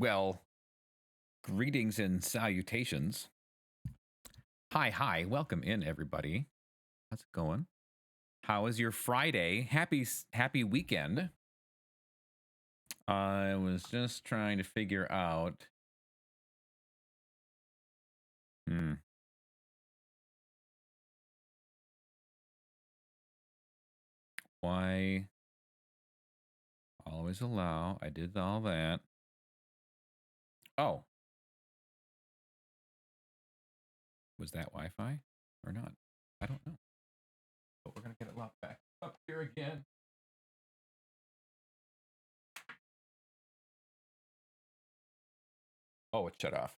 Well, greetings and salutations. Hi, welcome in, everybody. How's it going? How is your Friday? Happy weekend. I was just trying to figure out. Why always allow? I did all that. Oh. Was that Wi-Fi or not? I don't know. But we're going to get it locked back up here again. Oh, it shut off.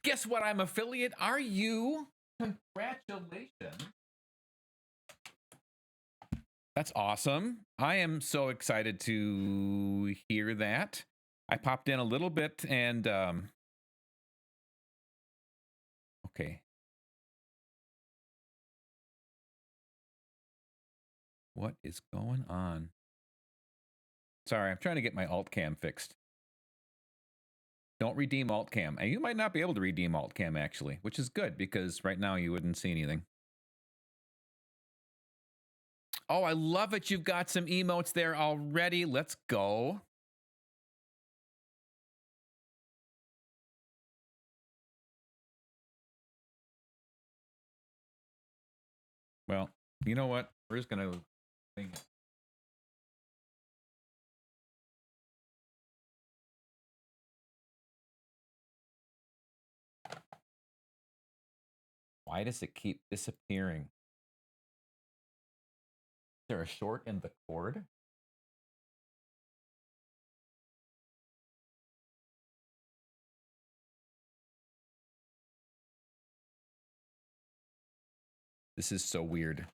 Guess what? I'm affiliate. Are you? Congratulations. That's awesome. I am so excited to hear that. I popped in a little bit and okay. What is going on? Sorry, I'm trying to get my alt cam fixed. Don't redeem alt cam. And you might not be able to redeem alt cam actually, which is good because right now you wouldn't see anything. Oh, I love it. You've got some emotes there already. Let's go. Well, you know what? We're just going to think. Why does it keep disappearing? Is there a short in the cord? This is so weird.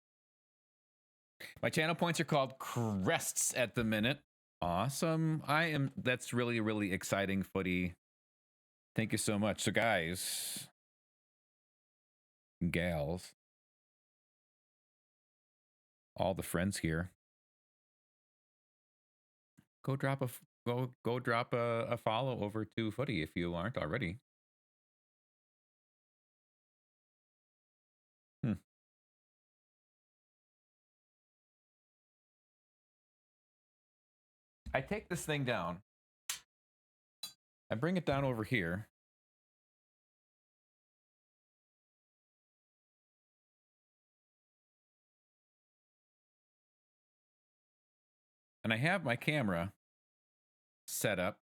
My channel points are called crests at the minute. Awesome. That's really, really exciting, Footy. Thank you so much. So guys, gals, all the friends here, go drop a follow over to Footy if you aren't already. I take this thing down. I bring it down over here. And I have my camera set up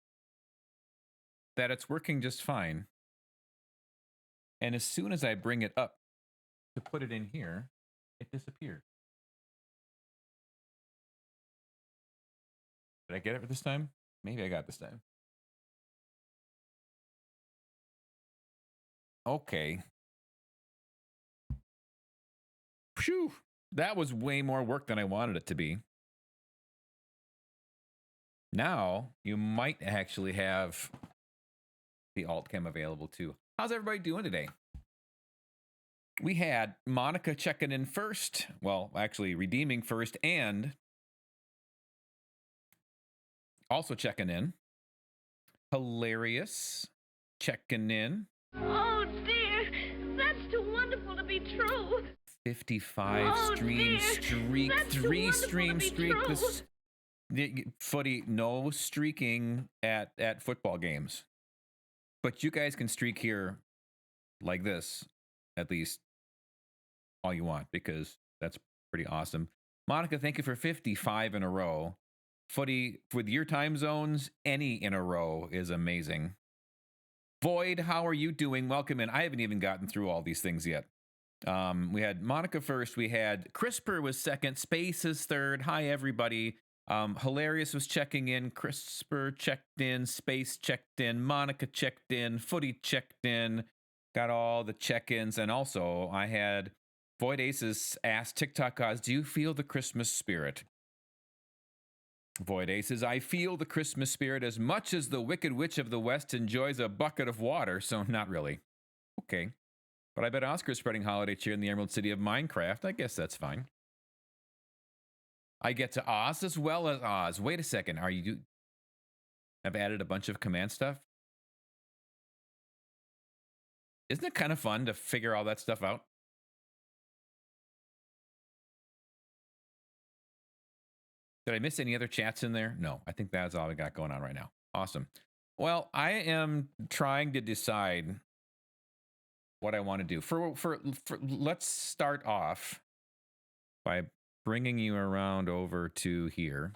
that it's working just fine. And as soon as I bring it up to put it in here, it disappeared. Did I get it this time? Maybe I got it this time. Okay. Phew. That was way more work than I wanted it to be. Now, you might actually have the alt cam available too. How's everybody doing today? We had Monica checking in first. Well, actually redeeming first and also checking in. Hilarious checking in. Oh dear, that's too wonderful to be true. 55 stream streak, 3 stream streak. This Footy, no streaking at football games. But you guys can streak here like this, at least all you want, because that's pretty awesome. Monica, thank you for 55 in a row. Footy, with your time zones, any in a row is amazing. Void, how are you doing? Welcome in. I haven't even gotten through all these things yet. We had Monica first. We had CRISPR was second. Space is third. Hi, everybody. Hilarious was checking in. CRISPR checked in. Space checked in. Monica checked in. Footy checked in. Got all the check-ins. And also, I had Void Aces asked TikTok gods, do you feel the Christmas spirit? Void Aces, I feel the Christmas spirit as much as the Wicked Witch of the West enjoys a bucket of water, so not really. Okay. But I bet Oscar's spreading holiday cheer in the Emerald City of Minecraft. I guess that's fine. I get to Oz as well as Oz. Wait a second. Are you... I've added a bunch of command stuff. Isn't it kind of fun to figure all that stuff out? Did I miss any other chats in there? No, I think that's all we got going on right now. Awesome. Well, I am trying to decide what I want to do. Let's start off by bringing you around over to here.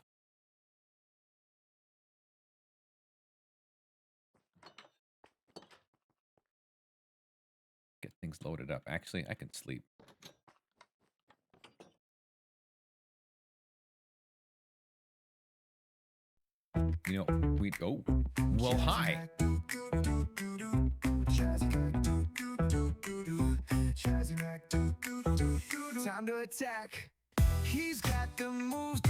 Get things loaded up. Actually, I can sleep. You know, well, hi. Time to attack. He's got the moves,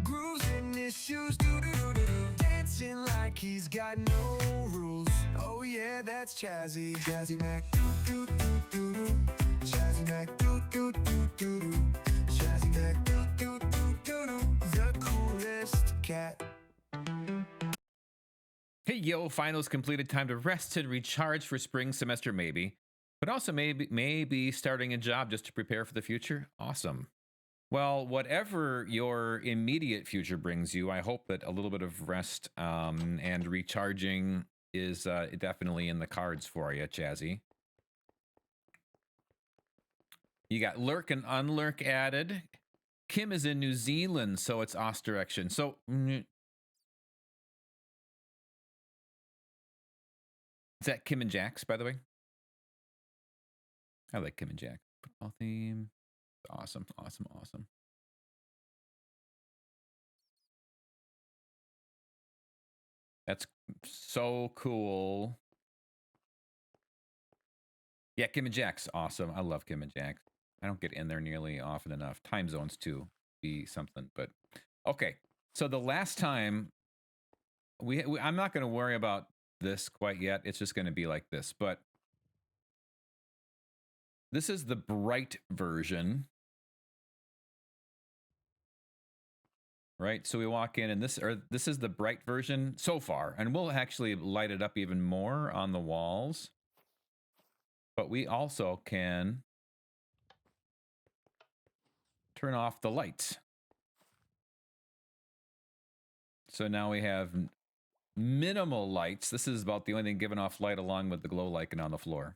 grooves in his shoes, dancing like he's got no rules. Oh yeah, that's Chazzy. Chazzy Mac, Chazzy Mac, Chazzy Mac, the coolest cat. Hey yo, finals completed. Time to rest and recharge for spring semester, maybe. But also maybe starting a job just to prepare for the future. Awesome. Well, whatever your immediate future brings you, I hope that a little bit of rest and recharging is definitely in the cards for you, Chazzy. You got lurk and unlurk added. Kim is in New Zealand, so it's Oz direction. So... Is that Kim and Jax, by the way? I like Kim and Jax. Football theme. Awesome, awesome, awesome. That's so cool. Yeah, Kim and Jax. Awesome. I love Kim and Jax. I don't get in there nearly often enough. Time zones, too. Be something. But, okay. So the last time... I'm not going to worry about this quite yet. It's just going to be like this. But this is the bright version, right? So we walk in, and this is the bright version so far, and we'll actually light it up even more on the walls. But we also can turn off the lights. So now we have minimal lights. This is about the only thing giving off light along with the glow lichen on the floor.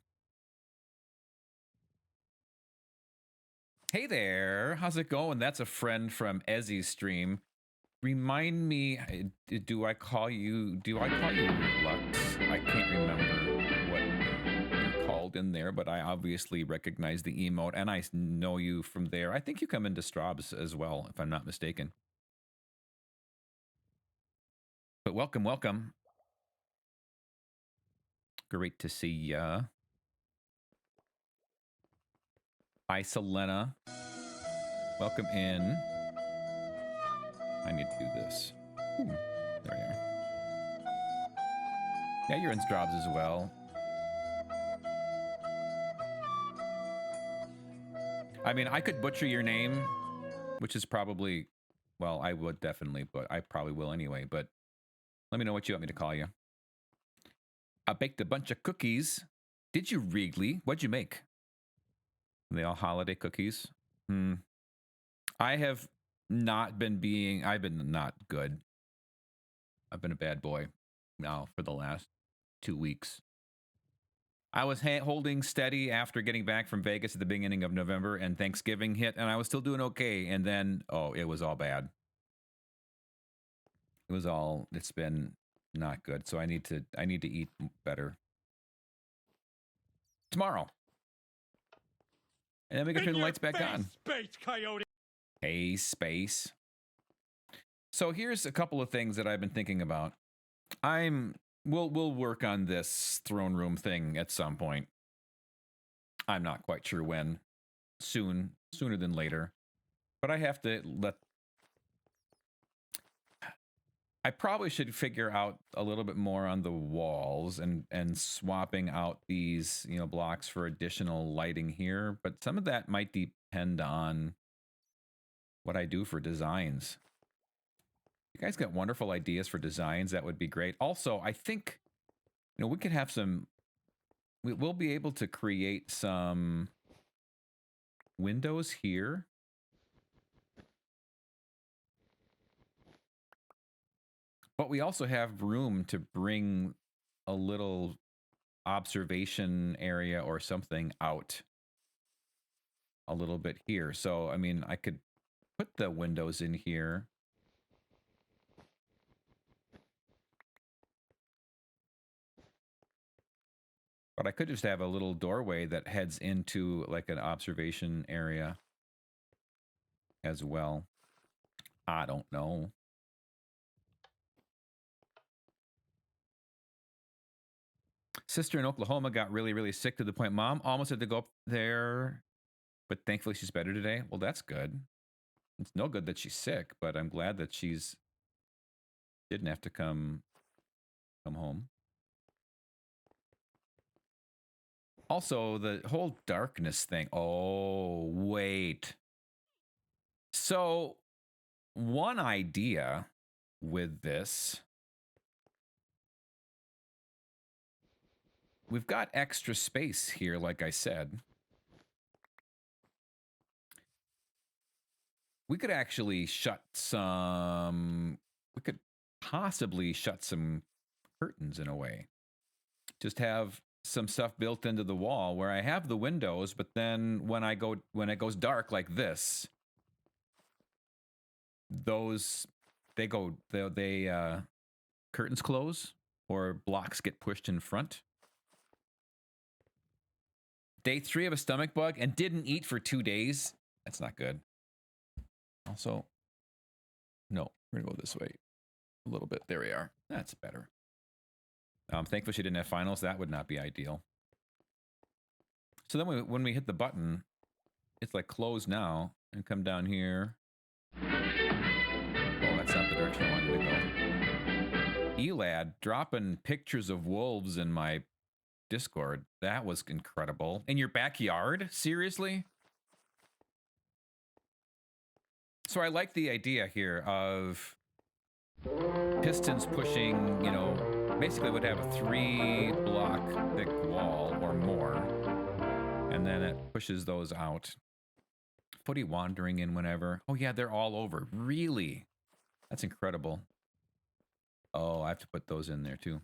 Hey there, how's it going? That's a friend from Ezzy's stream. Remind me, do I call you Lux? I can't remember what you called in there, but I obviously recognize the emote, and I know you from there. I think you come into Straub's as well, if I'm not mistaken. But welcome, welcome. Great to see ya. Hi, Selena. Welcome in. I need to do this. Ooh, there you are. Yeah, you're in Straub's as well. I mean, I could butcher your name, which is probably, well, I would definitely, but I probably will anyway. But let me know what you want me to call you. I baked a bunch of cookies. Did you really? What'd you make? Are they all holiday cookies? I have not been I've been not good. I've been a bad boy now for the last 2 weeks. I was holding steady after getting back from Vegas at the beginning of November, and Thanksgiving hit, and I was still doing okay. And then, oh, it was all bad. It's been not good. So I need to eat better tomorrow. And then we can turn the lights back on. Space Coyote. Hey, Space. So here's a couple of things that I've been thinking about. We'll work on this throne room thing at some point. I'm not quite sure when. Sooner than later. But I have to I probably should figure out a little bit more on the walls and swapping out these, you know, blocks for additional lighting here, but some of that might depend on what I do for designs. You guys got wonderful ideas for designs, that would be great. Also, I think, you know, we could have some, we'll be able to create some windows here. But we also have room to bring a little observation area or something out a little bit here. So, I mean, I could put the windows in here. But I could just have a little doorway that heads into like an observation area as well. I don't know. Sister in Oklahoma got really, really sick to the point Mom almost had to go up there, but thankfully she's better today. Well, that's good. It's no good that she's sick, but I'm glad that she's didn't have to come home. Also, the whole darkness thing. Oh, wait. So, one idea with this, we've got extra space here, like I said. We could actually shut some, we could possibly shut some curtains in a way. Just have some stuff built into the wall where I have the windows, but then when it goes dark like this, those curtains close or blocks get pushed in front. Day 3 of a stomach bug and didn't eat for 2 days. That's not good. Also, no, we're gonna go this way a little bit. There we are. That's better. Thankfully she didn't have finals. That would not be ideal. So then when we hit the button, it's like close now and come down here. Oh, that's not the direction I wanted to go. Elad dropping pictures of wolves in my Discord. That was incredible. In your backyard? Seriously? So I like the idea here of pistons pushing, you know, basically would have a 3-block thick wall or more. And then it pushes those out. Footy wandering in whenever. Oh yeah, they're all over. Really? That's incredible. Oh, I have to put those in there too.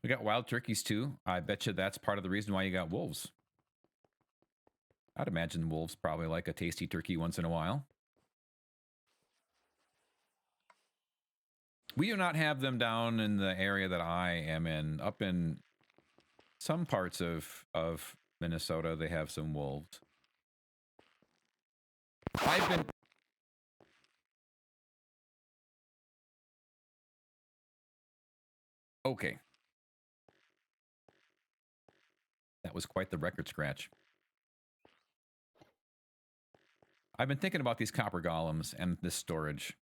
We got wild turkeys too. I bet you that's part of the reason why you got wolves. I'd imagine wolves probably like a tasty turkey once in a while. We do not have them down in the area that I am in. Up in some parts of Minnesota, they have some wolves. I've been... Okay. That was quite the record scratch. I've been thinking about these copper golems and this storage.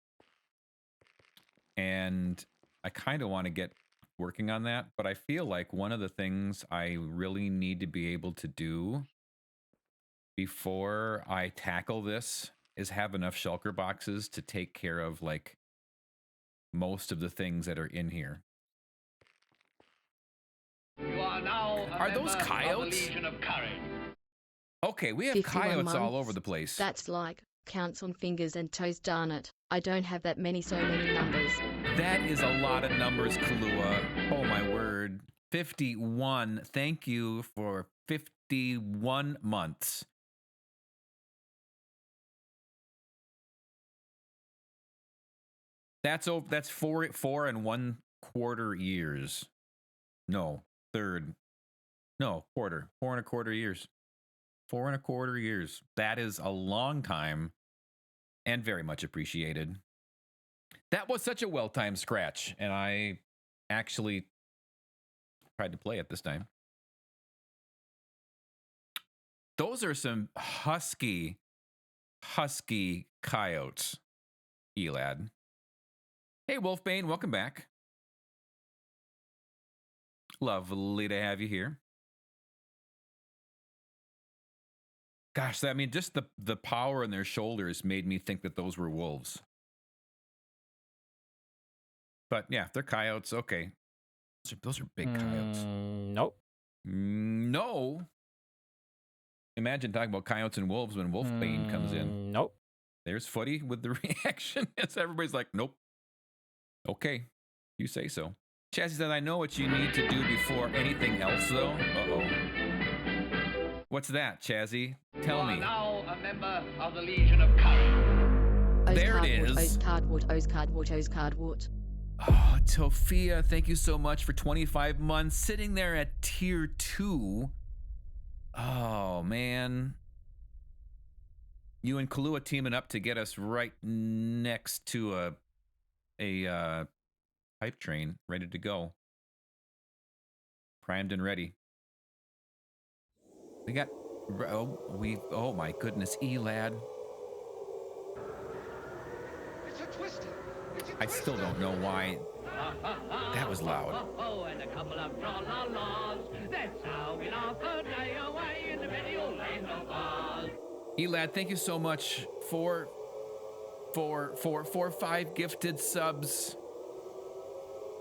And I kind of want to get working on that, but I feel like one of the things I really need to be able to do before I tackle this is have enough shulker boxes to take care of like most of the things that are in here. You are now Are those coyotes? Of the Legion of Courage. Okay, we have 51 coyotes all months. over the place. That's like counts on fingers and toes, darn it. I don't have that many, so many numbers. That is a lot of numbers, Kahlua. Oh my word. 51. Thank you for 51 months. That's 4 1/4 years. No, third. No, quarter. 4 1/4 years. 4 1/4 years. That is a long time and very much appreciated. That was such a well-timed scratch, and I actually tried to play it this time. Those are some husky coyotes, Elad. Hey, Wolfbane, welcome back. Lovely to have you here. Gosh, I mean, just the power in their shoulders made me think that those were wolves. But yeah, they're coyotes. Okay. Those are big coyotes. Nope. No. Imagine talking about coyotes and wolves when Wolfbane comes in. Nope. There's Footy with the reaction. As everybody's like, nope. Okay, you say so. Chazzy said, I know what you need to do before anything else, though. Uh-oh. What's that, Chazzy? Tell me. You are now a member of the Legion of Courage. There it is. Oscardwood. Oh, Tofia, thank you so much for 25 months. Sitting there at tier 2. Oh, man. You and Kahlua teaming up to get us right next to a hype train ready to go. Primed and ready. We got, oh my goodness, Elad. I still don't know why that was loud. And a couple of tra-la-las. That's how we laugh a day away in the video land of Oz. Elad, thank you so much for 5 gifted subs.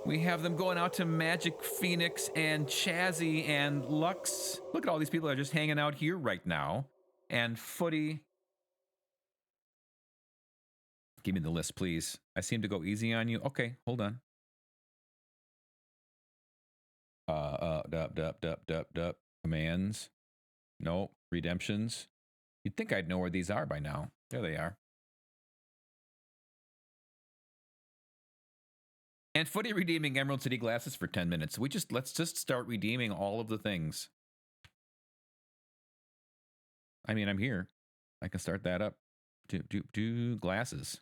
We have them going out to Magic Phoenix and Chazzy and Lux. Look at all these people that are just hanging out here right now. And Footy. Give me the list, please. I seem to go easy on you. Okay, hold on. Dup. Commands. No. Redemptions. You'd think I'd know where these are by now. There they are. And Footy redeeming Emerald City glasses for 10 minutes. Let's just start redeeming all of the things. I mean, I'm here. I can start that up. Do glasses.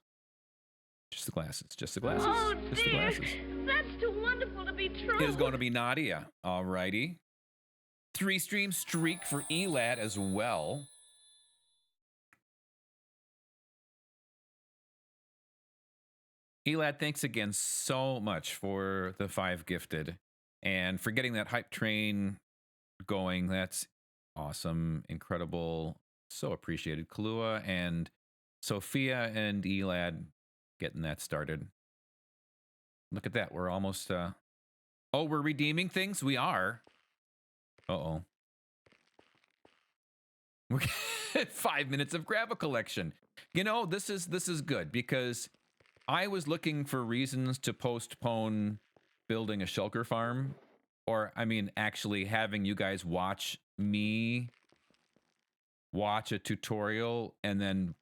Just the glasses. Just the glasses. Oh, just the dear. glasses. That's too wonderful to be true. It is going to be Nadia. Alrighty. 3-stream streak for Elad as well. Elad, thanks again so much for the 5 gifted and for getting that hype train going. That's awesome, incredible, so appreciated. Kahlua and Sophia and Elad getting that started. Look at that, we're almost, oh, we're redeeming things? We are. Uh-oh. We're 5 minutes of Gravel collection. You know, this is good because I was looking for reasons to postpone building a shulker farm, or I mean, actually having you guys watch me watch a tutorial and then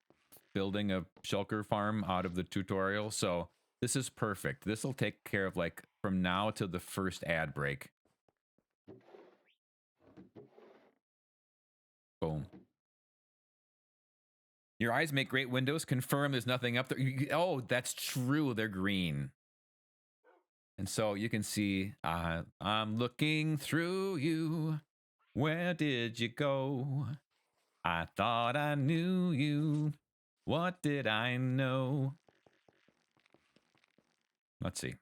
building a shulker farm out of the tutorial. So this is perfect. This will take care of like from now to the first ad break. Boom. Your eyes make great windows. Confirm there's nothing up there. Oh, that's true. They're green. And so you can see, I'm looking through you. Where did you go? I thought I knew you. What did I know? Let's see.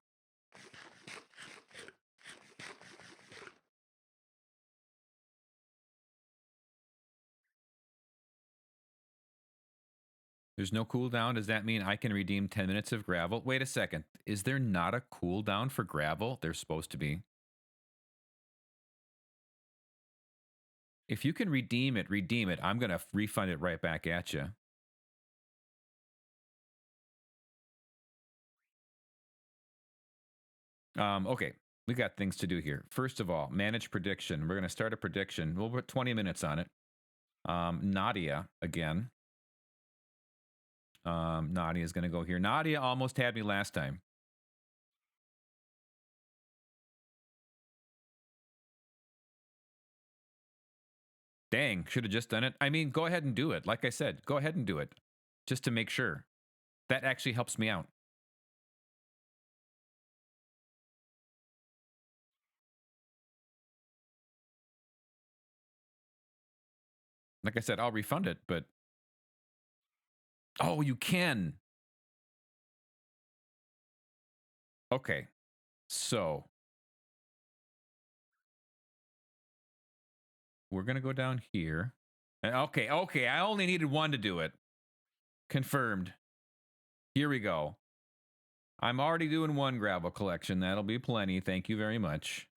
There's no cooldown. Does that mean I can redeem 10 minutes of gravel? Wait a second. Is there not a cooldown for gravel? There's supposed to be. If you can redeem it, redeem it. I'm going to refund it right back at you. Okay, we got things to do here. First of all, manage prediction. We're going to start a prediction. We'll put 20 minutes on it. Nadia, again. Nadia is going to go here. Nadia almost had me last time. Dang, should have just done it. I mean, go ahead and do it. Like I said, go ahead and do it. Just to make sure. That actually helps me out. Like I said, I'll refund it, but... Oh, you can. Okay. So we're going to go down here. Okay. Okay. I only needed one to do it. Confirmed. Here we go. I'm already doing one gravel collection. That'll be plenty. Thank you very much.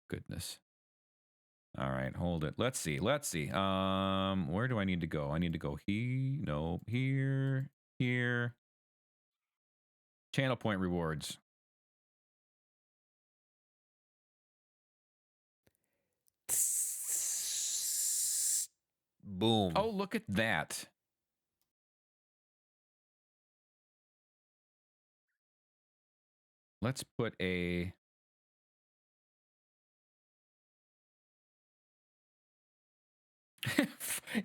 Goodness. All right, hold it. Let's see. Let's see. Where do I need to go? I need to go here. No, here. Here. Channel point rewards. Boom. Oh, look at that. Let's put a...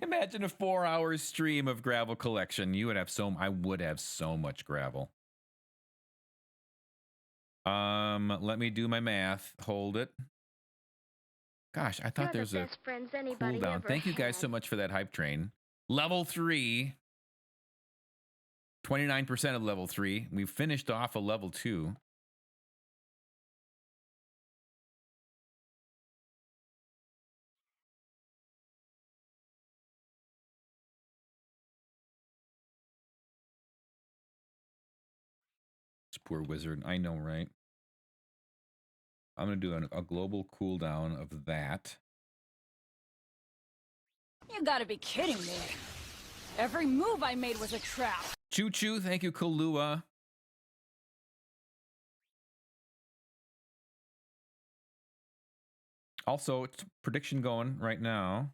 Imagine a 4-hour stream of gravel collection. You would have I would have so much gravel. Let me do my math. Hold it. Gosh, I thought there's a cooldown. Thank you guys so much for that hype train. Level 3. 29% of level 3. We finished off a level 2. This poor wizard. I know, right? I'm going to do a global cooldown of that. You gotta be kidding me. Every move I made was a trap. Choo choo. Thank you, Kalua. Also, it's prediction going right now.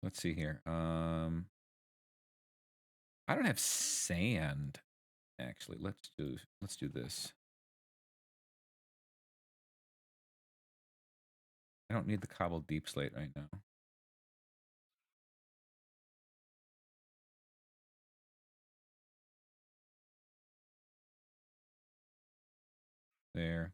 Let's see here. I don't have sand. Actually, let's do this. I don't need the cobbled deep slate right now. There.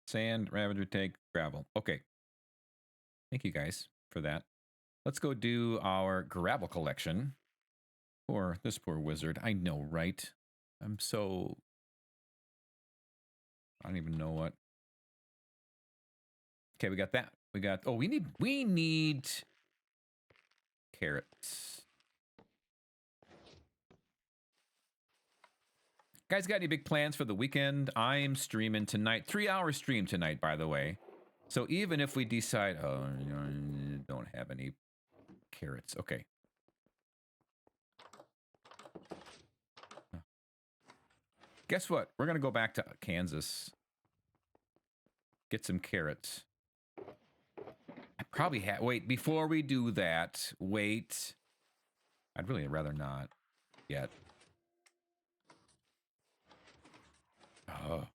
Sand, Ravager, take, gravel. Okay. Thank you guys for that. Let's go do our gravel collection. Poor, this poor wizard. I know, right? I'm so... I don't even know what. Okay, we got that. We got... Oh, we need carrots. Guys, got any big plans for the weekend? I'm streaming tonight. 3-hour stream tonight, by the way. So even if we decide, oh, don't have any carrots. Okay. Guess what? We're going to go back to Kansas. Get some carrots. I probably have... Wait, before we do that, wait. I'd really rather not yet. Oh.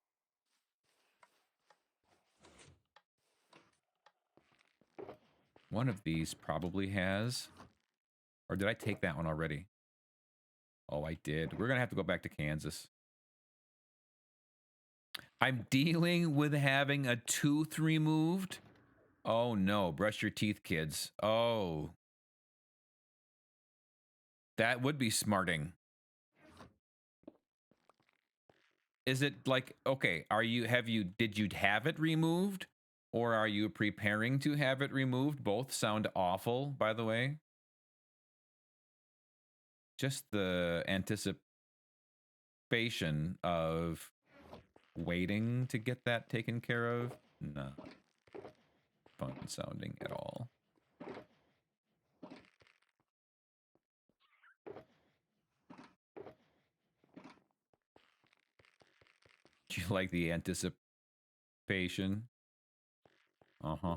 One of these probably has. Or did I take that one already? Oh, I did. We're going to have to go back to Kansas. I'm dealing with having a tooth removed. Oh, no. Brush your teeth, kids. Oh. That would be smarting. Is it like, okay, did you have it removed? Or are you preparing to have it removed? Both sound awful, by the way. Just the anticipation of waiting to get that taken care of. Not fun sounding at all. Do you like the anticipation? Uh-huh.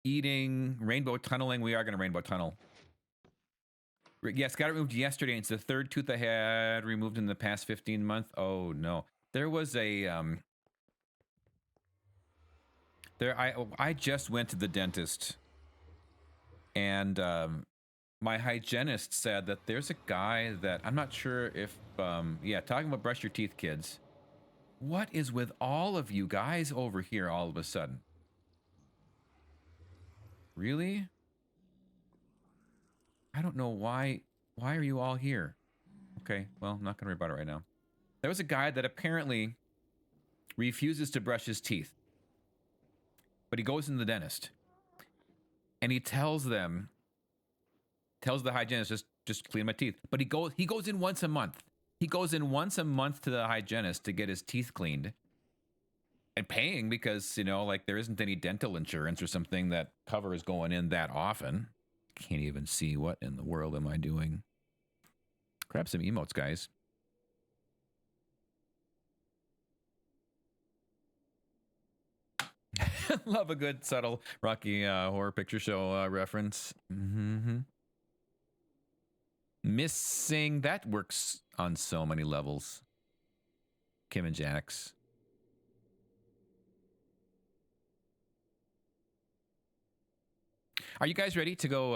Eating, rainbow tunneling. We are going to rainbow tunnel. Yes, got it removed yesterday. It's the third tooth I had removed in the past 15 months. Oh, no. There was a... I just went to the dentist. And my hygienist said that there's a guy that... I'm not sure if... yeah, talking about brush your teeth, kids. What is with all of you guys over here all of a sudden? Really? I don't know why. Why are you all here? Okay, well, I'm not going to worry about it right now. There was a guy that apparently refuses to brush his teeth. But he goes in the dentist. And he tells the hygienist, just clean my teeth. But he goes in once a month. He goes in once a month to the hygienist to get his teeth cleaned. And paying because, you know, like there isn't any dental insurance or something that covers going in that often. Can't even see what in the world am I doing. Grab some emotes, guys. Love a good subtle Rocky Horror Picture Show reference. Missing, that works on so many levels. Kim and Jax. Are you guys ready to go?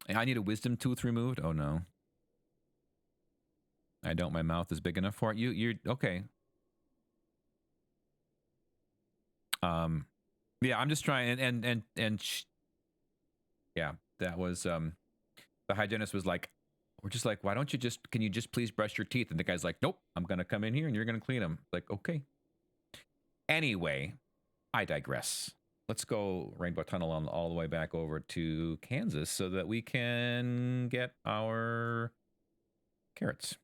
I need a wisdom tooth removed. Oh no. I don't. My mouth is big enough for it. You're okay. Yeah, I'm just trying yeah, that was the hygienist was like, we're just like, why don't you just, can you just please brush your teeth? And the guy's like, nope, I'm gonna come in here and you're gonna clean them. Like, okay. Anyway, I digress. Let's go Rainbow Tunnel on all the way back over to Kansas so that we can get our carrots.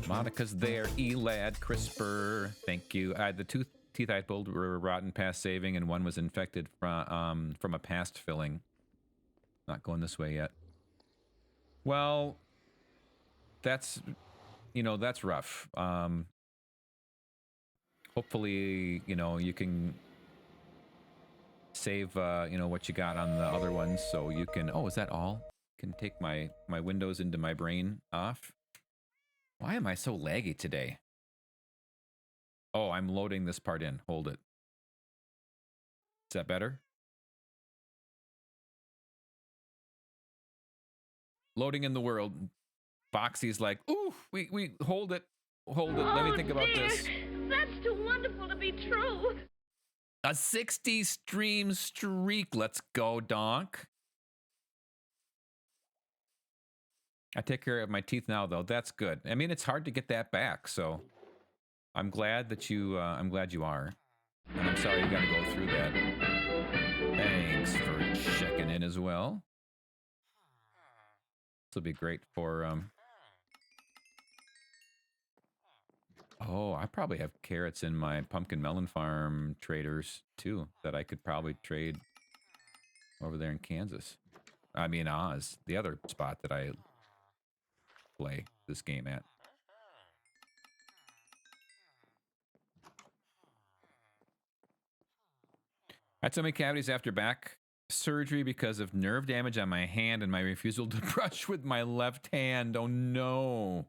Monica's there. Elad, CRISPR. Thank you. The teeth I pulled were rotten past saving, and one was infected from a past filling. Not going this way yet. Well, that's, you know, that's rough. Hopefully, you know, you can save, you know, what you got on the other ones, so you can. Oh, is that all? Can take my windows into my brain off. Why am I so laggy today? Oh, I'm loading this part in. Hold it. Is that better? Loading in the world. Foxy's like, ooh, we hold it. Hold it. Let me think about this. That's too wonderful to be true. A 60 stream streak. Let's go, Donk. I take care of my teeth now, though. That's good. I mean, it's hard to get that back, so I'm glad that you. I'm glad you are, and I'm sorry you got to go through that. Thanks for checking in as well. This will be great for. Oh, I probably have carrots in my pumpkin melon farm traders too that I could probably trade over there in Kansas. I mean, Oz, the other spot that I play this game at. I had so many cavities after back surgery because of nerve damage on my hand and my refusal to brush with my left hand. Oh no.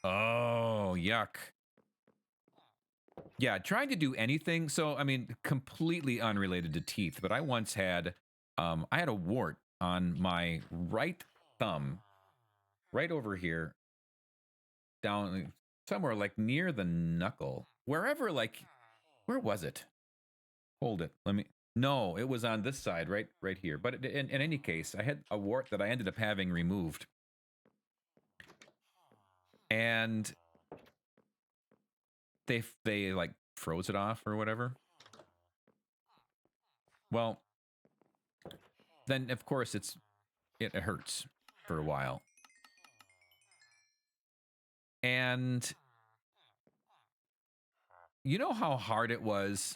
Oh, yuck. Yeah, trying to do anything. So, I mean, completely unrelated to teeth, but I once had, I had a wart on my right thumb, right over here, down somewhere like near the knuckle, wherever, like, where was it? Hold it. Let me, no, it was on this side, right here. But in any case, I had a wart that I ended up having removed. And they like froze it off or whatever. Well, then of course it hurts for a while. And you know how hard it was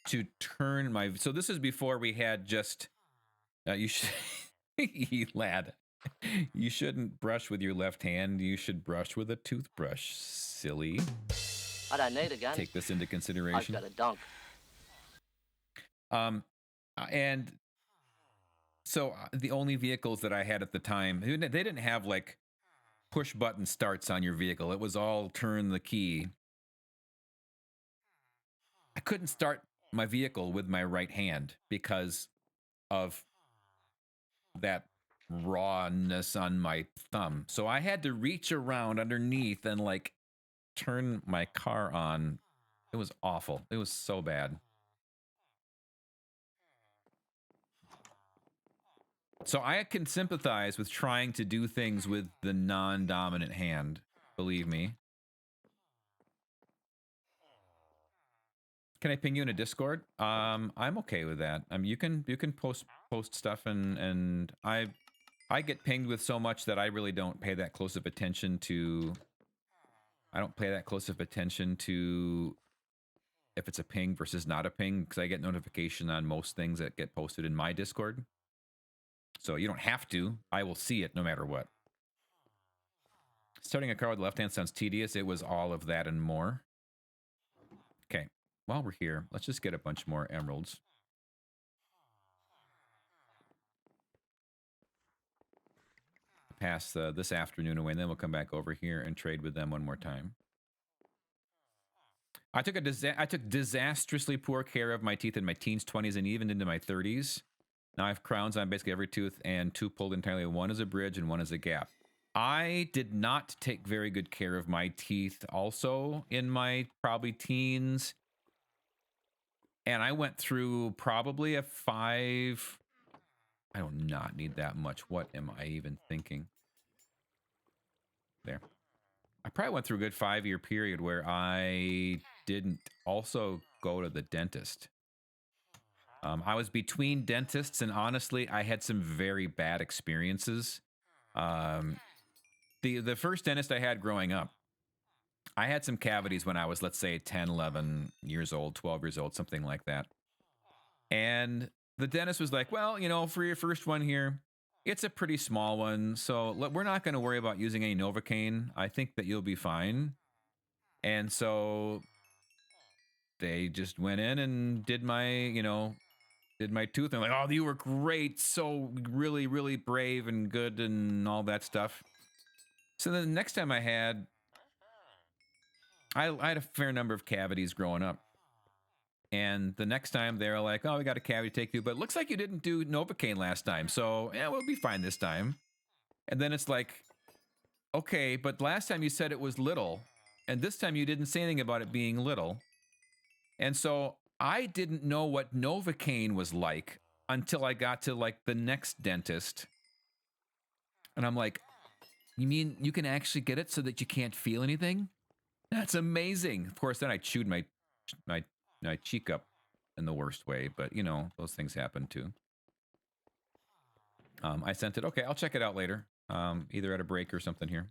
to turn my, so this is before we had just you should lad, you shouldn't brush with your left hand, you should brush with a toothbrush, silly. I don't need a gun. Take this into consideration. I've got a donk. And So the only vehicles that I had at the time, they didn't have like push button starts on your vehicle. It was all turn the key. I couldn't start my vehicle with my right hand because of that rawness on my thumb. So I had to reach around underneath and like turn my car on. It was awful. It was so bad. So I can sympathize with trying to do things with the non-dominant hand, believe me. Can I ping you in a Discord? I'm okay with that. I mean, you can post stuff and I get pinged with so much that I really don't pay that close of attention to. I don't pay that close of attention to if it's a ping versus not a ping, because I get notification on most things that get posted in my Discord. So you don't have to. I will see it no matter what. Starting a car with the left hand sounds tedious. It was all of that and more. Okay, while we're here, let's just get a bunch more emeralds. Pass this afternoon away, and then we'll come back over here and trade with them one more time. I took disastrously poor care of my teeth in my teens, 20s, and even into my 30s. Now I have crowns on basically every tooth and 2 pulled entirely. One is a bridge and one is a gap. I did not take very good care of my teeth also in my probably teens. And I went through probably a 5... I do not need that much. What am I even thinking? There. I probably went through a good 5-year period where I didn't also go to the dentist. I was between dentists, and honestly, I had some very bad experiences. The first dentist I had growing up, I had some cavities when I was, let's say, 10, 11 years old, 12 years old, something like that. And the dentist was like, well, you know, for your first one here, it's a pretty small one, so we're not going to worry about using any Novocaine. I think that you'll be fine. And so they just went in and did my, did my tooth. And I'm like, oh, you were great. So really, really brave and good and all that stuff. So then the next time I had a fair number of cavities growing up. And the next time they were like, oh, we got a cavity to take you, but it looks like you didn't do Novocaine last time. So yeah, we'll be fine this time. And then it's like, okay, but last time you said it was little. And this time you didn't say anything about it being little. And so I didn't know what Novocaine was like until I got to like the next dentist. And I'm like, you mean you can actually get it so that you can't feel anything? That's amazing. Of course, then I chewed my cheek up in the worst way, but those things happen too. I sent it. Okay, I'll check it out later. Either at a break or something here.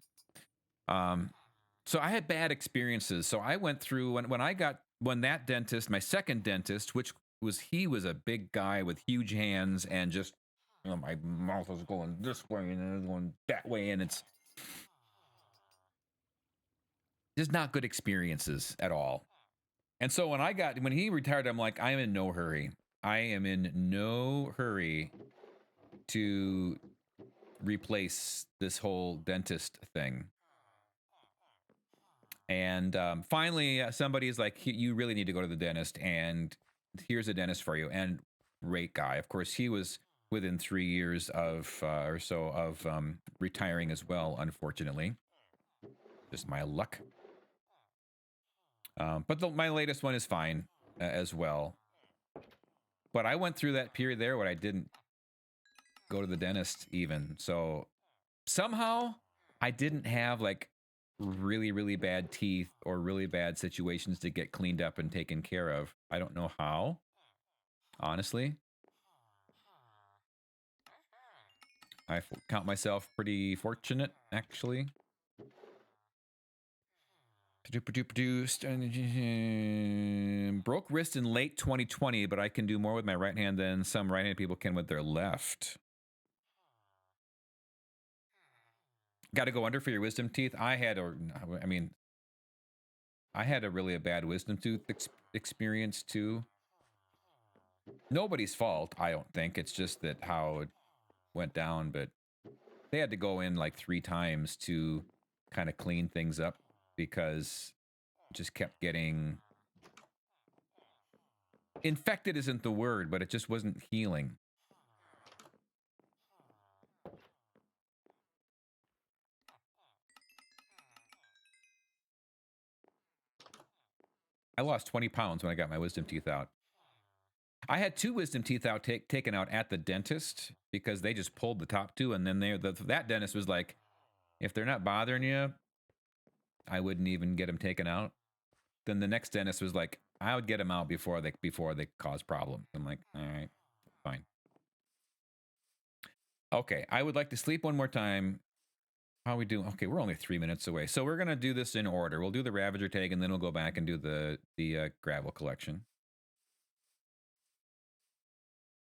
So I had bad experiences. So I went through when that dentist, my second dentist, he was a big guy with huge hands and just, my mouth was going this way and then going that way. And it's just not good experiences at all. And so when he retired, I'm like, I am in no hurry. I am in no hurry to replace this whole dentist thing. And finally, somebody's like, you really need to go to the dentist, and here's a dentist for you. And great guy. Of course, he was within 3 years or so of retiring as well, unfortunately. Just my luck. But my latest one is fine as well. But I went through that period there where I didn't go to the dentist even. So somehow I didn't have like really, really bad teeth or really bad situations to get cleaned up and taken care of. I don't know how, honestly. I count myself pretty fortunate, actually. Broke wrist in late 2020, but I can do more with my right hand than some right-handed people can with their left. Got to go under for your wisdom teeth. I had a really bad wisdom tooth experience too. Nobody's fault, I don't think. It's just that how went down, but they had to go in like 3 times to kind of clean things up because it just kept getting infected isn't the word, but it just wasn't healing. I lost 20 pounds when I got my wisdom teeth out. I had 2 wisdom teeth out taken out at the dentist because they just pulled the top 2, and then that dentist was like, if they're not bothering you, I wouldn't even get them taken out. Then the next dentist was like, I would get them out before they cause problems. I'm like, all right, fine. Okay, I would like to sleep one more time. How are we doing? Okay, we're only 3 minutes away. So we're going to do this in order. We'll do the Ravager tag, and then we'll go back and do the gravel collection.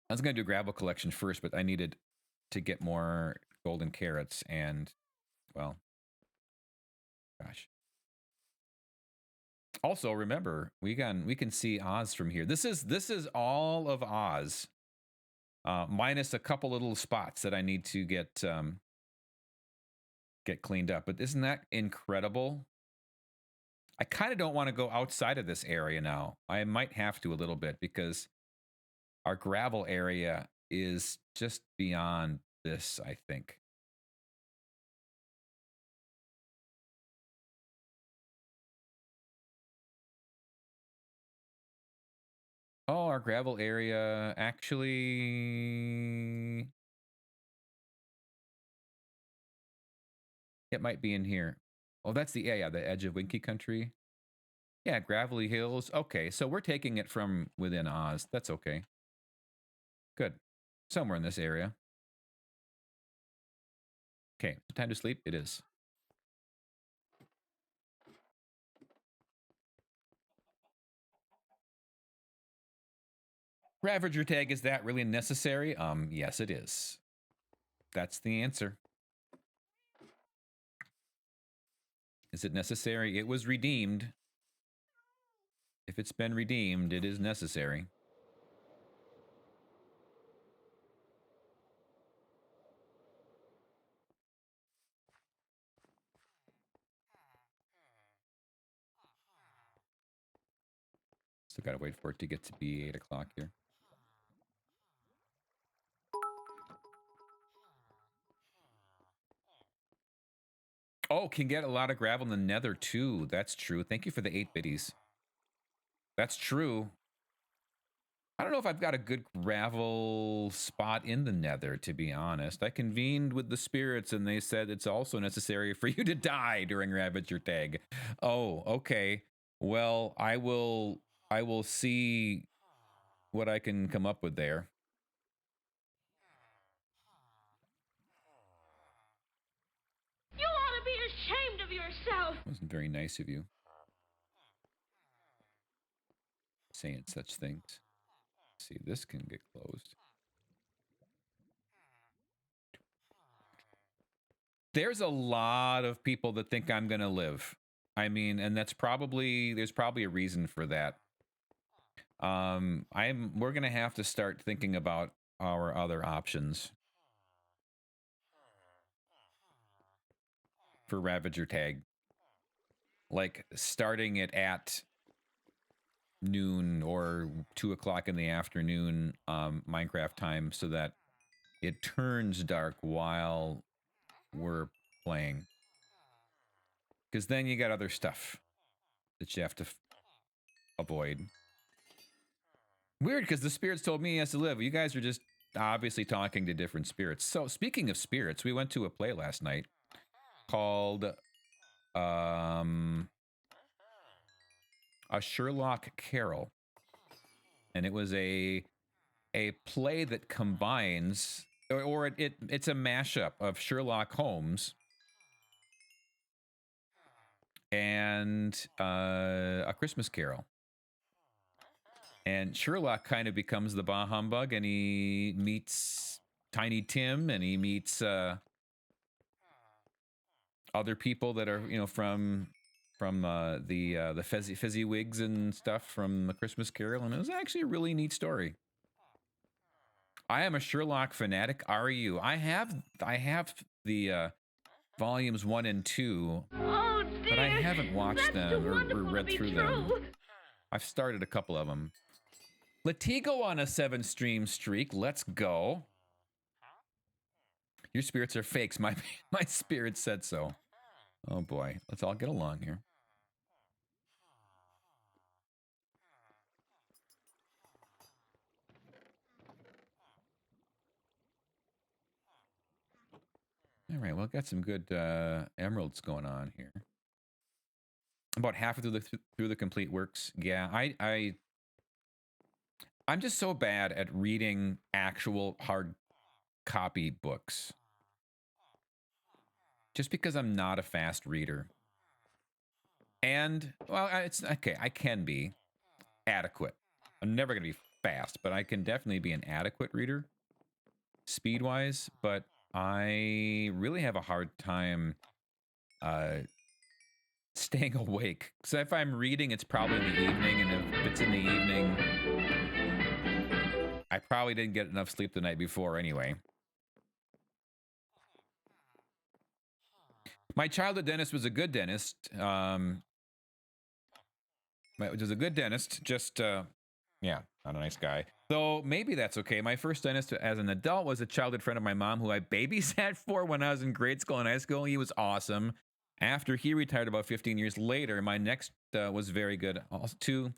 I was going to do gravel collection first, but I needed to get more golden carrots and, well, gosh. Also, remember, we can see Oz from here. This is all of Oz, minus a couple little spots that I need to get cleaned up. But isn't that incredible? I kind of don't want to go outside of this area now. I might have to a little bit because our gravel area is just beyond this, I think. Oh, our gravel area actually... It might be in here. Oh, that's the the edge of Winky Country. Yeah, Gravelly Hills. Okay, so we're taking it from within Oz. That's okay. Good. Somewhere in this area. Okay, time to sleep? It is. Ravager tag, is that really necessary? Yes, it is. That's the answer. Is it necessary? It was redeemed. If it's been redeemed, it is necessary. Still gotta wait for it to get to be 8 o'clock here. Oh, can get a lot of gravel in the nether too. That's true. Thank you for the 8 biddies. That's true. I don't know if I've got a good gravel spot in the nether, to be honest. I convened with the spirits and they said it's also necessary for you to die during Ravager tag. Oh, okay. Well, I will see what I can come up with there. You ought to be ashamed of yourself. Wasn't very nice of you. Saying such things. See, this can get closed. There's a lot of people that think I'm going to live. I mean, and there's probably a reason for that. We're going to have to start thinking about our other options for Ravager tag. Like starting it at noon or 2 o'clock in the afternoon Minecraft time so that it turns dark while we're playing, because then you got other stuff that you have to avoid. Weird, because the spirits told me he has to live. You guys are just obviously talking to different spirits. So speaking of spirits, we went to a play last night called A Sherlock Carol, and it was a play that combines, or it's a mashup of Sherlock Holmes and A Christmas Carol. And Sherlock kind of becomes the bah humbug, and he meets Tiny Tim, and he meets other people that are, you know, from the fizzy wigs and stuff from the Christmas Carol, and it was actually a really neat story. I am a Sherlock fanatic. Are you? I have the volumes 1 and 2, Oh, dear. but I haven't watched That's them too or wonderful to read be through true. them. I've started a couple of them. Latigo on a 7-stream streak. Let's go. Your spirits are fakes. My spirit said so. Oh boy. Let's all get along here. All right. Well, got some good emeralds going on here. About halfway through the complete works. Yeah, I'm just so bad at reading actual hard copy books. Just because I'm not a fast reader. And, well, it's okay. I can be adequate. I'm never going to be fast, but I can definitely be an adequate reader speed-wise. But I really have a hard time staying awake. So if I'm reading, it's probably in the evening. And if it's in the evening, I probably didn't get enough sleep the night before anyway. My childhood dentist was a good dentist. Was a good dentist, just, yeah, not a nice guy. Though maybe that's okay. My first dentist as an adult was a childhood friend of my mom who I babysat for when I was in grade school and high school. He was awesome. After he retired about 15 years later, my next was very good. Also, too,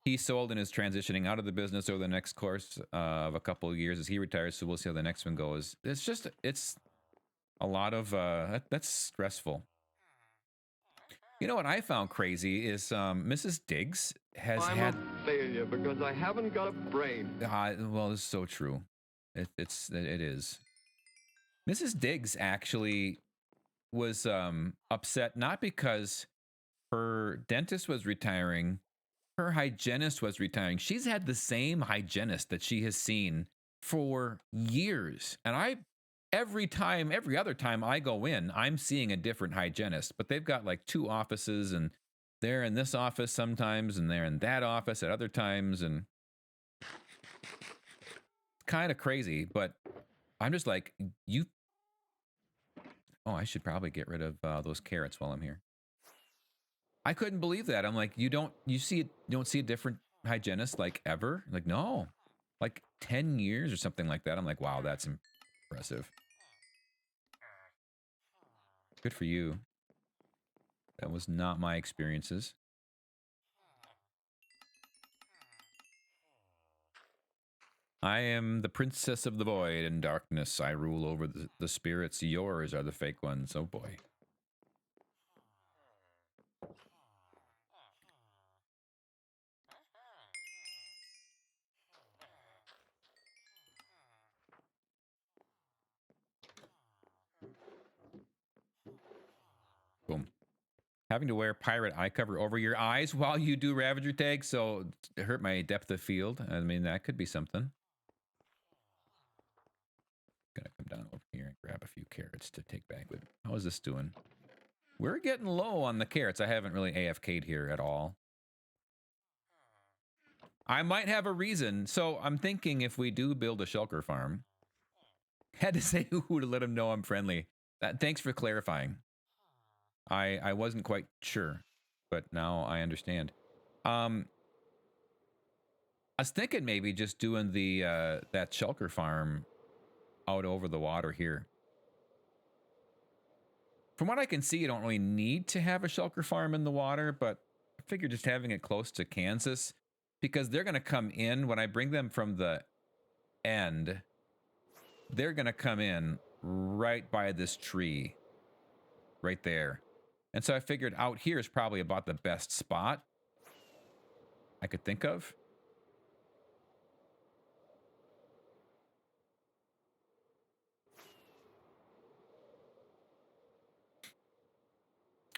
he sold and is transitioning out of the business over the next course of a couple of years as he retires. So we'll see how the next one goes. It's a lot of, that's stressful. You know what I found crazy is Mrs. Diggs has had a failure because I haven't got a brain. Well, it's so true. It is. Mrs. Diggs actually was upset not because her dentist was retiring, her hygienist was retiring. She's had the same hygienist that she has seen for years, and every other time I go in, I'm seeing a different hygienist, but they've got like 2 offices, and they're in this office sometimes, and they're in that office at other times, and kind of crazy, but I'm just like, oh, I should probably get rid of those carrots while I'm here. I couldn't believe that. I'm like, you don't see a different hygienist like ever? Like, no, like 10 years or something like that. I'm like, wow, that's impressive. Good for you. That was not my experiences. I am the princess of the void and darkness. I rule over the spirits. Yours are the fake ones. Oh boy. Boom. Having to wear pirate eye cover over your eyes while you do Ravager tag, so it hurt my depth of field. I mean, that could be something. Gonna come down over here and grab a few carrots to take back with me. How is this doing? We're getting low on the carrots. I haven't really AFK'd here at all. I might have a reason. So I'm thinking if we do build a shulker farm, had to say who to let him know I'm friendly. Thanks for clarifying. I wasn't quite sure, but now I understand. I was thinking maybe just doing the that shulker farm out over the water here. From what I can see, you don't really need to have a shulker farm in the water, but I figure just having it close to Kansas, because they're going to come in when I bring them from the end. They're going to come in right by this tree right there. And so I figured out here is probably about the best spot I could think of.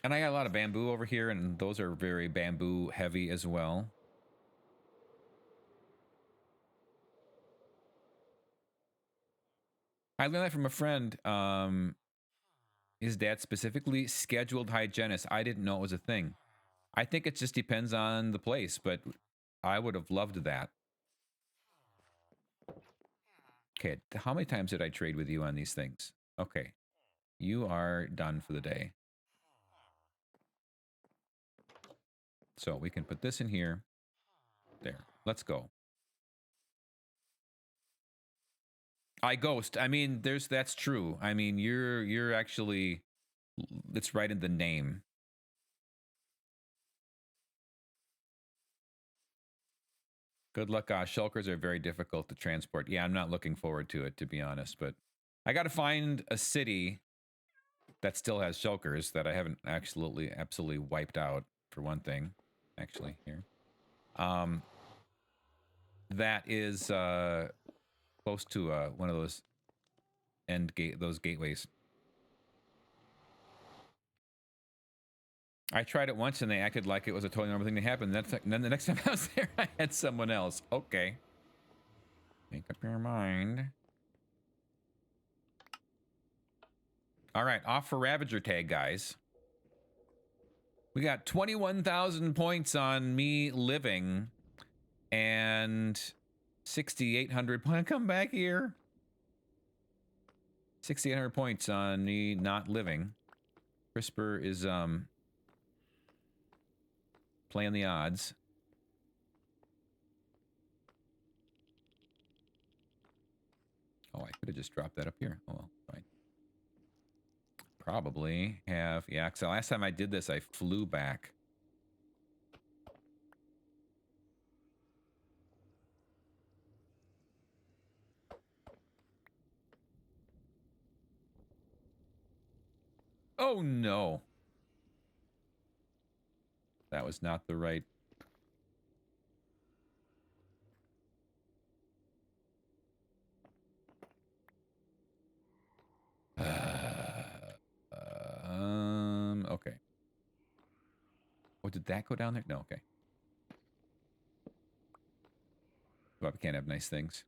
And I got a lot of bamboo over here, and those are very bamboo heavy as well. I learned that from a friend. His dad specifically scheduled hygienist. I didn't know it was a thing. I think it just depends on the place, but I would have loved that. Okay, how many times did I trade with you on these things? Okay, you are done for the day. So we can put this in here. There, let's go. I ghost. I mean, that's true. I mean, you're actually, it's right in the name. Good luck. Shulkers are very difficult to transport. Yeah, I'm not looking forward to it, to be honest. But I got to find a city that still has shulkers that I haven't absolutely wiped out, for one thing. Actually, here. That is close to one of those those gateways. I tried it once and they acted like it was a totally normal thing to happen. And then the next time I was there, I had someone else. Okay. Make up your mind. All right, off for Ravager tag, guys. We got 21,000 points on me living and 6,800. Come back here. 6,800 points on me not living. CRISPR is playing the odds. Oh, I could have just dropped that up here. Oh well, fine. Probably have, yeah, because the last time I did this, I flew back. Oh no. That was not the right. Okay. Oh, did that go down there? No, okay. Well, we can't have nice things.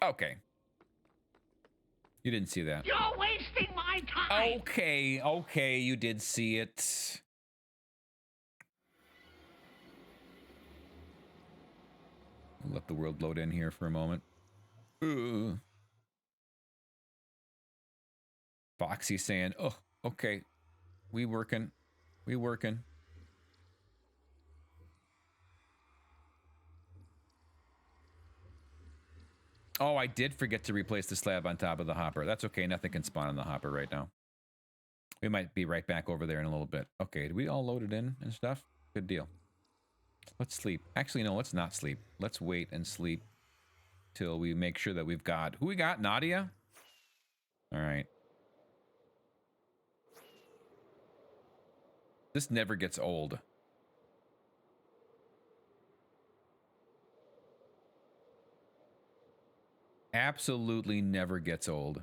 Okay. You didn't see that. You're wasting my time! Okay, okay, you did see it. I'll let the world load in here for a moment. Ooh. Foxy saying, oh, okay. We working. We working. Oh, I did forget to replace the slab on top of the hopper. That's okay. Nothing can spawn on the hopper right now. We might be right back over there in a little bit. Okay, did we all load it in and stuff? Good deal. Let's sleep. Actually, no, let's not sleep. Let's wait and sleep till we make sure that we've got... Who we got? Nadia? All right. This never gets old. Absolutely never gets old.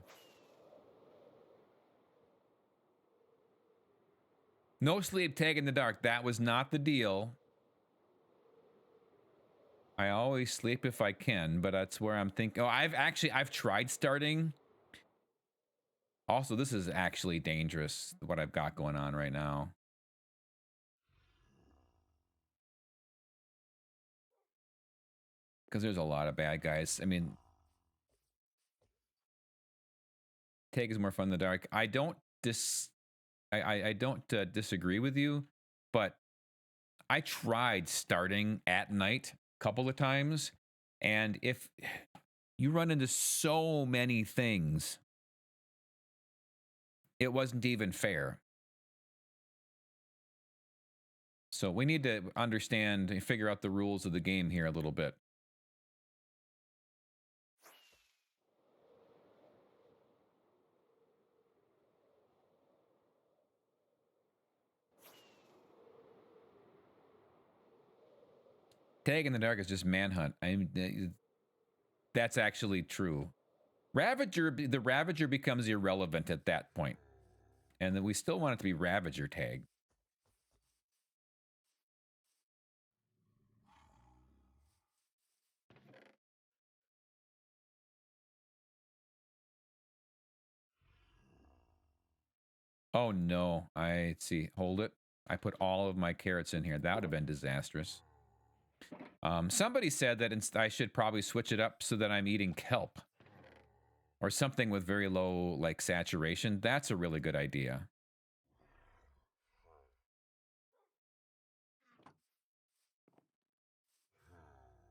No sleep, tag in the dark. That was not the deal. I always sleep if I can, but that's where I'm thinking. Oh, I've tried starting. Also, this is actually dangerous, what I've got going on right now. Because there's a lot of bad guys. I mean, tag is more fun in the dark. I don't disagree with you, but I tried starting at night a couple of times, and if you run into so many things, it wasn't even fair. So we need to understand and figure out the rules of the game here a little bit. Tag in the dark is just manhunt. That's actually true. The Ravager becomes irrelevant at that point. And then we still want it to be Ravager tag. Oh no, I see. Hold it. I put all of my carrots in here. That would have been disastrous. Somebody said that I should probably switch it up so that I'm eating kelp or something with very low like saturation. That's a really good idea.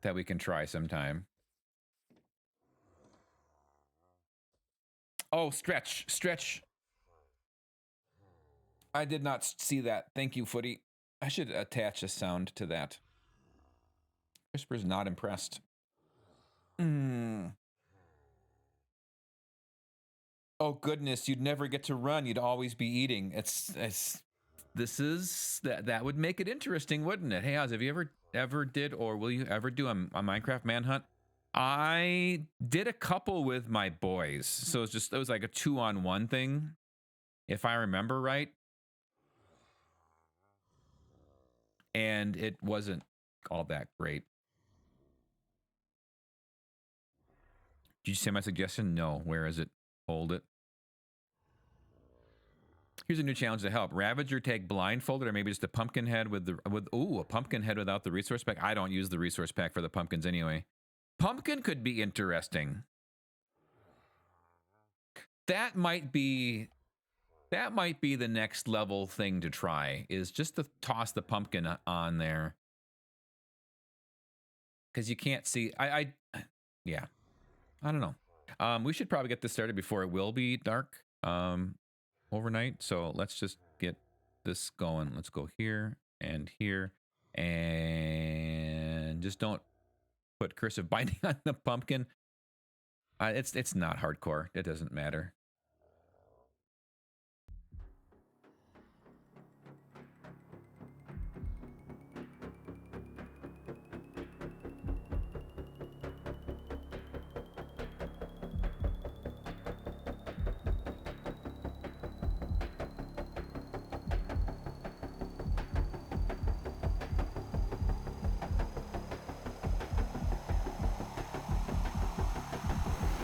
That we can try sometime. Oh, stretch. I did not see that. Thank you, Footy. I should attach a sound to that. CRISPR's not impressed. Oh goodness, you'd never get to run. You'd always be eating. That would make it interesting, wouldn't it? Hey, Oz, have you ever did or will you ever do a Minecraft manhunt? I did a couple with my boys. So it was like a 2-on-1 thing, if I remember right. And it wasn't all that great. Did you see my suggestion? No. Where is it? Hold it. Here's a new challenge to help. Ravager take blindfolded, or maybe just a pumpkin head with a pumpkin head without the resource pack. I don't use the resource pack for the pumpkins anyway. Pumpkin could be interesting. That might be the next level thing to try, is just to toss the pumpkin on there. Because you can't see. Yeah. I don't know. We should probably get this started before it will be dark overnight. So let's just get this going. Let's go here and here. And just don't put cursive binding on the pumpkin. It's not hardcore. It doesn't matter.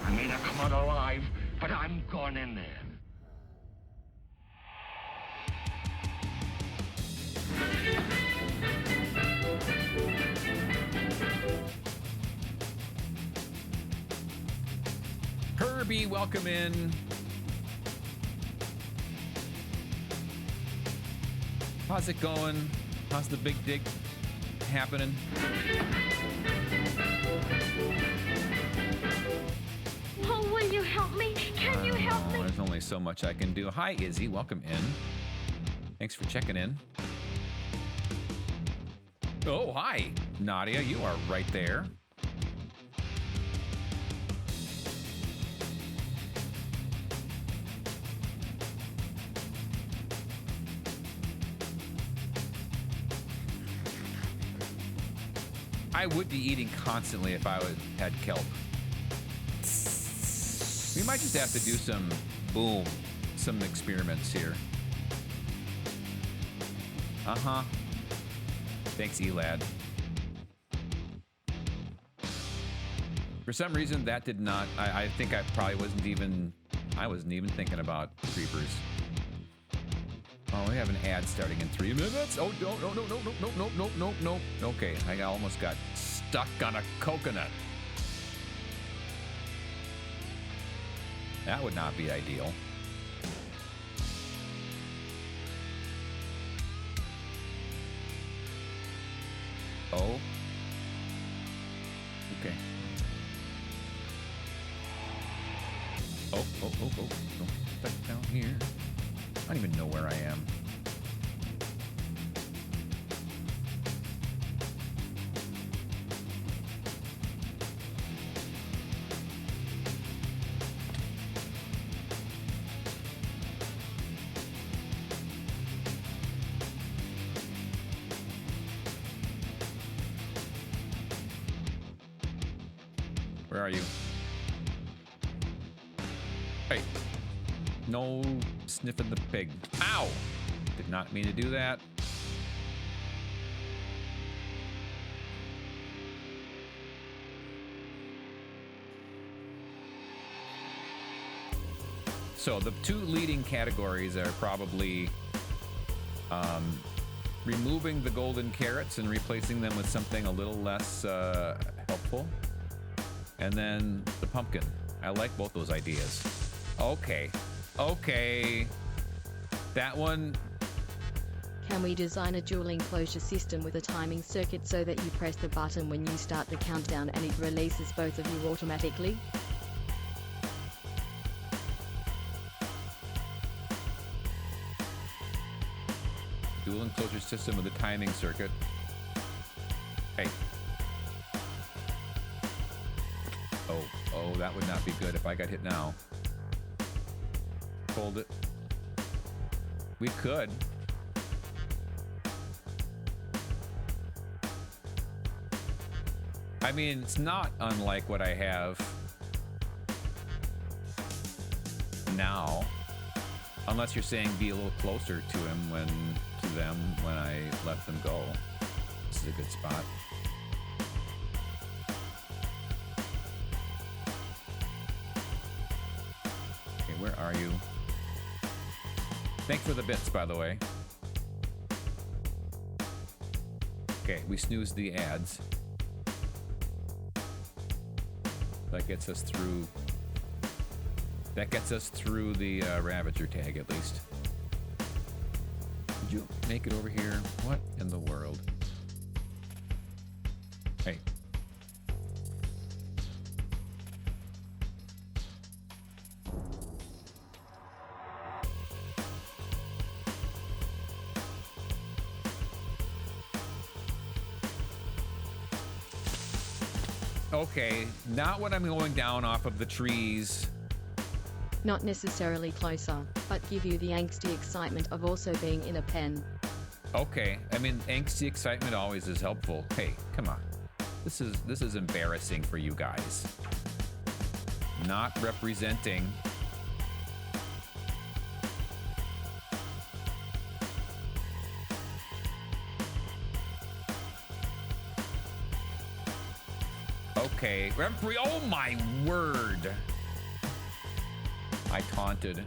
I may not come out alive, but I'm going in there. Herbie, welcome in. How's it going? How's the big dig happening? Oh, will you help me? Can you help me? There's only so much I can do. Hi, Izzy. Welcome in. Thanks for checking in. Oh, hi, Nadia. You are right there. I would be eating constantly if I had kelp. We might just have to do some experiments here. Uh-huh. Thanks, Elad. For some reason, that did not... I think I probably wasn't even thinking about creepers. Oh, we have an ad starting in 3 minutes. Oh, no. Okay, I almost got stuck on a coconut. That would not be ideal. Oh. Okay. Oh. Don't stuck down here. I don't even know where I am. Where are you? Hey. No sniffing the pig. Ow! Did not mean to do that. So the two leading categories are probably removing the golden carrots and replacing them with something a little less helpful. And then the pumpkin. I like both those ideas. Okay. Okay. That one. Can we design a dual enclosure system with a timing circuit so that you press the button when you start the countdown and it releases both of you automatically? Dual enclosure system with a timing circuit. Hey. Oh, that would not be good if I got hit now. Hold it. We could. I mean, it's not unlike what I have now. Unless you're saying be a little closer to him when I let them go. This is a good spot. Okay, where are you? Thanks for the bits, by the way. Okay, we snooze the ads. That gets us through. That gets us through the Ravager tag, at least. Did you make it over here? What in the world? Hey. Okay, not when I'm going down off of the trees. Not necessarily closer, but give you the angsty excitement of also being in a pen. Okay, I mean, angsty excitement always is helpful. Hey, come on. This is embarrassing for you guys. Not representing. Okay, referee. Oh my word! I taunted.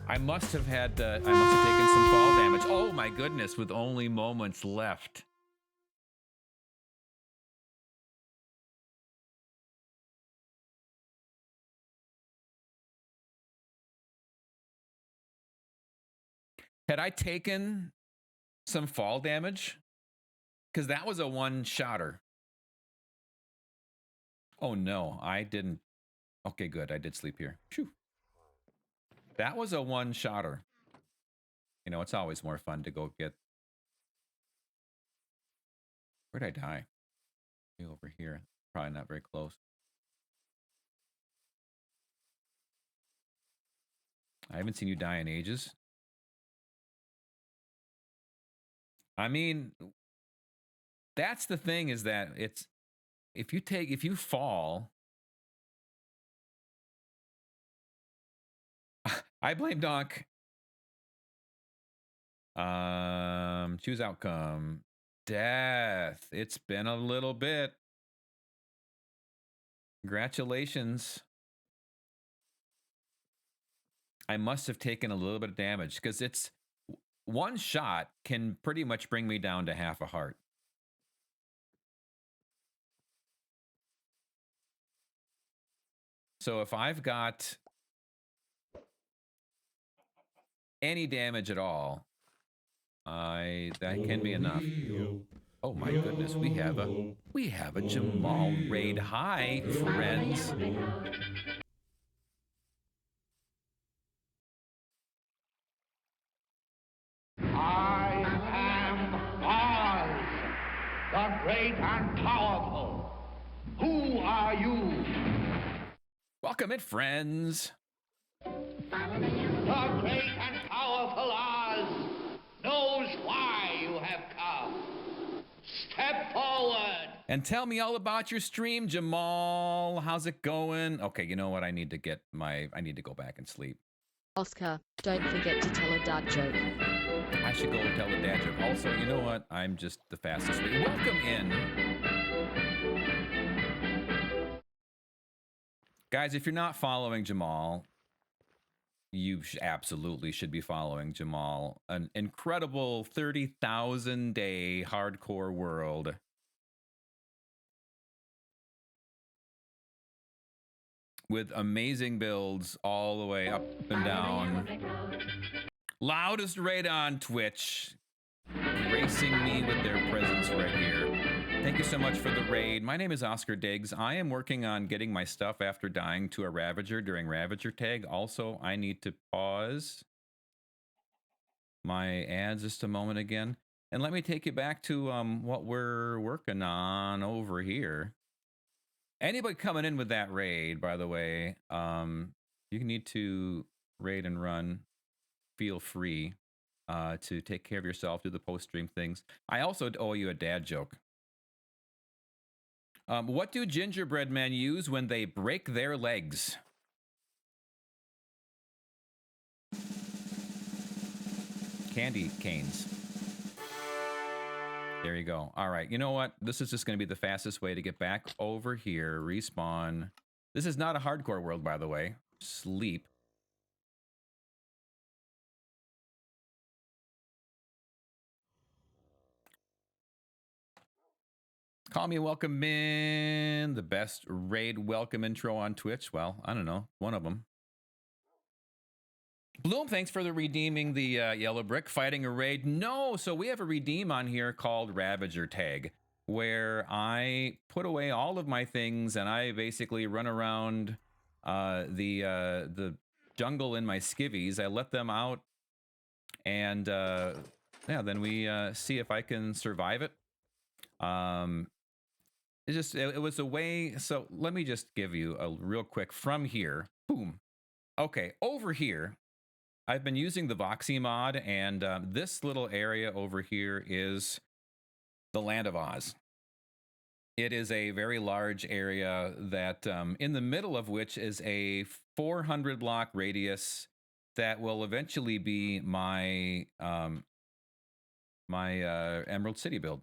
I must have had. I must have taken some fall damage. Oh my goodness! With only moments left. Had I taken some fall damage? Because that was a one-shotter. Oh no, I didn't. Okay, good. I did sleep here. Phew. That was a one-shotter. You know, it's always more fun to go get. Where'd I die? Way over here. Probably not very close. I haven't seen you die in ages. I mean, that's the thing, is that it's if you fall. I blame Doc. Choose outcome. Death. It's been a little bit. Congratulations. I must have taken a little bit of damage because it's one shot can pretty much bring me down to half a heart. So if I've got any damage at all, that can be enough. Oh my goodness, we have a Jamal raid. Hi, friends. I am Oz, the great and powerful. Who are you? Welcome in, friends. The great and powerful Oz knows why you have come. Step forward. And tell me all about your stream, Jamal. How's it going? Okay, you know what? I need to go back and sleep. Oscar, don't forget to tell a dad joke. I should go and tell a dad joke. Also, you know what? I'm just the fastest way. Welcome in. Guys, if you're not following Jamal, you absolutely should be following Jamal. An incredible 30,000 day hardcore world. With amazing builds all the way up and down. Loudest raid on Twitch. Gracing me with their presence right here. Thank you so much for the raid. My name is Oscar Diggs. I am working on getting my stuff after dying to a Ravager during Ravager tag. Also, I need to pause my ads just a moment again. And let me take you back to what we're working on over here. Anybody coming in with that raid, by the way, you need to raid and run. Feel free to take care of yourself, do the post-stream things. I also owe you a dad joke. What do gingerbread men use when they break their legs? Candy canes. There you go. All right. You know what? This is just going to be the fastest way to get back over here. Respawn. This is not a hardcore world, by the way. Sleep. Call me welcome in. The best raid welcome intro on Twitch. Well, I don't know. One of them. Bloom, thanks for the redeeming the yellow brick. Fighting a raid. No, so we have a redeem on here called Ravager Tag, where I put away all of my things and I basically run around the jungle in my skivvies. I let them out and yeah, then we see if I can survive it. It was a way. So let me just give you a real quick from here. Boom. Okay, over here, I've been using the Voxy mod, and this little area over here is the Land of Oz. It is a very large area that, in the middle of which is a 400 block radius that will eventually be my Emerald City build.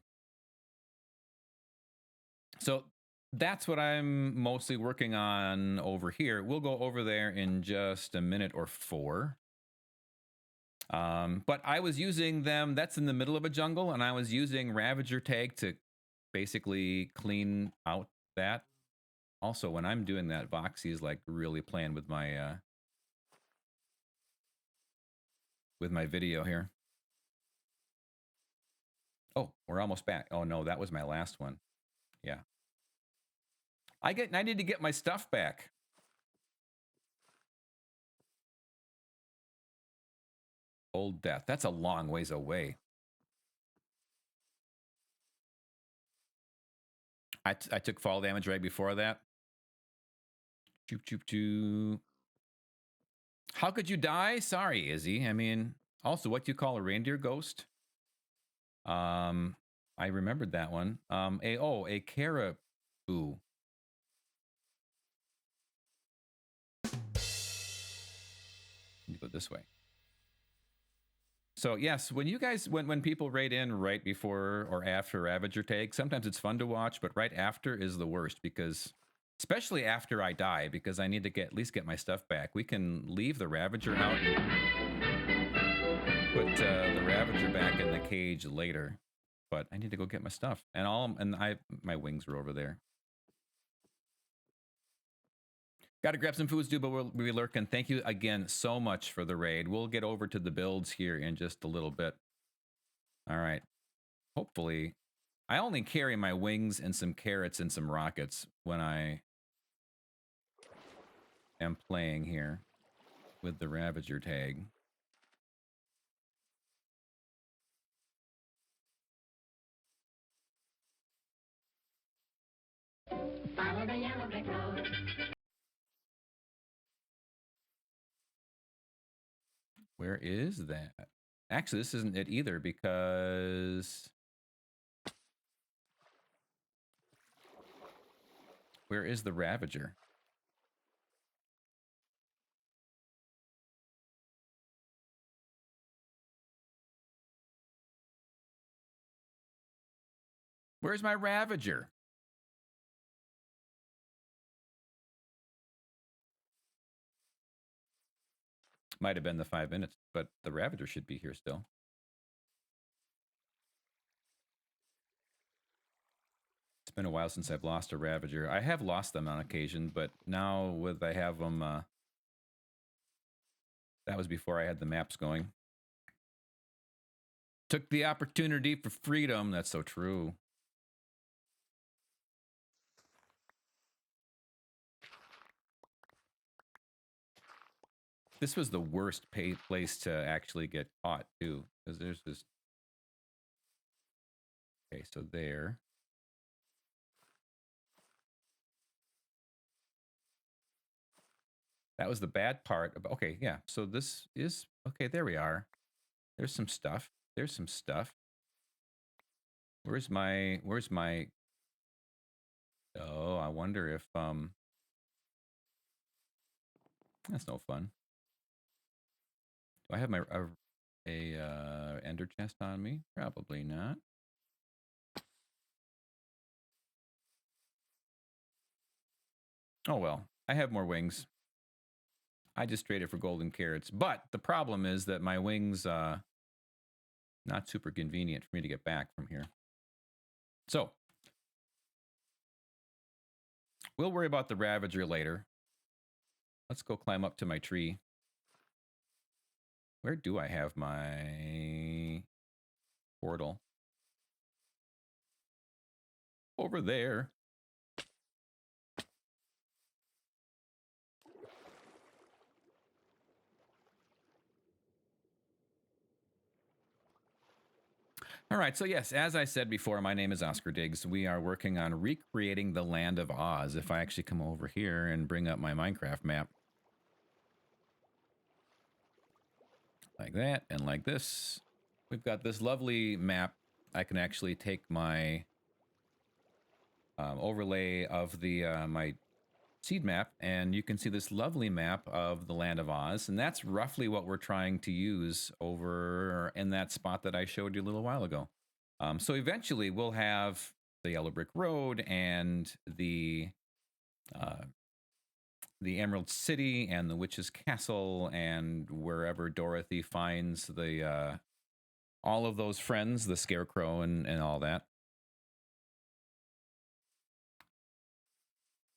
So that's what I'm mostly working on over here. We'll go over there in just a minute or four. But I was using them, that's in the middle of a jungle, and I was using Ravager Tag to basically clean out that. Also, when I'm doing that, Voxy is like really playing with my video here. Oh, we're almost back. Oh no, that was my last one. Yeah. I need to get my stuff back. Old Death. That's a long ways away. I took fall damage right before that. Choop, choop, choop. How could you die? Sorry, Izzy. I mean, also, what do you call a reindeer ghost? I remembered that one. A caribou. You go this way. So yes, when you guys, when people raid in right before or after Ravager Tag, sometimes it's fun to watch, but right after is the worst because, especially after I die, because I need to at least get my stuff back. We can leave the Ravager out and put the Ravager back in the cage later, but I need to go get my stuff. And my wings are over there. Got to grab some foods, dude, but we'll be lurking. Thank you again so much for the raid. We'll get over to the builds here in just a little bit. All right. Hopefully, I only carry my wings and some carrots and some rockets when I am playing here with the Ravager Tag. Follow the yellow brick road. Where is that? Actually, this isn't it either because... Where is the Ravager? Where's my Ravager? Might have been the 5 minutes, but the Ravager should be here still. It's been a while since I've lost a Ravager. I have lost them on occasion, but now with I have them, that was before I had the maps going. Took the opportunity for freedom. That's so true. This was the worst place to actually get caught, too. Because there's this... Okay, so there. That was the bad part. Okay, yeah. So this is... Okay, there we are. There's some stuff. There's some stuff. Where's my... Oh, I wonder if... That's no fun. Do I have my ender chest on me? Probably not. Oh well, I have more wings. I just traded for golden carrots, but the problem is that my wings not super convenient for me to get back from here. So we'll worry about the Ravager later. Let's go climb up to my tree. Where do I have my portal? Over there. All right, so yes, as I said before, my name is Oscar Diggs. We are working on recreating the Land of Oz. If I actually come over here and bring up my Minecraft map. Like that, and like this. We've got this lovely map. I can actually take my overlay of the my seed map, and you can see this lovely map of the Land of Oz, and that's roughly what we're trying to use over in that spot that I showed you a little while ago. So eventually we'll have the Yellow Brick Road and the Emerald City and the Witch's Castle and wherever Dorothy finds the all of those friends, the Scarecrow and all that.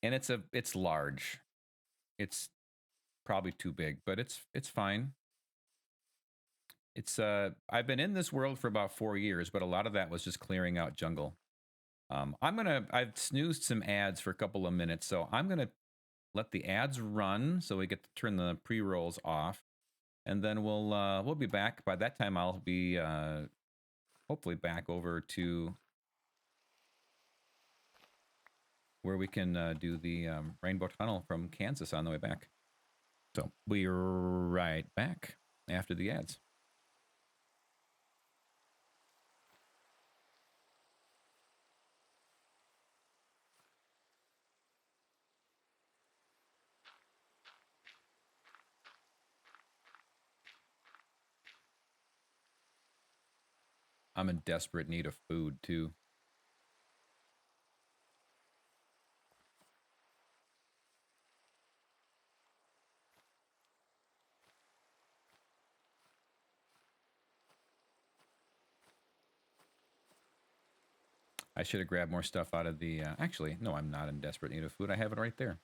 And it's large. It's probably too big, but it's fine. It's I've been in this world for about 4 years, but a lot of that was just clearing out jungle. I've snoozed some ads for a couple of minutes, so I'm gonna let the ads run so we get to turn the pre-rolls off, and then we'll be back. By that time I'll be hopefully back over to where we can do the Rainbow Tunnel from Kansas on the way back. So we're right back after the ads. I'm in desperate need of food too. I should have grabbed more stuff out of the... actually, no, I'm not in desperate need of food. I have it right there.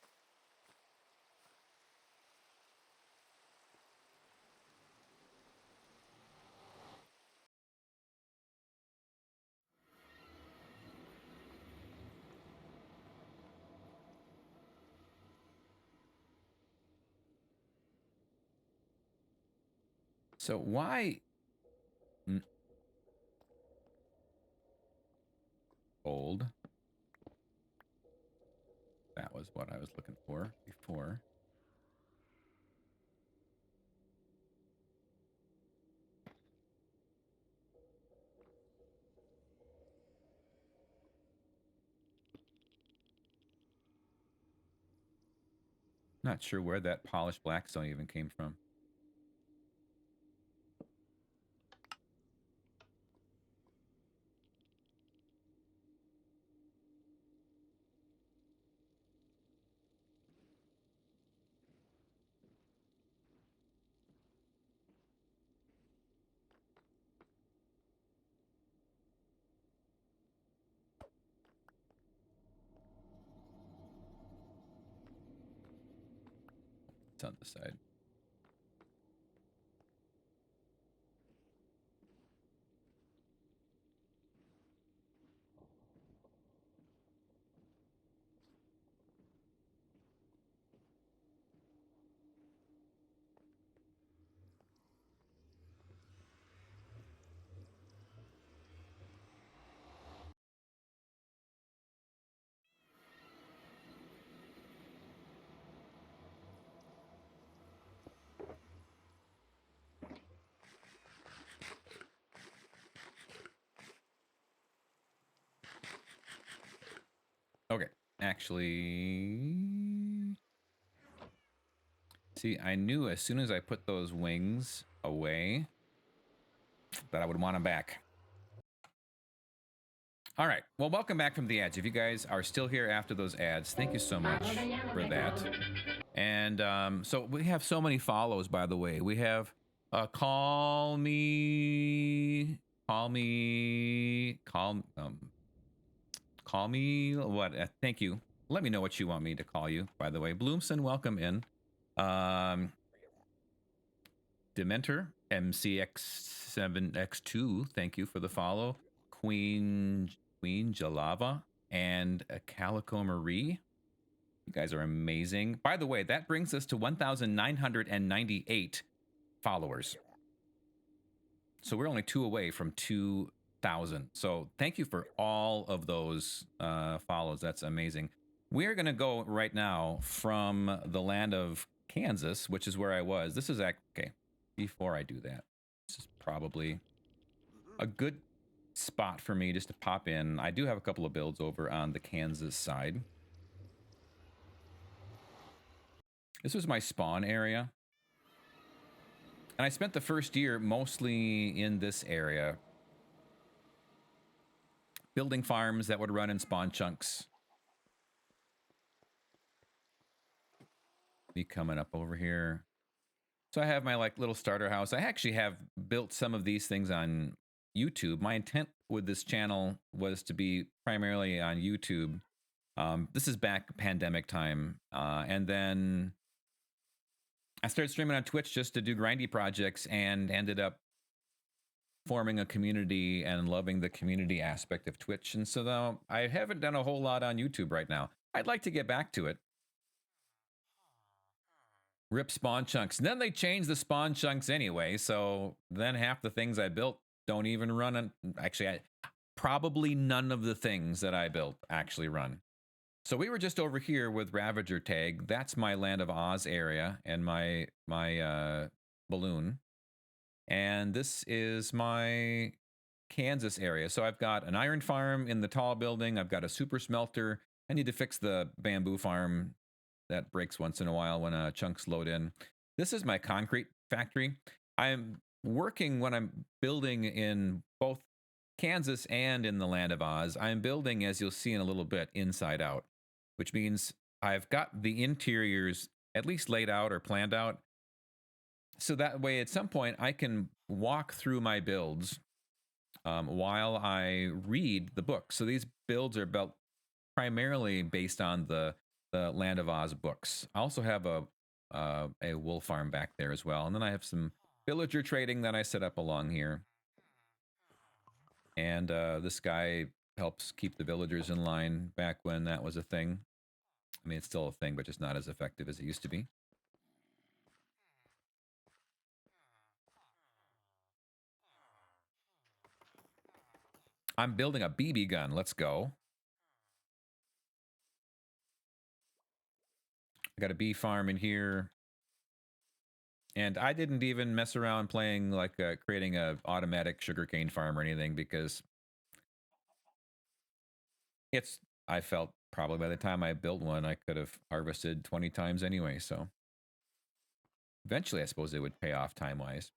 So why... Old. That was what I was looking for before. Not sure where that polished blackstone even came from. on this side. Okay, actually, see, I knew as soon as I put those wings away that I would want them back. All right, well, welcome back from the ads. If you guys are still here after those ads, thank you so much for that. And so we have so many follows, by the way. We have call me what? Thank you. Let me know what you want me to call you, by the way. Bloomson, welcome in. Dementor, MCX7X2, thank you for the follow. Queen Jalava and Calico Marie. You guys are amazing. By the way, that brings us to 1,998 followers. So we're only 2 away from 2,000. So thank you for all of those follows. That's amazing. We're going to go right now from the land of Kansas, which is where I was. This is okay. Before I do that, this is probably a good spot for me just to pop in. I do have a couple of builds over on the Kansas side. This was my spawn area. And I spent the first year mostly in this area, building farms that would run in spawn chunks. Me coming up over here. So I have my like little starter house. I actually have built some of these things on YouTube. My intent with this channel was to be primarily on YouTube. This is back pandemic time. And then I started streaming on Twitch just to do grindy projects and ended up forming a community and loving the community aspect of Twitch. And so now I haven't done a whole lot on YouTube right now. I'd like to get back to it. Rip spawn chunks. And then they changed the spawn chunks anyway. So then half the things I built don't even run. Actually, probably none of the things that I built actually run. So we were just over here with Ravager tag. That's my Land of Oz area and my balloon. And this is my Kansas area. So I've got an iron farm in the tall building. I've got a super smelter. I need to fix the bamboo farm that breaks once in a while when chunks load in. This is my concrete factory. I'm working when I'm building in both Kansas and in the Land of Oz. I'm building, as you'll see in a little bit, inside out, which means I've got the interiors at least laid out or planned out. So that way, at some point, I can walk through my builds while I read the book. So these builds are built primarily based on the Land of Oz books. I also have a wool farm back there as well. And then I have some villager trading that I set up along here. And this guy helps keep the villagers in line back when that was a thing. I mean, it's still a thing, but just not as effective as it used to be. I'm building a BB gun. Let's go. I got a bee farm in here. And I didn't even mess around playing like creating a automatic sugarcane farm or anything because I felt probably by the time I built one, I could have harvested 20 times anyway. So eventually, I suppose it would pay off time-wise.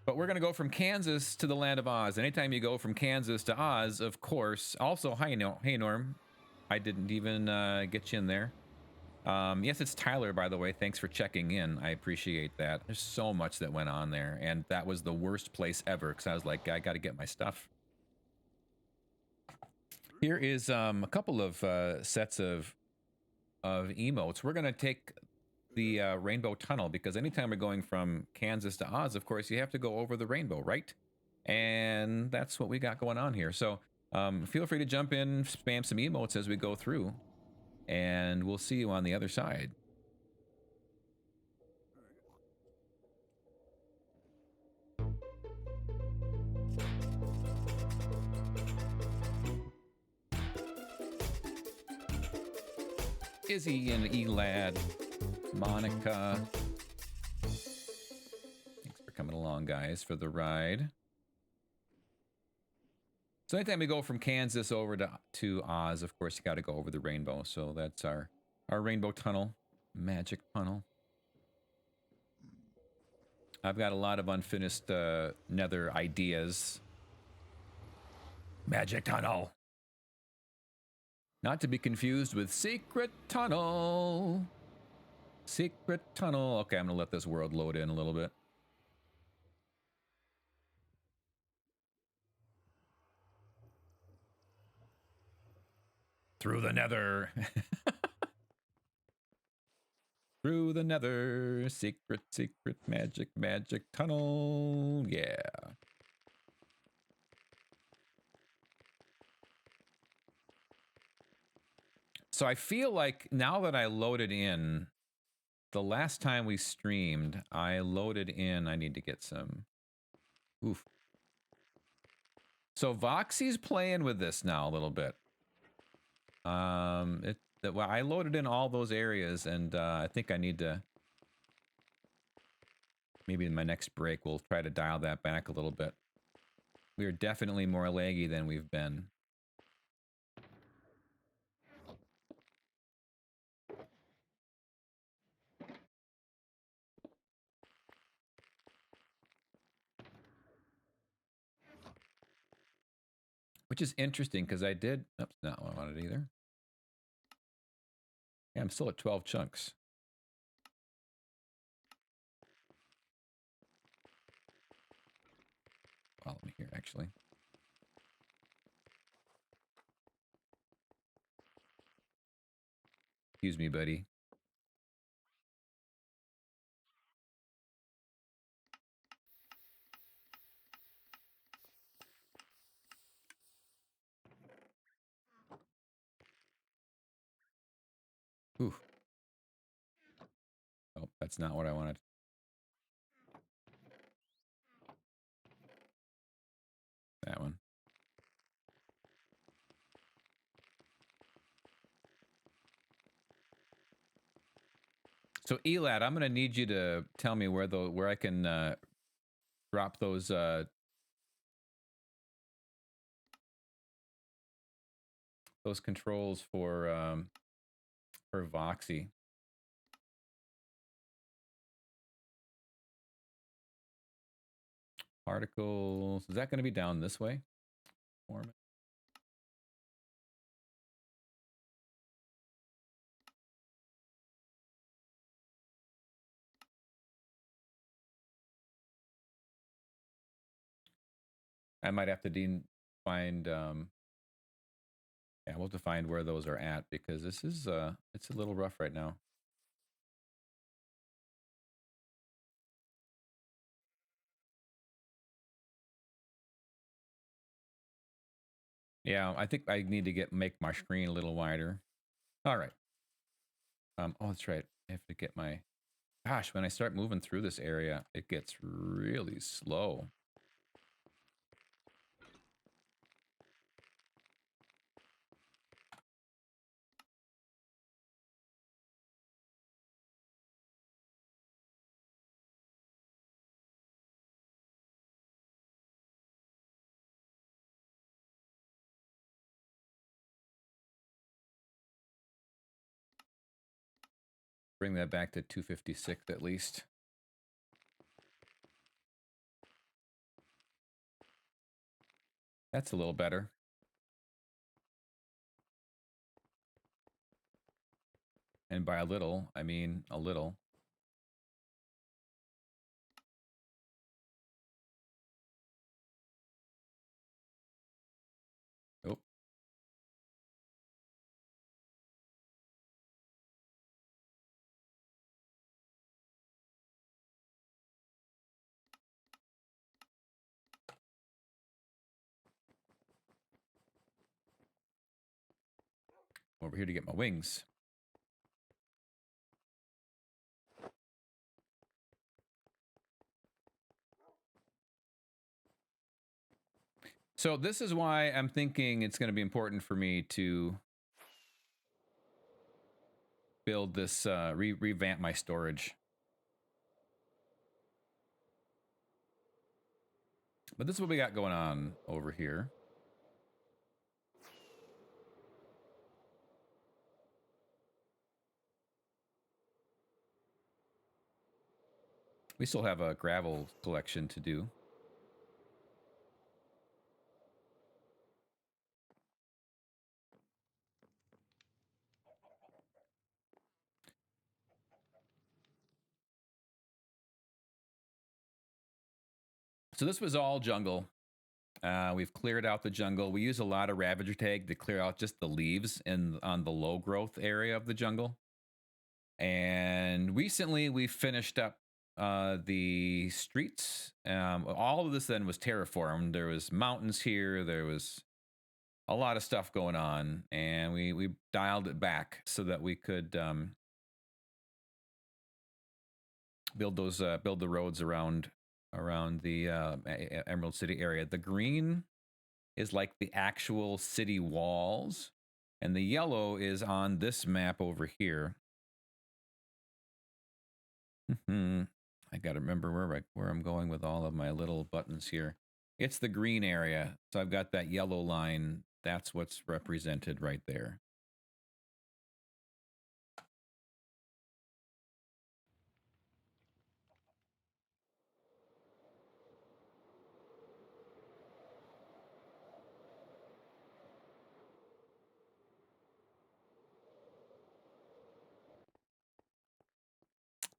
But we're going to go from Kansas to the Land of Oz. Anytime you go from Kansas to Oz, of course. Also, hi, hey, Norm. I didn't even get you in there. Yes, it's Tyler, by the way. Thanks for checking in. I appreciate that. There's so much that went on there. And that was the worst place ever because I was like, I got to get my stuff. Here is a couple of sets of emotes. We're going to take the Rainbow Tunnel, because anytime we're going from Kansas to Oz, of course, you have to go over the rainbow, right? And that's what we got going on here. So feel free to jump in, spam some emotes as we go through, and we'll see you on the other side. Izzy and Elad, Monica. Thanks for coming along, guys, for the ride. So anytime we go from Kansas over to Oz, of course, you got to go over the rainbow. So that's our rainbow tunnel, magic tunnel. I've got a lot of unfinished nether ideas. Magic tunnel. Not to be confused with secret tunnel. Secret tunnel. Okay, I'm going to let this world load in a little bit. Through the nether. Through the nether. Secret, secret, magic, magic tunnel. Yeah. So I feel like now that I loaded in, the last time we streamed, I loaded in, I need to get some, oof. So Voxy's playing with this now a little bit. Well, I loaded in all those areas, and I think I need to, maybe in my next break, we'll try to dial that back a little bit. We are definitely more laggy than we've been. Which is interesting because I did, oops, not what I wanted either. Yeah, I'm still at 12 chunks. Follow me here, actually. Excuse me, buddy. Ooh. Oh, that's not what I wanted. That one. So Elad, I'm gonna need you to tell me where I can drop those controls for Voxy. Particles. Is that going to be down this way? Format. I might have to find. Yeah, we'll have to find where those are at because this is it's a little rough right now. Yeah, I think I need to make my screen a little wider. All right. Oh, that's right. I have to get my. Gosh, when I start moving through this area, it gets really slow. Bring that back to 256 at least. That's a little better. And by a little, I mean a little. Oh. over here to get my wings. So this is why I'm thinking it's going to be important for me to build this, revamp my storage. But this is what we got going on over here. We still have a gravel collection to do. So this was all jungle. We've cleared out the jungle. We use a lot of Ravager tag to clear out just the leaves on the low growth area of the jungle. And recently we finished up the streets. All of this then was terraformed. There was mountains here. There was a lot of stuff going on, and we dialed it back so that we could build the roads around the Emerald City area. The green is like the actual city walls, and the yellow is on this map over here. I got to remember where I'm going with all of my little buttons here. It's the green area. So I've got that yellow line. That's what's represented right there.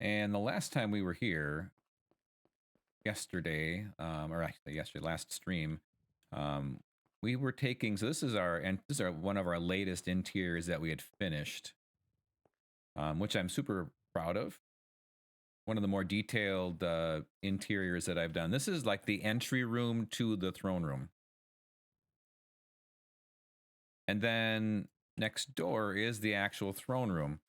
And the last time we were here, yesterday, or actually yesterday, last stream, we were taking, so this is one of our latest interiors that we had finished, which I'm super proud of. One of the more detailed interiors that I've done. This is like the entry room to the throne room. And then next door is the actual throne room.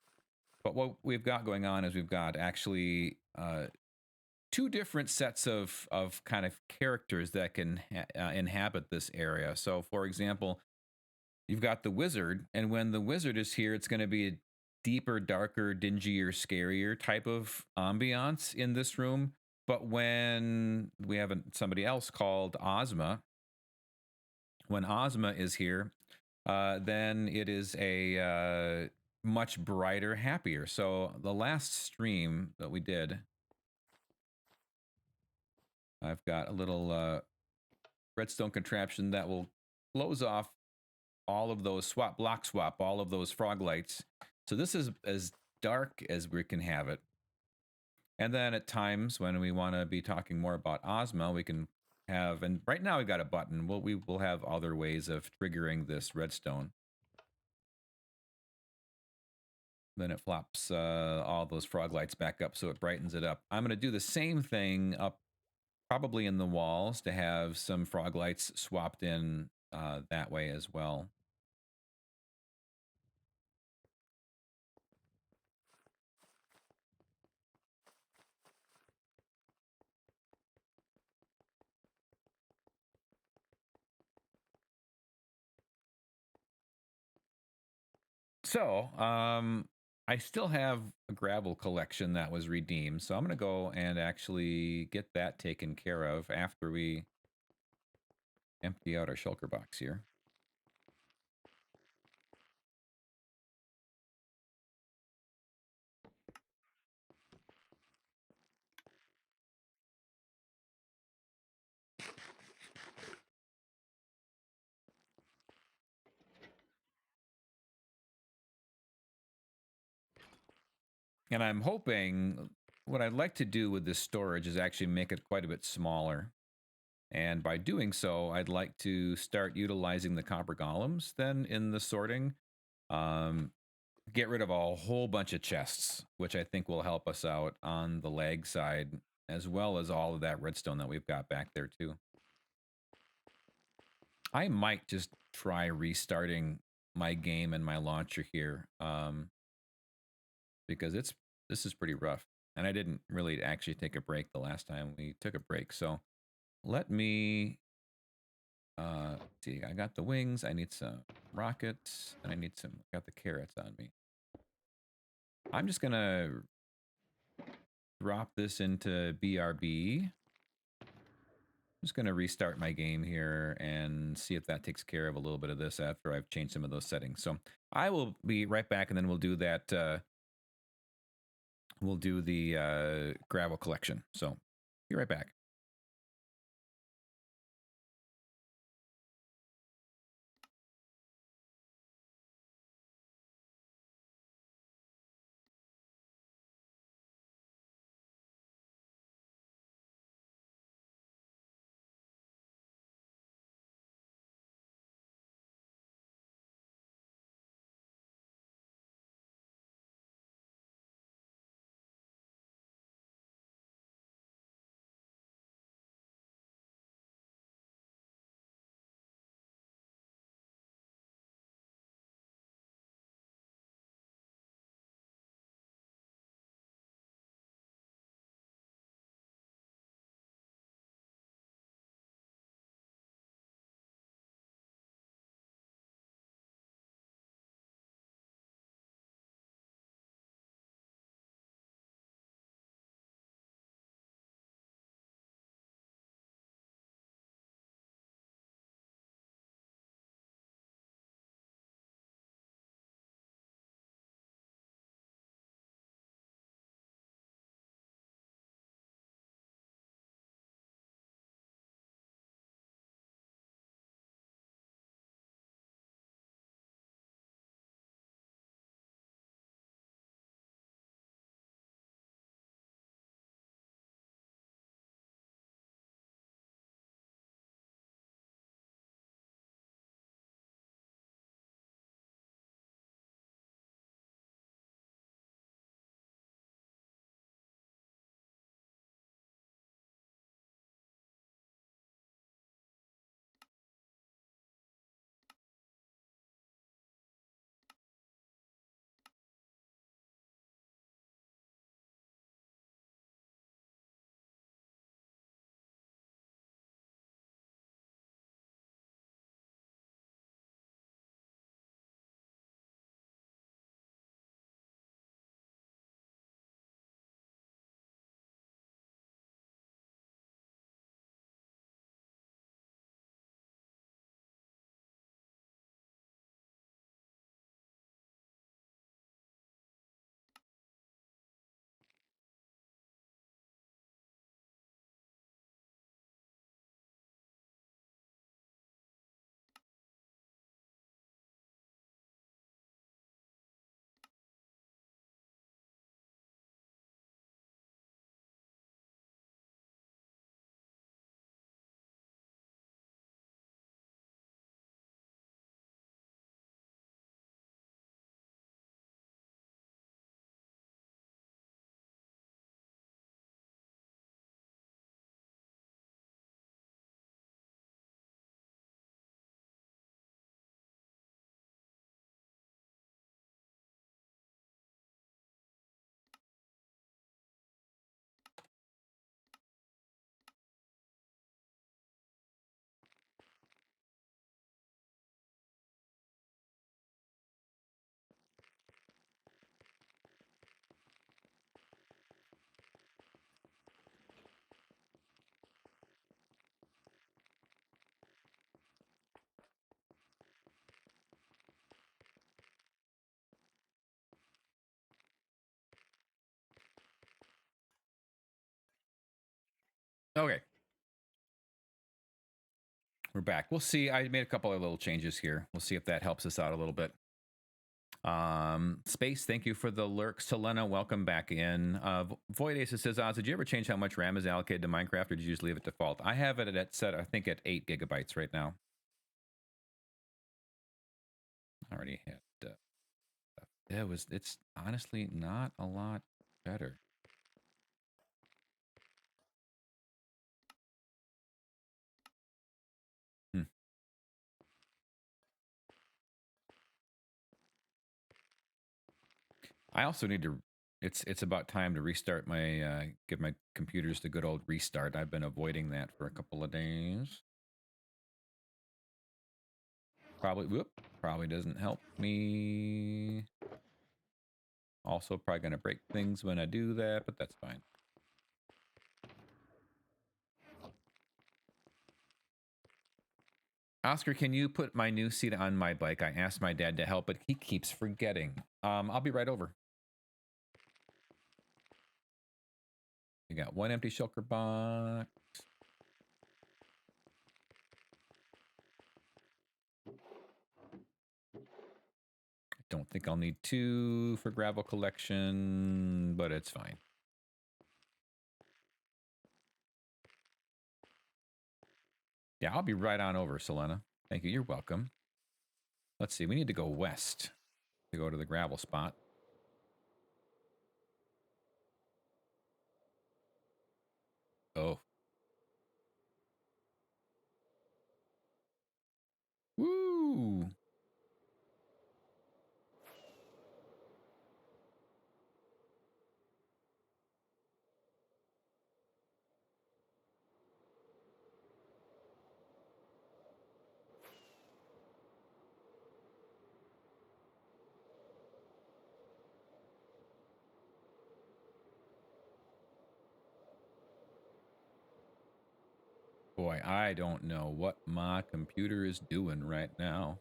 But what we've got going on is we've got actually two different sets of kind of characters that can inhabit this area. So, for example, you've got the wizard, and when the wizard is here, it's going to be a deeper, darker, dingier, scarier type of ambiance in this room. But when we have somebody else called Ozma, when Ozma is here, then it is a much brighter, happier. So the last stream that we did, I've got a little redstone contraption that will close off all of those block swap all of those frog lights. So this is as dark as we can have it. And then at times when we want to be talking more about Ozma, we can have, and right now we got a button. We will have other ways of triggering this redstone. Then it flops all those frog lights back up, so it brightens it up. I'm going to do the same thing up probably in the walls to have some frog lights swapped in that way as well. So, I still have a gravel collection that was redeemed, so I'm going to go and actually get that taken care of after we empty out our shulker box here. And I'm hoping, what I'd like to do with this storage is actually make it quite a bit smaller. And by doing so, I'd like to start utilizing the copper golems then in the sorting. Get rid of a whole bunch of chests, which I think will help us out on the lag side, as well as all of that redstone that we've got back there too. I might just try restarting my game and my launcher here, because this is pretty rough, and I didn't really actually take a break the last time we took a break. So let me see. I got the wings. I need some rockets, and I need some. Got the carrots on me. I'm just gonna drop this into BRB. I'm just gonna restart my game here and see if that takes care of a little bit of this after I've changed some of those settings. So I will be right back, and then we'll do that. We'll do the gravel collection. So be right back. Okay. We're back. We'll see. I made a couple of little changes here. We'll see if that helps us out a little bit. Space, thank you for the lurk. Selena, welcome back in. Void Ace says, Oz, did you ever change how much RAM is allocated to Minecraft, or did you just leave it default? I have it at set, I think, at 8 gigabytes right now. I already hit. It's honestly not a lot better. I also need to. It's about time to restart my give my computers the good old restart. I've been avoiding that for a couple of days. Probably doesn't help me. Also, probably gonna break things when I do that, but that's fine. Oscar, can you put my new seat on my bike? I asked my dad to help, but he keeps forgetting. I'll be right over. We got one empty shulker box. Don't think I'll need 2 for gravel collection, but it's fine. Yeah, I'll be right on over, Selena. Thank you. You're welcome. Let's see. We need to go west to go to the gravel spot. Oh. Woo! Boy, I don't know what my computer is doing right now.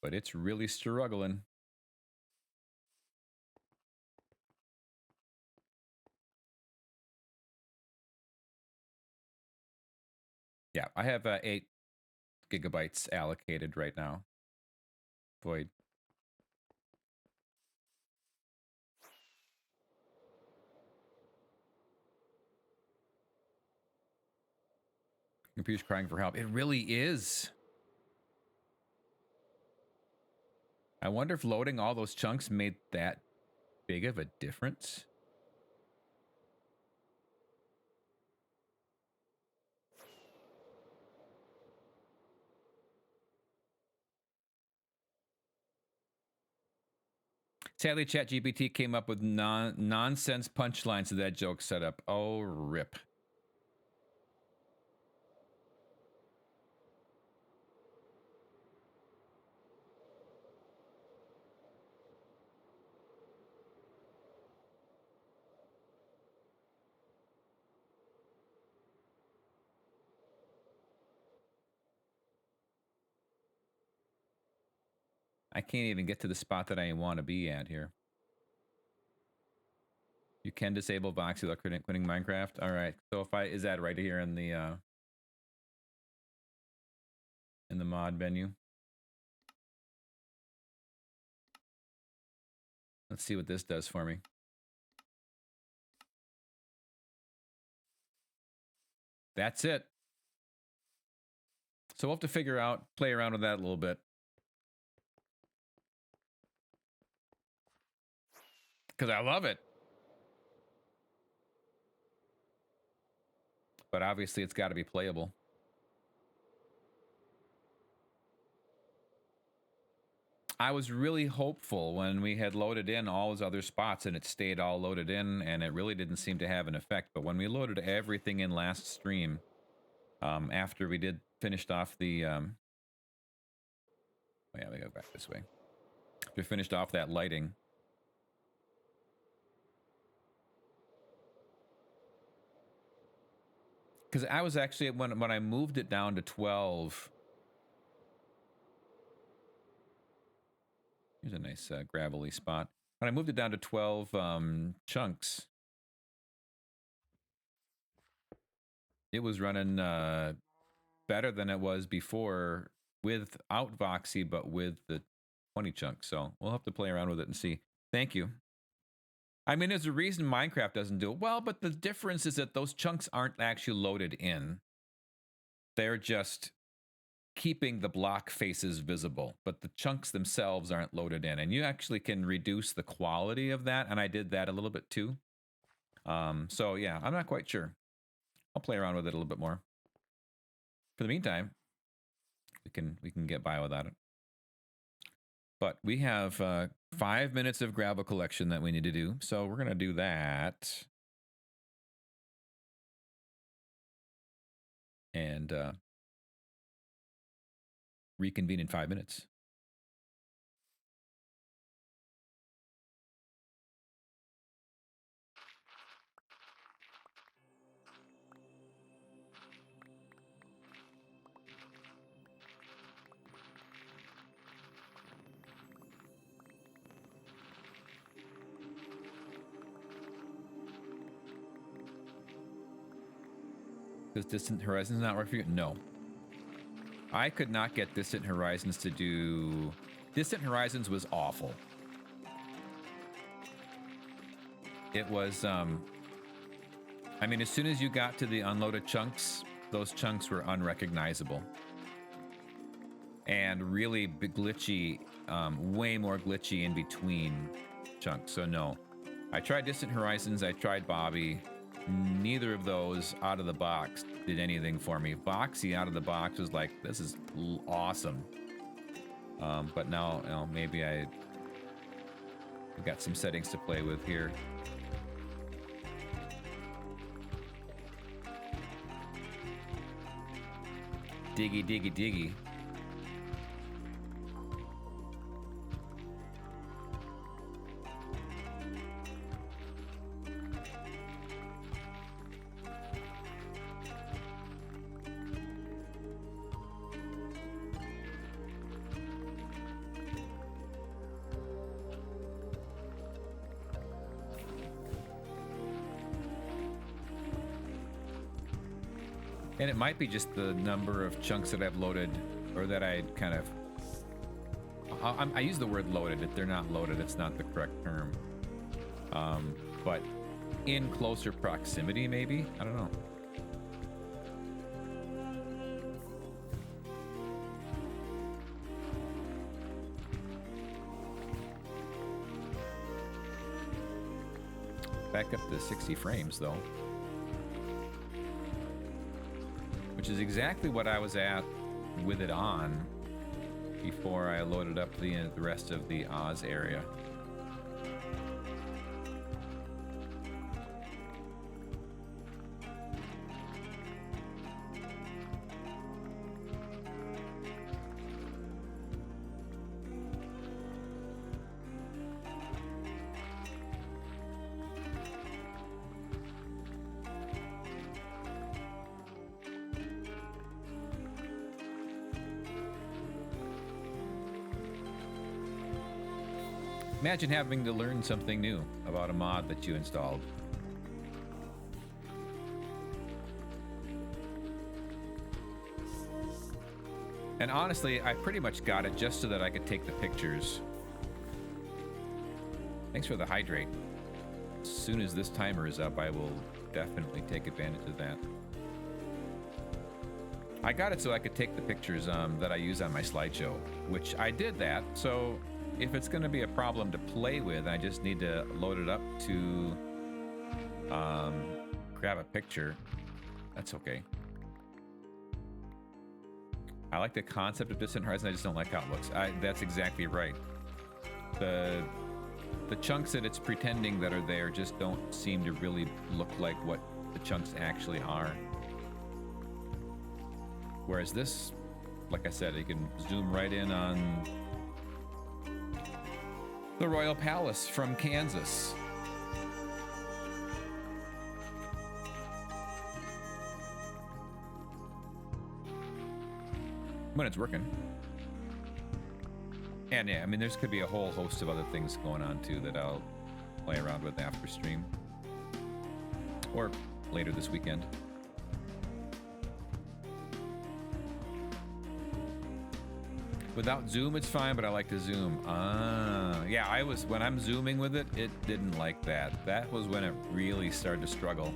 But it's really struggling. Yeah, I have 8 gigabytes allocated right now. Void. Computer's crying for help. It really is. I wonder if loading all those chunks made that big of a difference. Sadly, ChatGPT came up with nonsense punchlines to that joke setup. Oh, rip. I can't even get to the spot that I want to be at here. You can disable Voxy without quitting Minecraft. All right. So if is that right here in the mod menu? Let's see what this does for me. That's it. So we'll have to play around with that a little bit. Because I love it. But obviously it's got to be playable. I was really hopeful when we had loaded in all those other spots and it stayed all loaded in and it really didn't seem to have an effect. But when we loaded everything in last stream, after we finished off the, oh yeah, we go back this way. We finished off that lighting. Because I was actually, when I moved it down to 12, here's a nice gravelly spot. When I moved it down to 12 chunks, it was running better than it was before without Voxy, but with the 20 chunks. So we'll have to play around with it and see. Thank you. I mean, there's a reason Minecraft doesn't do it well, but the difference is that those chunks aren't actually loaded in. They're just keeping the block faces visible, but the chunks themselves aren't loaded in. And you actually can reduce the quality of that, and I did that a little bit too. So yeah, I'm not quite sure. I'll play around with it a little bit more. For the meantime, we can get by without it. But we have 5 minutes of gravel collection that we need to do, so we're gonna do that. And reconvene in 5 minutes. Does Distant Horizons not work for you? No. I could not get Distant Horizons to do... Distant Horizons was awful. It was, I mean, as soon as you got to the unloaded chunks, those chunks were unrecognizable. And really glitchy, way more glitchy in between chunks, so no. I tried Distant Horizons, I tried Bobby. Neither of those out of the box did anything for me. Boxy out of the box was like, this is awesome. But now, you know, maybe I've got some settings to play with here. Diggy, diggy, diggy. And it might be just the number of chunks that I've loaded, or that I kind of... I use the word loaded. If they're not loaded, it's not the correct term. But in closer proximity, maybe? I don't know. Back up to 60 frames, though. Which is exactly what I was at with it on before I loaded up the rest of the Oz area. Imagine having to learn something new about a mod that you installed. And honestly, I pretty much got it just so that I could take the pictures. Thanks for the hydrate. As soon as this timer is up, I will definitely take advantage of that. I got it so I could take the pictures that I use on my slideshow, which I did that, so if it's going to be a problem to play with, I just need to load it up to grab a picture. That's okay. I like the concept of Distant Horizon, I just don't like how it looks. That's exactly right. The chunks that it's pretending that are there just don't seem to really look like what the chunks actually are. Whereas this, like I said, you can zoom right in on the Royal Palace from Kansas. When it's working. And yeah, I mean, there's could be a whole host of other things going on too that I'll play around with after stream. Or later this weekend. Without zoom, it's fine, but I like to zoom. Yeah, when I'm zooming with it, it didn't like that. That was when it really started to struggle.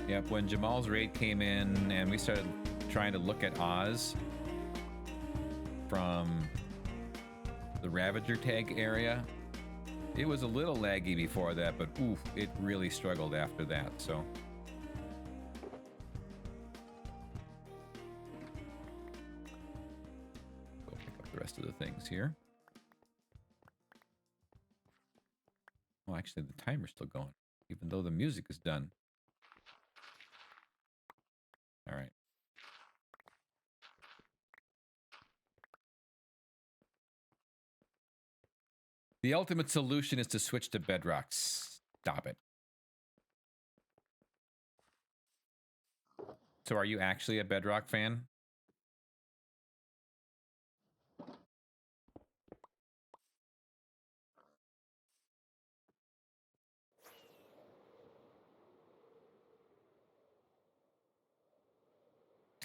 Yep, when Jamal's raid came in and we started trying to look at Oz from the Ravager tag area, it was a little laggy before that, but oof, it really struggled after that, so. Go pick up the rest of the things here. Well, actually, the timer's still going, even though the music is done. All right. The ultimate solution is to switch to Bedrock. Stop it. So are you actually a Bedrock fan?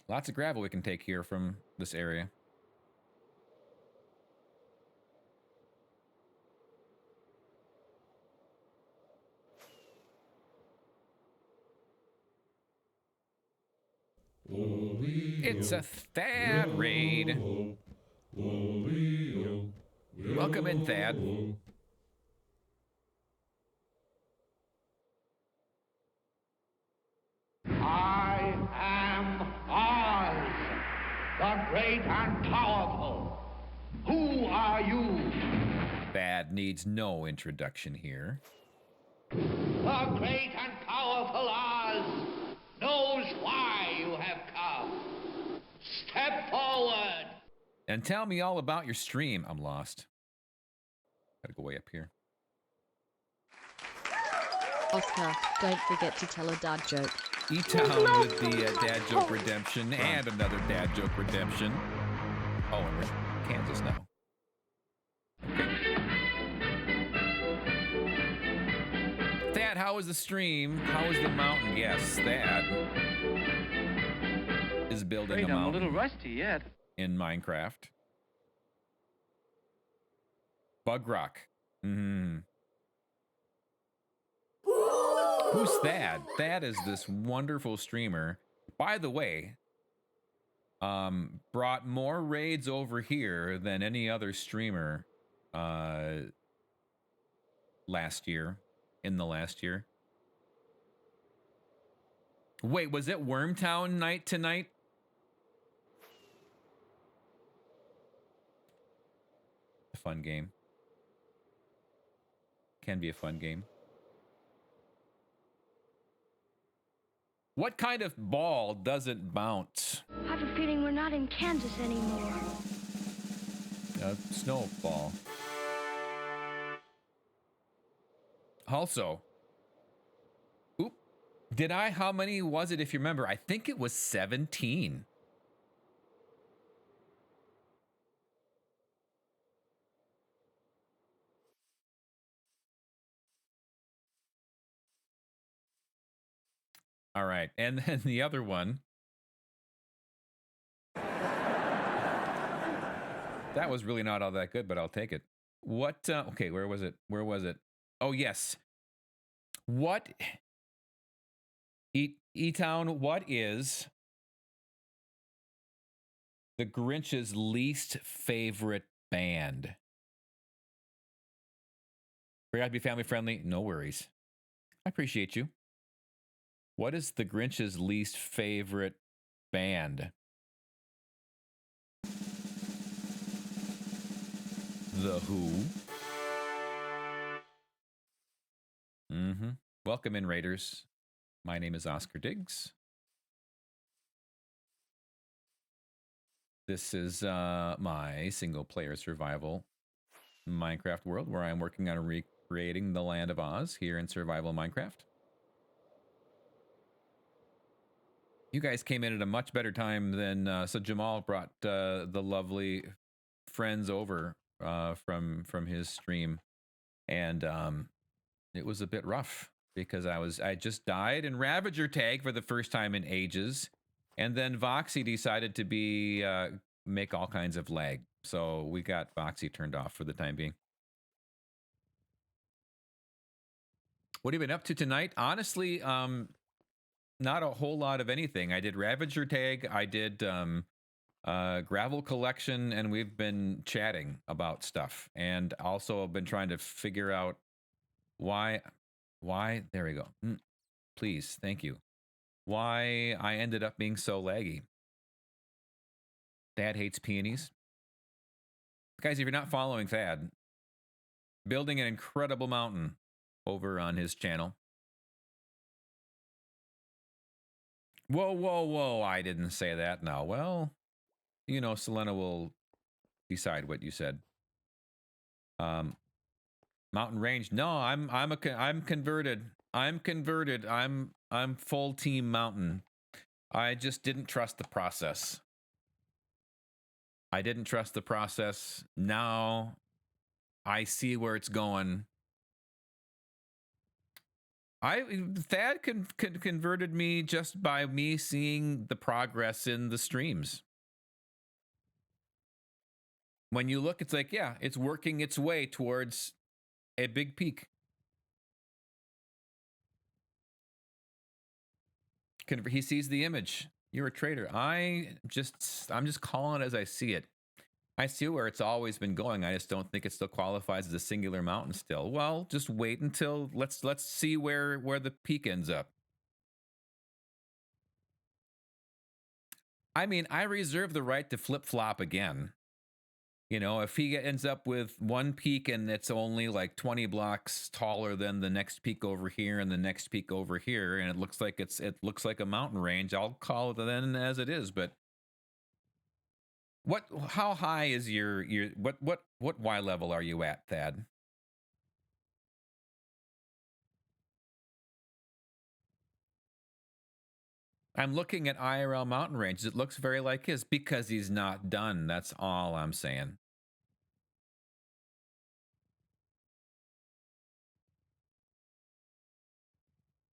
Lots of gravel we can take here from this area. It's a Thad raid. Welcome in, Thad. I am Oz, the great and powerful. Who are you? Thad needs no introduction here. The great and powerful Oz knows why you have come. Step forward. And tell me all about your stream. I'm lost. Gotta go way up here. Oscar, don't forget to tell a dad joke. E-Town with the dad joke redemption and another dad joke redemption. Oh, and we're in Kansas now. Okay. Thad, how was the stream? How was the mountain? Yes, Thad is building Great, a mountain. I'm a little rusty yet. In Minecraft. Bug Rock. Who's Thad? Thad is this wonderful streamer. By the way, brought more raids over here than any other streamer last year. In the last year. Wait, was it Wormtown night tonight? A fun game. Can be a fun game. What kind of ball doesn't bounce? I have a feeling we're not in Kansas anymore. A snowball. Also, how many was it if you remember? I think it was 17. All right, and then the other one. That was really not all that good, but I'll take it. What, okay, where was it? Where was it? Oh, yes. What, E-Town, what is the Grinch's least favorite band? Forgot to be family friendly? No worries. I appreciate you. What is the Grinch's least favorite band? The Who. Welcome in, Raiders. My name is Oscar Diggs. This is my single-player survival Minecraft world where I'm working on recreating the Land of Oz here in survival Minecraft. You guys came in at a much better time than so Jamal brought the lovely friends over from his stream, and it was a bit rough because I just died in Ravager tag for the first time in ages, and then Voxy decided to be make all kinds of lag, so we got Voxy turned off for the time being. What have you been up to tonight? Honestly, not a whole lot of anything. I did Ravager tag, I did gravel collection, and we've been chatting about stuff. And also I've been trying to figure out why there we go. Please, thank you. Why I ended up being so laggy. Thad hates peonies. Guys, if you're not following Thad, building an incredible mountain over on his channel. Whoa, whoa, whoa, I didn't say that. No, well, you know, Selena will decide what you said. Mountain range. No, I'm converted. I'm converted. I'm full team mountain. I just didn't trust the process. I didn't trust the process. Now I see where it's going. Thad converted me just by me seeing the progress in the streams. When you look, it's like, yeah, it's working its way towards a big peak. He sees the image. You're a traitor. I'm just calling it as I see it. I see where it's always been going. I just don't think it still qualifies as a singular mountain still. Well, just wait until let's see where the peak ends up. I mean, I reserve the right to flip-flop again. You know, if he ends up with one peak and it's only like 20 blocks taller than the next peak over here and the next peak over here, and it looks like a mountain range, I'll call it then as it is. But how high is your what Y level are you at, Thad? I'm looking at IRL mountain ranges. It looks very like his because he's not done. That's all I'm saying.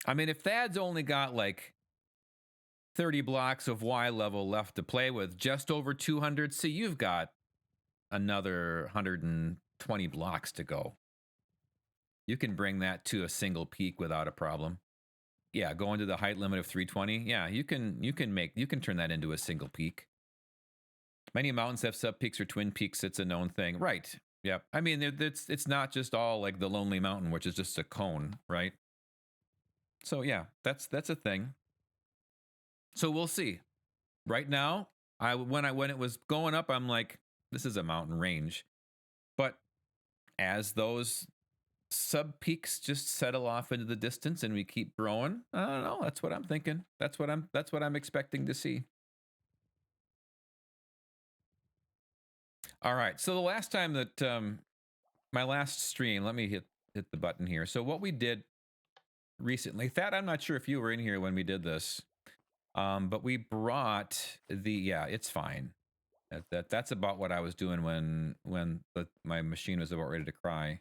I mean, if Thad's only got like 30 blocks of Y level left to play with, just over 200, see, you've got another 120 blocks to go. You can bring that to a single peak without a problem. Yeah, going to the height limit of 320. Yeah, you can turn that into a single peak. Many mountains have sub peaks or twin peaks. It's a known thing, right? Yep. I mean, it's not just all like the Lonely Mountain, which is just a cone, right? So yeah, that's a thing. So we'll see. Right now, when it was going up, I'm like, this is a mountain range. But as those sub peaks just settle off into the distance and we keep growing, I don't know. That's what I'm thinking. That's what I'm expecting to see. All right. So the last time that my last stream, let me hit the button here. So what we did recently, Thad, I'm not sure if you were in here when we did this, but we brought it's fine. That's about what I was doing when my machine was about ready to cry.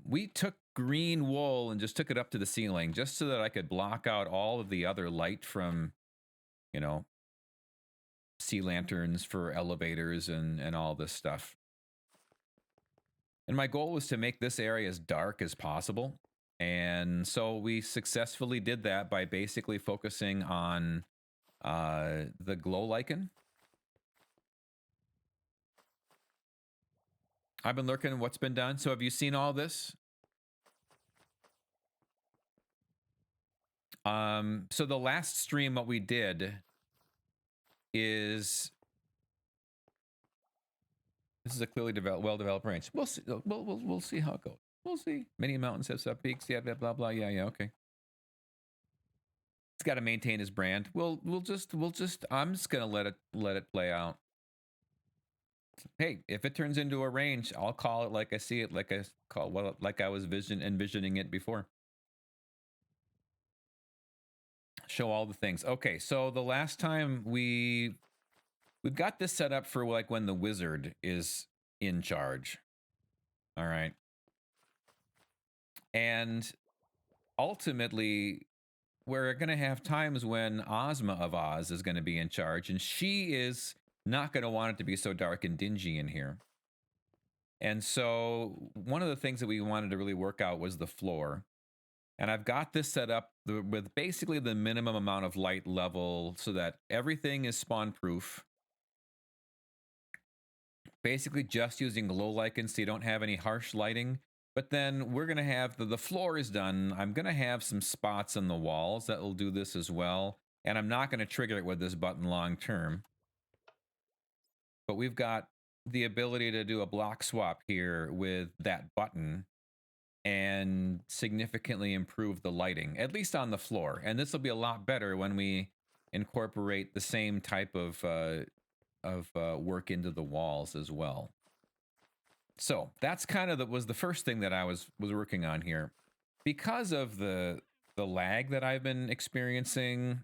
We took green wool and just took it up to the ceiling just so that I could block out all of the other light from, you know, sea lanterns for elevators and all this stuff. And my goal was to make this area as dark as possible. And so we successfully did that by basically focusing on the glow lichen. I've been lurking what's been done. So have you seen all this? So the last stream, what we did is this is a clearly well-developed range. We'll see. We'll see how it goes. We'll see. Many mountains have sub peaks. Yeah, blah blah. Yeah. Okay. He's got to maintain his brand. We'll just. I'm just gonna let it play out. Hey, if it turns into a range, I'll call it like I see it, like I was envisioning it before. Show all the things. Okay, so the last time we've got this set up for like when the wizard is in charge. All right. And ultimately, we're going to have times when Ozma of Oz is going to be in charge, and she is not going to want it to be so dark and dingy in here. And so one of the things that we wanted to really work out was the floor. And I've got this set up with basically the minimum amount of light level so that everything is spawn proof. Basically just using glow lichen so you don't have any harsh lighting. But then we're going to have the floor is done. I'm going to have some spots on the walls that will do this as well. And I'm not going to trigger it with this button long term. But we've got the ability to do a block swap here with that button and significantly improve the lighting, at least on the floor. And this will be a lot better when we incorporate the same type of work into the walls as well. So that's kind of was the first thing that I was working on here. Because of the lag that I've been experiencing,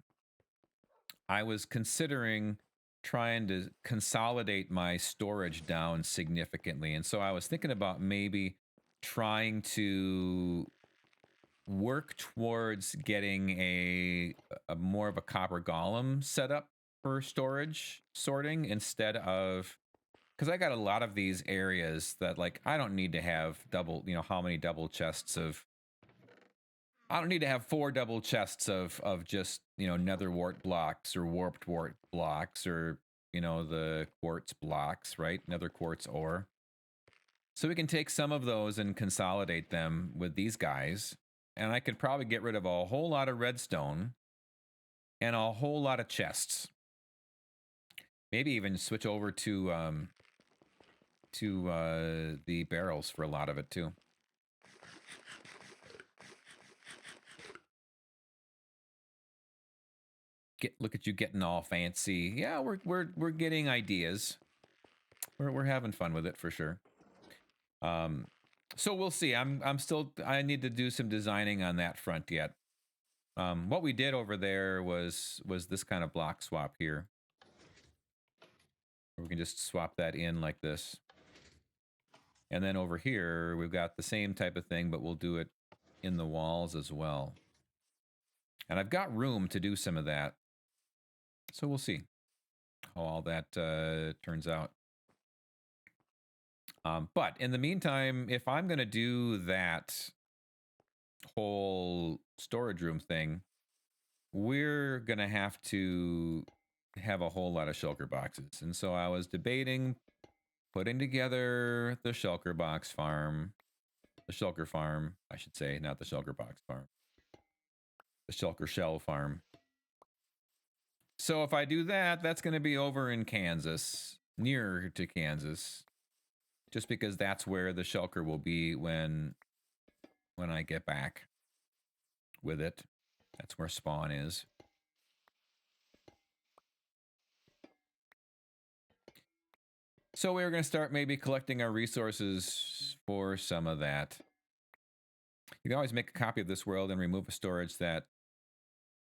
I was considering trying to consolidate my storage down significantly. And so I was thinking about maybe trying to work towards getting a more of a copper golem setup for storage sorting instead of, because I got a lot of these areas that like I don't need to have double, you know, how many double chests of, I don't need to have 4 double chests of just, you know, nether wart blocks or warped wart blocks or, you know, the quartz blocks, right? Nether quartz ore. So we can take some of those and consolidate them with these guys. And I could probably get rid of a whole lot of redstone and a whole lot of chests. Maybe even switch over to the barrels for a lot of it too. Look at you getting all fancy. Yeah, we're getting ideas. We're having fun with it for sure. So we'll see. I need to do some designing on that front yet. What we did over there was this kind of block swap here. We can just swap that in like this. And then over here, we've got the same type of thing, but we'll do it in the walls as well. And I've got room to do some of that. So we'll see how all that turns out. But in the meantime, if I'm going to do that whole storage room thing, we're going to have to have a whole lot of shulker boxes. And so I was debating putting together the shulker box farm, the shulker farm, I should say, not the shulker box farm, the shulker shell farm. So if I do that, that's going to be over in Kansas, near to Kansas, just because that's where the shulker will be when I get back with it. That's where spawn is. So we're going to start maybe collecting our resources for some of that. You can always make a copy of this world and remove a storage that,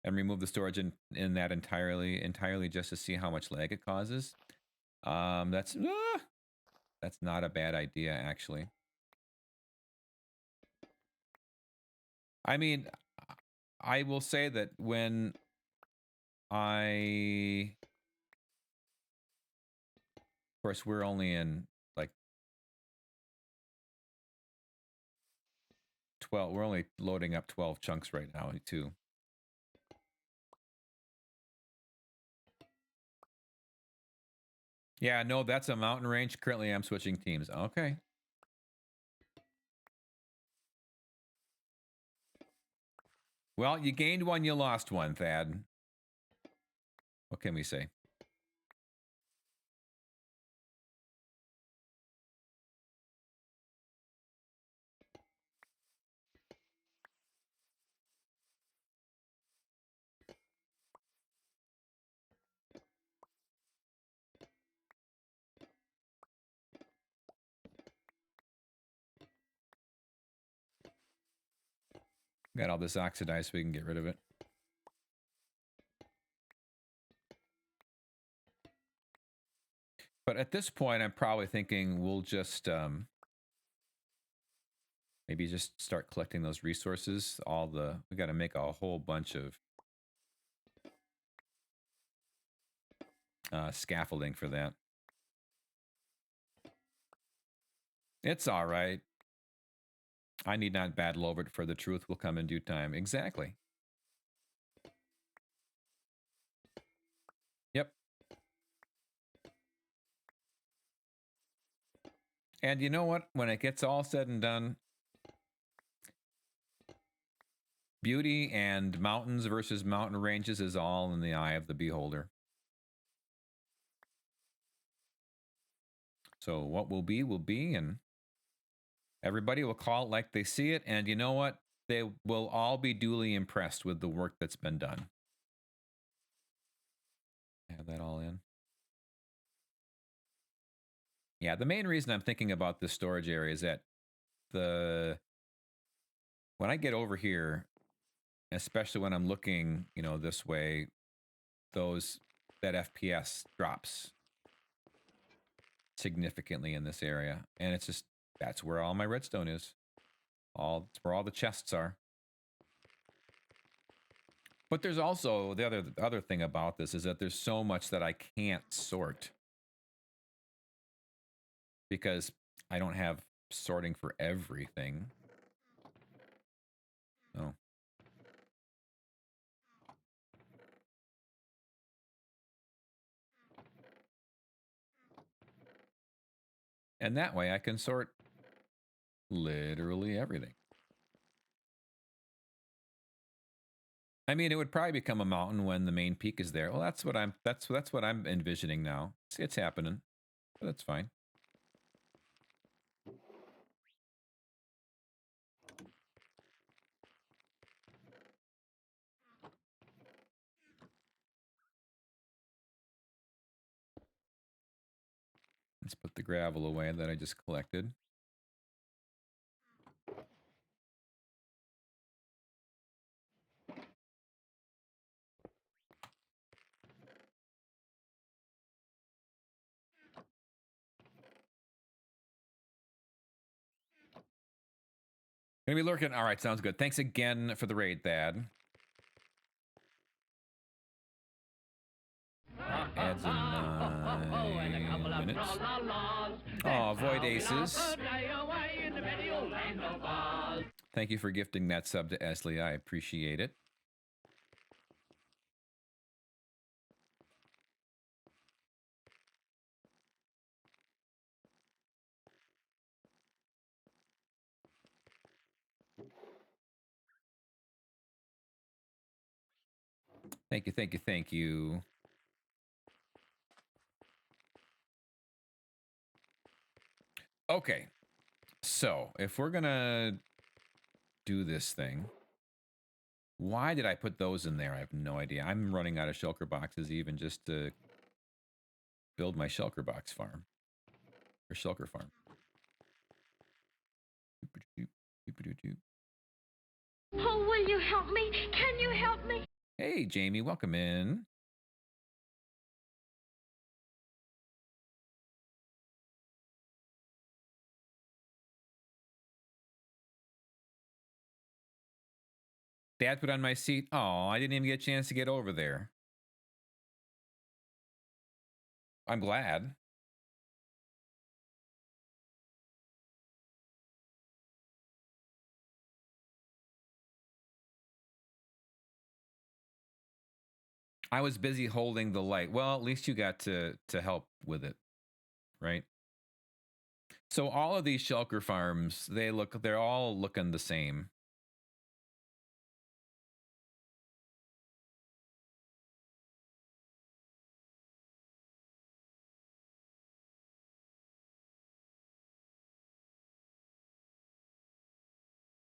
and remove the storage in that entirely just to see how much lag it causes. That's not a bad idea, actually. I mean, I will say that when of course, we're only in like 12. We're only loading up 12 chunks right now, too. Yeah, no, that's a mountain range. Currently, I'm switching teams. Okay. Well, you gained one, you lost one, Thad. What can we say? Got all this oxidized so we can get rid of it. But at this point, I'm probably thinking we'll just maybe just start collecting those resources. We got to make a whole bunch of scaffolding for that. It's all right. I need not battle over it, for the truth will come in due time. Exactly. Yep. And you know what? When it gets all said and done, beauty and mountains versus mountain ranges is all in the eye of the beholder. So what will be, and everybody will call it like they see it. And you know what? They will all be duly impressed with the work that's been done. Have that all in. Yeah, the main reason I'm thinking about this storage area is that when I get over here, especially when I'm looking, you know, this way, that FPS drops significantly in this area, and it's just, that's where all my redstone is. It's where all the chests are. But there's also the other thing about this is that there's so much that I can't sort because I don't have sorting for everything. Oh. And that way I can sort literally everything. I mean, it would probably become a mountain when the main peak is there. Well, that's what I'm envisioning now. It's happening. But that's fine. Let's put the gravel away that I just collected. Gonna be lurking. All right, sounds good. Thanks again for the raid, Thad. Adds in 9 minutes. Oh, Void Aces. Thank you for gifting that sub to Esley. I appreciate it. Thank you, thank you, thank you. Okay, so if we're gonna do this thing, why did I put those in there? I have no idea. I'm running out of shulker boxes even just to build my shulker box farm. Or shulker farm. Oh, will you help me? Can you help me? Hey, Jamie, welcome in. Dad put on my seat. Oh, I didn't even get a chance to get over there. I'm glad. I was busy holding the light. Well, at least you got to help with it, right? So all of these shulker farms, they're all looking the same.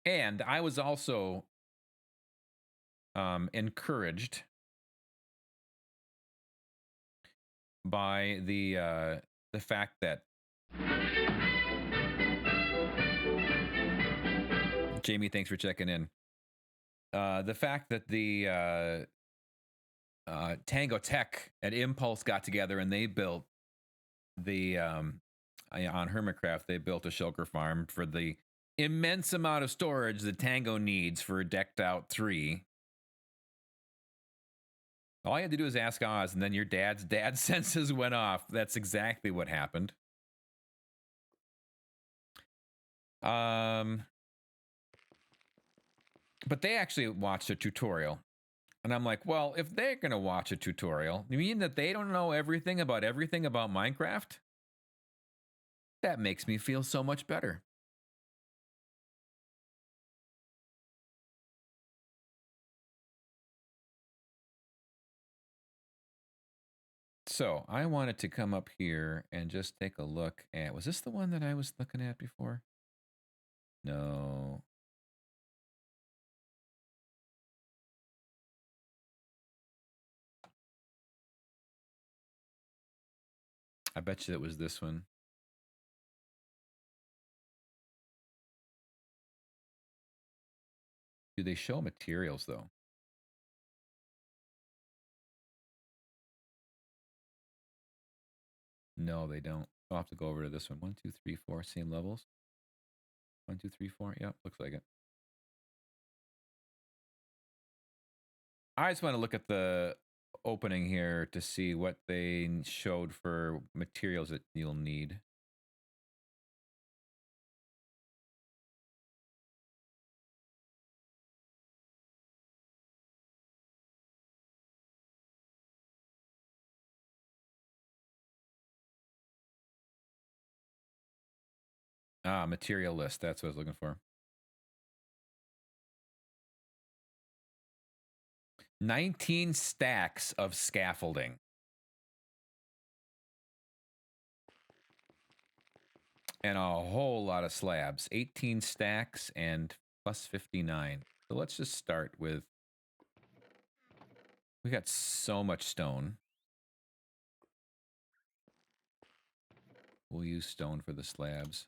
And I was also encouraged by the fact that Jamie, thanks for checking in. The fact that the Tango Tech at Impulse got together and they built the on Hermitcraft, they built a shulker farm for the immense amount of storage that Tango needs for a decked out 3. All you had to do is ask Oz, and then your dad's senses went off. That's exactly what happened. But they actually watched a tutorial. And I'm like, well, if they're going to watch a tutorial, you mean that they don't know everything about Minecraft? That makes me feel so much better. So I wanted to come up here and just take a look at, was this the one that I was looking at before? No. I bet you it was this one. Do they show materials though? No, they don't. I'll have to go over to this one. 1, 2, 3, 4, same levels. 1, 2, 3, 4. Yep, looks like it. I just want to look at the opening here to see what they showed for materials that you'll need. Ah, material list. That's what I was looking for. 19 stacks of scaffolding. And a whole lot of slabs. 18 stacks and plus 59. So let's just start with... We got so much stone. We'll use stone for the slabs.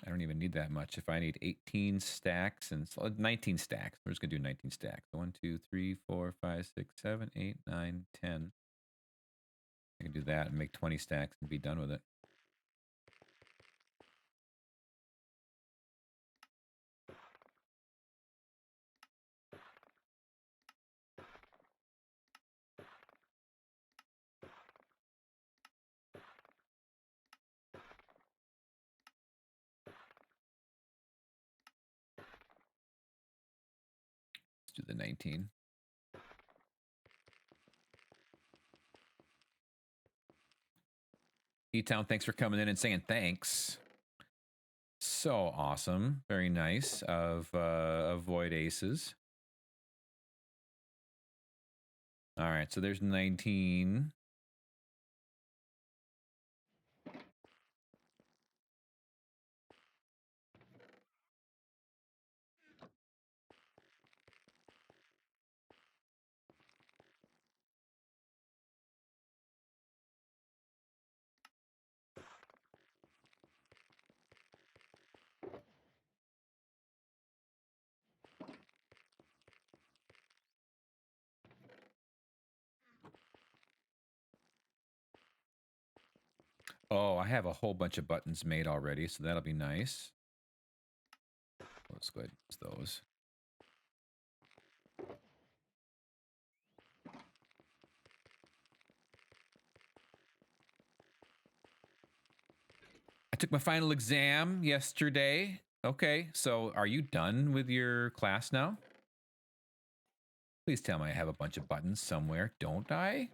I don't even need that much. If I need 18 stacks and 19 stacks, we're just gonna do 19 stacks. 1, 2, 3, 4, 5, 6, 7, 8, 9, 10. I can do that and make 20 stacks and be done with it. Let's do the 19. E-Town, thanks for coming in and saying thanks. So awesome. Very nice of Void Aces. All right, so there's 19. Oh, I have a whole bunch of buttons made already, so that'll be nice. Let's go ahead and use those. I took my final exam yesterday. Okay, so are you done with your class now? Please tell me I have a bunch of buttons somewhere, don't I?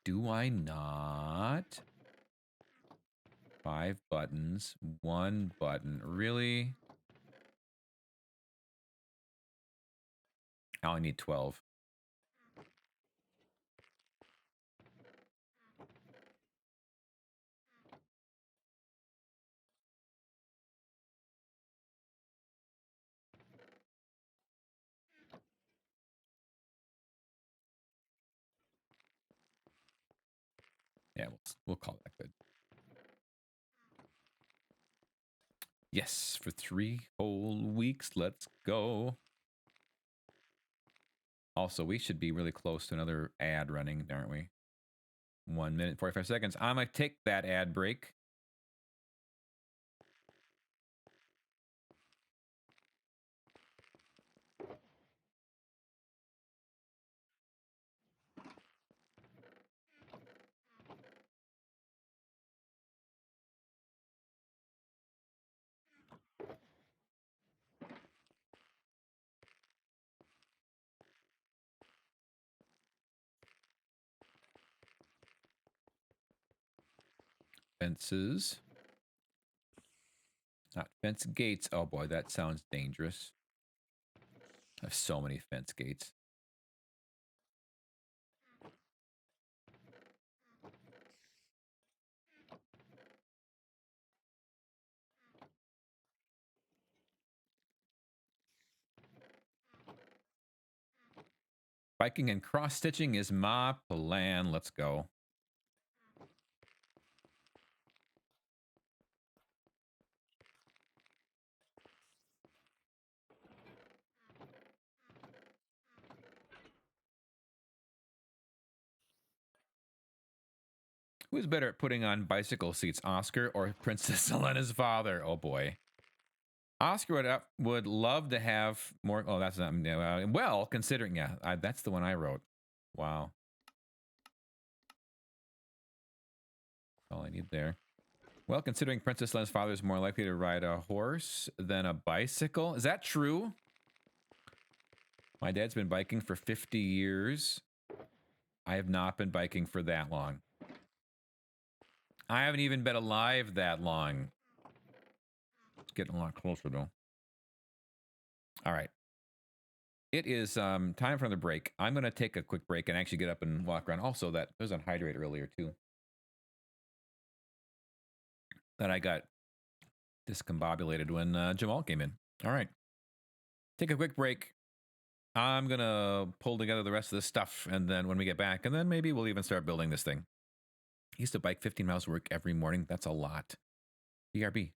Do I not? 5 buttons, 1 button. Really? I only need 12. Yeah, we'll call that good. Yes, for 3 whole weeks. Let's go. Also, we should be really close to another ad running, aren't we? 1 minute, 45 seconds. I'm going to take that ad break. fences. Not fence gates. Oh boy, that sounds dangerous. I have so many fence gates. Biking and cross-stitching is my plan. Let's go. Who's better at putting on bicycle seats, Oscar or Princess Helena's father? Oh boy. Oscar would love to have more. Oh, that's not. Well, considering, yeah, that's the one I wrote. Wow. All I need there. Well, considering Princess Helena's father is more likely to ride a horse than a bicycle. Is that true? My dad's been biking for 50 years. I have not been biking for that long. I haven't even been alive that long. It's getting a lot closer, though. All right. It is time for another break. I'm going to take a quick break and actually get up and walk around. Also, that there was a hydrate earlier, too. That I got discombobulated when Jamal came in. All right. Take a quick break. I'm going to pull together the rest of this stuff, and then when we get back, and then maybe we'll even start building this thing. I used to bike 15 miles to work every morning. That's a lot. BRB.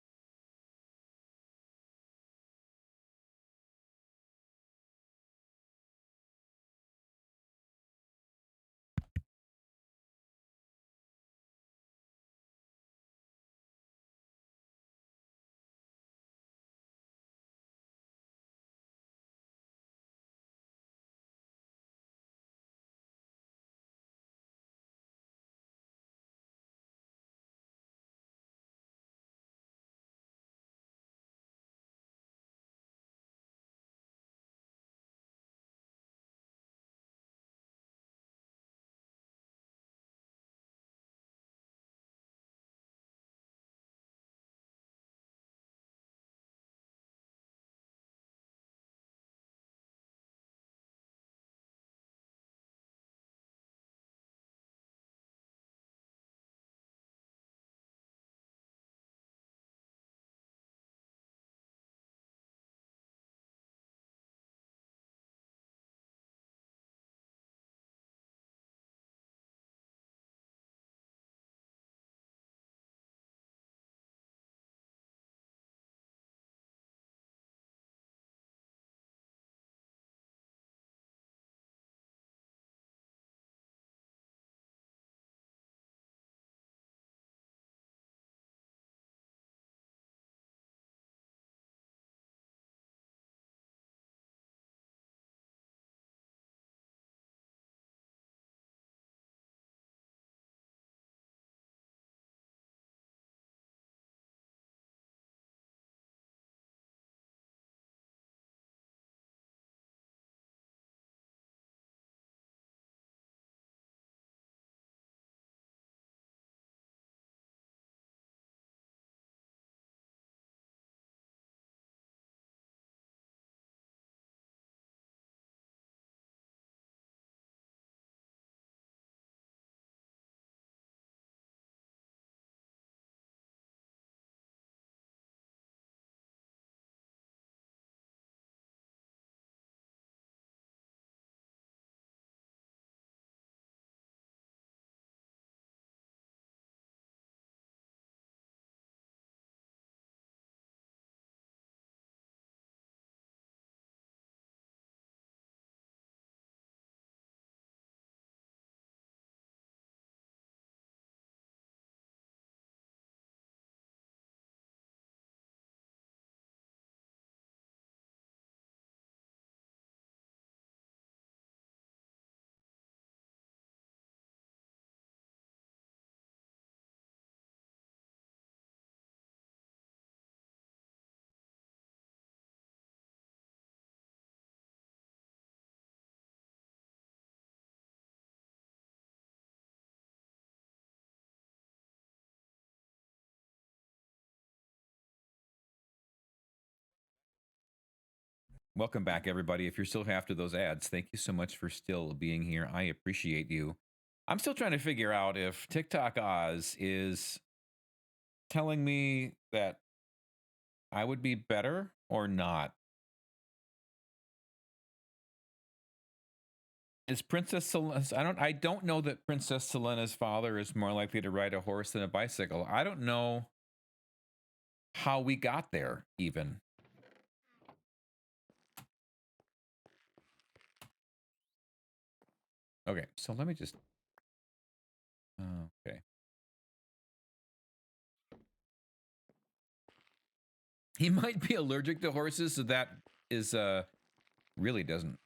Welcome back, everybody. If you're still after those ads, thank you so much for still being here. I appreciate you. I'm still trying to figure out if TikTok Oz is telling me that I would be better or not. Is Princess Selena? I don't know that Princess Selena's father is more likely to ride a horse than a bicycle. I don't know how we got there, even. Okay, so let me just. Okay. He might be allergic to horses, so that is really doesn't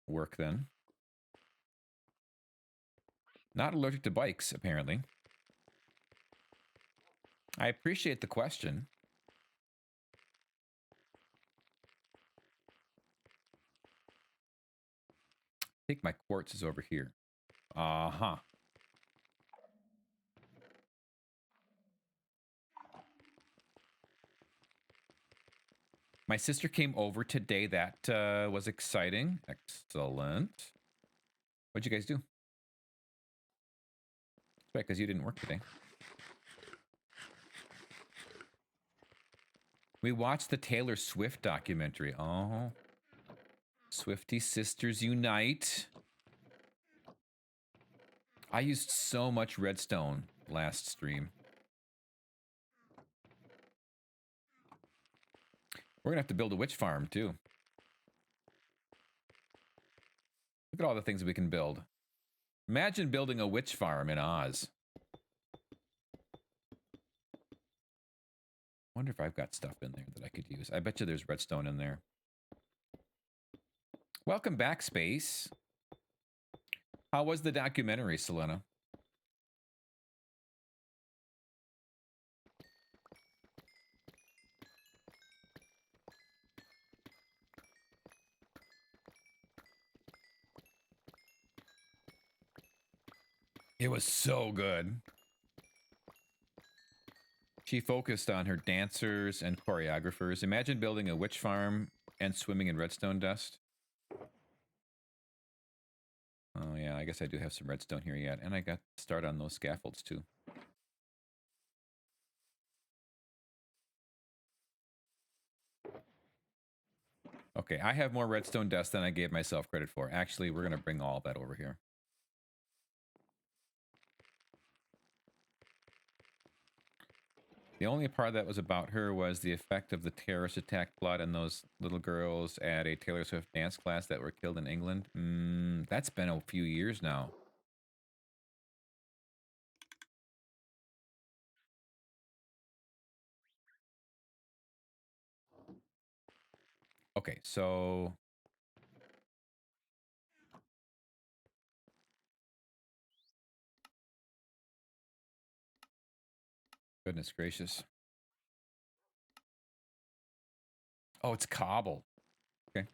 work then. Not allergic to bikes, apparently. I appreciate the question. I think my quartz is over here. Uh-huh. My sister came over today. That was exciting. Excellent. What'd you guys do? Right, because you didn't work today. We watched the Taylor Swift documentary. Oh. Swiftie Sisters Unite. I used so much redstone last stream. We're going to have to build a witch farm, too. Look at all the things we can build. Imagine building a witch farm in Oz. Wonder if I've got stuff in there that I could use. I bet you there's redstone in there. Welcome back, Space. How was the documentary, Selena? It was so good. She focused on her dancers and choreographers. Imagine building a witch farm and swimming in redstone dust. Oh yeah, I guess I do have some redstone here yet. And I got to start on those scaffolds too. Okay, I have more redstone dust than I gave myself credit for. Actually, we're going to bring all that over here. The only part that was about her was the effect of the terrorist attack plot and those little girls at a Taylor Swift dance class that were killed in England. That's been a few years now. Okay, so... Goodness gracious. Oh, it's cobble. Okay.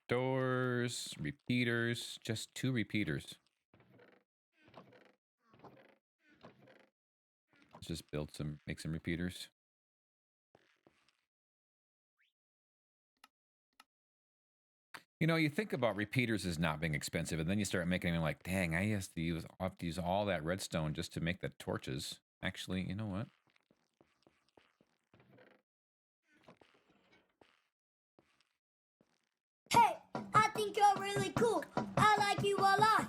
Doors, repeaters, just 2 repeaters. Let's just build some, make some repeaters. You know, you think about repeaters as not being expensive, and then you start making them like, dang, I have to use all that redstone just to make the torches. Actually, you know what? Hey, I think you're really cool. I like you a lot.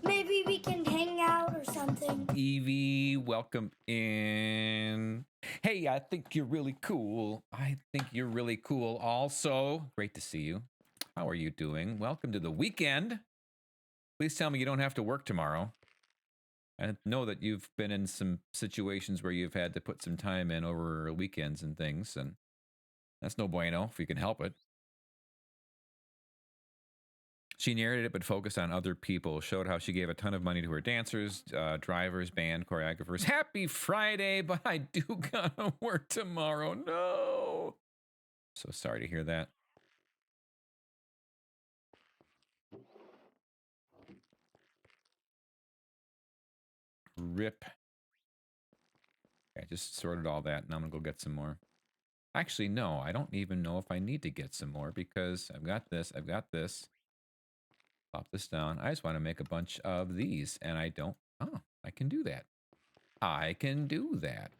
Maybe we can hang out or something. Eevee welcome in. Hey, I think you're really cool. I think you're really cool also. Great to see you. How are you doing? Welcome to the weekend. Please tell me you don't have to work tomorrow. I know that you've been in some situations where you've had to put some time in over weekends and things, and that's no bueno if you can help it. She narrated it but focused on other people, showed how she gave a ton of money to her dancers, drivers, band, choreographers. Happy Friday, but I do gotta work tomorrow. No. So sorry to hear that. Rip. I just sorted all that. Now I'm gonna go get some more. Actually, no, I don't even know if I need to get some more because I've got this. I've got this. Pop this down. I just want to make a bunch of these, and I don't. Oh, I can do that. I can do that.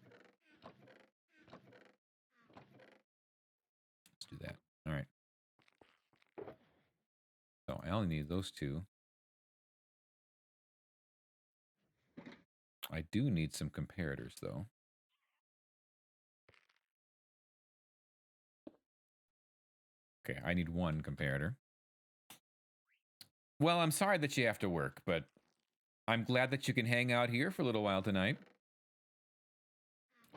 Let's do that. All right. So I only need those two. I do need some comparators, though. Okay, I need one comparator. Well, I'm sorry that you have to work, but I'm glad that you can hang out here for a little while tonight.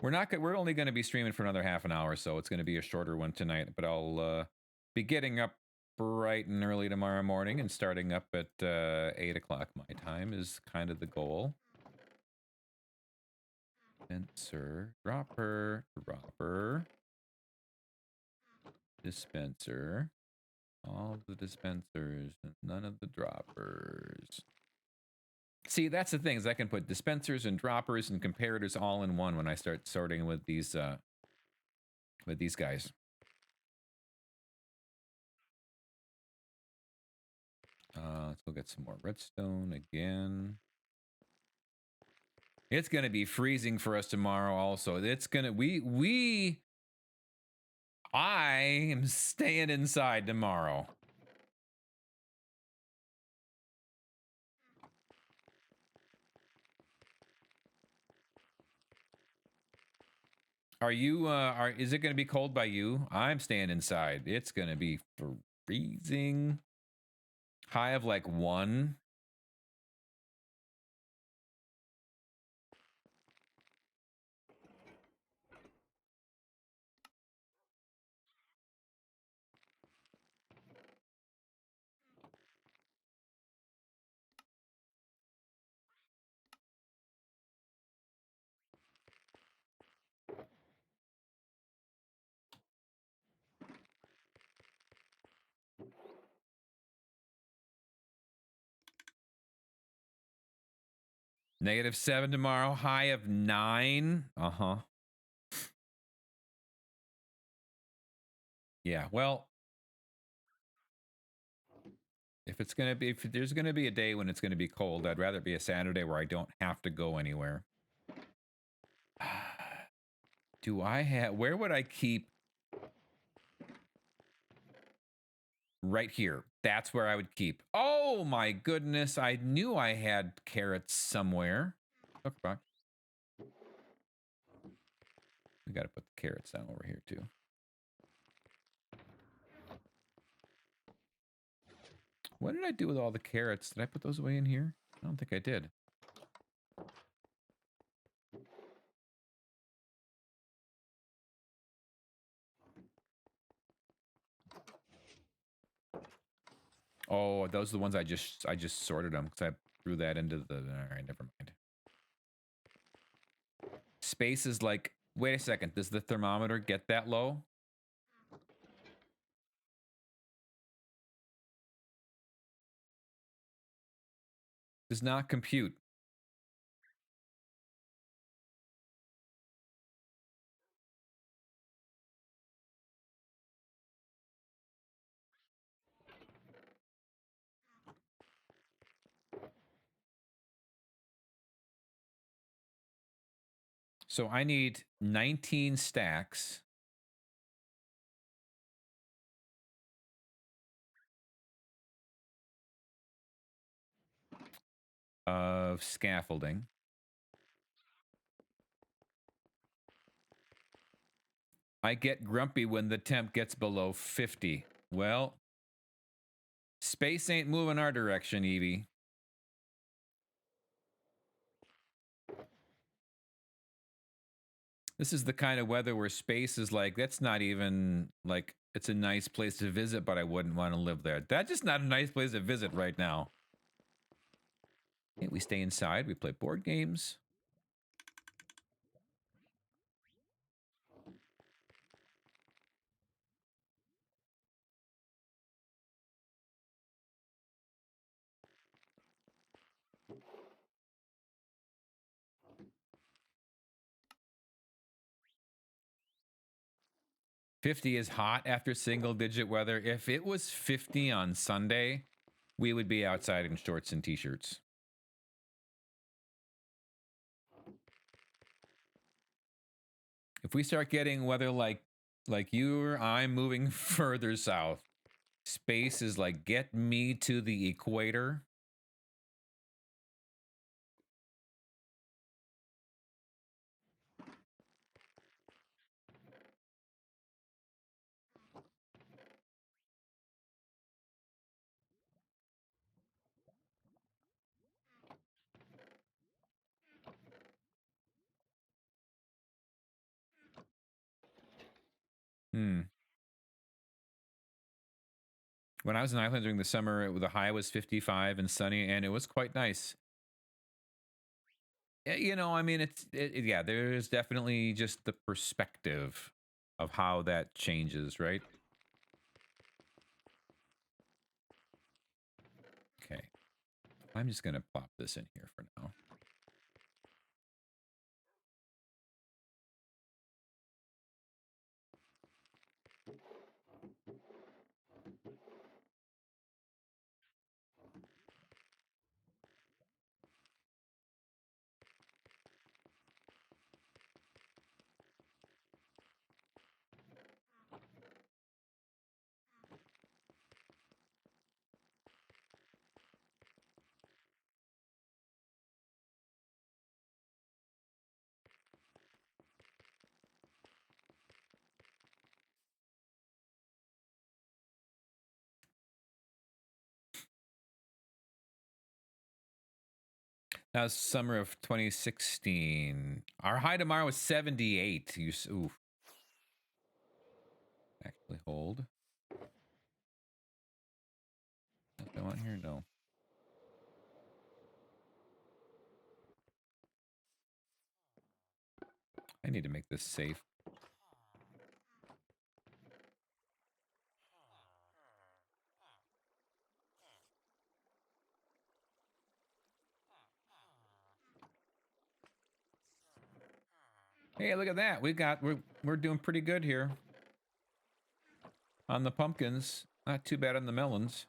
We're only going to be streaming for another half an hour, so it's going to be a shorter one tonight. But I'll be getting up bright and early tomorrow morning and starting up at 8 o'clock my time is kind of the goal. Dispenser, dropper, dispenser. All the dispensers and none of the droppers. See, that's the thing, is I can put dispensers and droppers and comparators all in one when I start sorting with these guys. Let's go get some more redstone again. It's gonna be freezing for us tomorrow also. It's gonna I am staying inside tomorrow. Are you is it gonna be cold by you? I'm staying inside. It's gonna be freezing. High of like 1. -7 tomorrow. High of 9. Uh-huh. Yeah, well, if there's gonna be a day when it's gonna be cold, I'd rather it be a Saturday where I don't have to go anywhere. Do I have, where would I keep? Right here. That's where I would keep. Oh my goodness, I knew I had carrots somewhere. Look back. We gotta put the carrots down over here too. What did I do with all the carrots? Did I put those away in here? I don't think I did. Oh, those are the ones I just sorted them because I threw that into the. All right, never mind. Space is like. Wait a second. Does the thermometer get that low? Does not compute. So I need 19 stacks of scaffolding. I get grumpy when the temp gets below 50. Well, space ain't moving our direction, Evie. This is the kind of weather where space is like, that's not even like, it's a nice place to visit, but I wouldn't want to live there. That's just not a nice place to visit right now. Okay, we stay inside, we play board games. $50 is hot after single digit weather. If it was 50 on Sunday, we would be outside in shorts and t-shirts. If we start getting weather like you or I'm moving further south, space is like, get me to the equator. When I was in Iceland during the summer, the high was 55 and sunny, and it was quite nice. You know, I mean, yeah, there's definitely just the perspective of how that changes, right? Okay. I'm just going to plop this in here for now. That was summer of 2016. Our high tomorrow was 78. Ooh. Actually, hold. Nothing on here? No. I need to make this safe. Hey, look at that. We're doing pretty good here. On the pumpkins. Not too bad on the melons.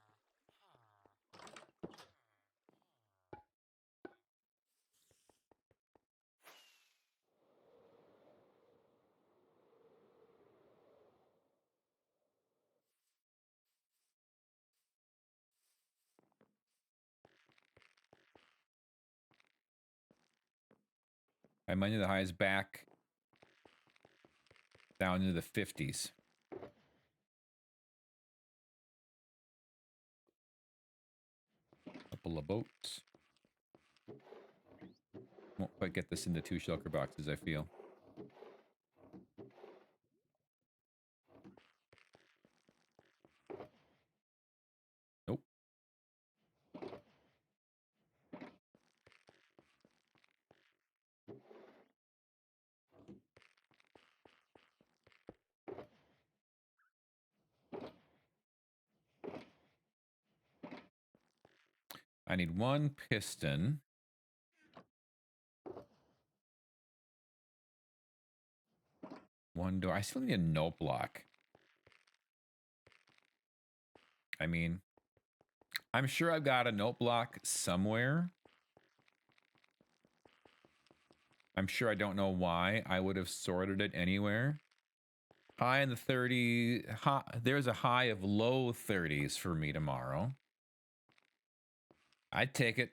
I mind you, the high is back down into the 50s. Couple of boats. Won't quite get this into 2 shulker boxes, I feel. Nope. I need 1 piston. One door. I still need a note block. I mean, I'm sure I've got a note block somewhere. I'm sure I don't know why I would have sorted it anywhere. High in the 30. There's a high of low 30s for me tomorrow. I'd take it.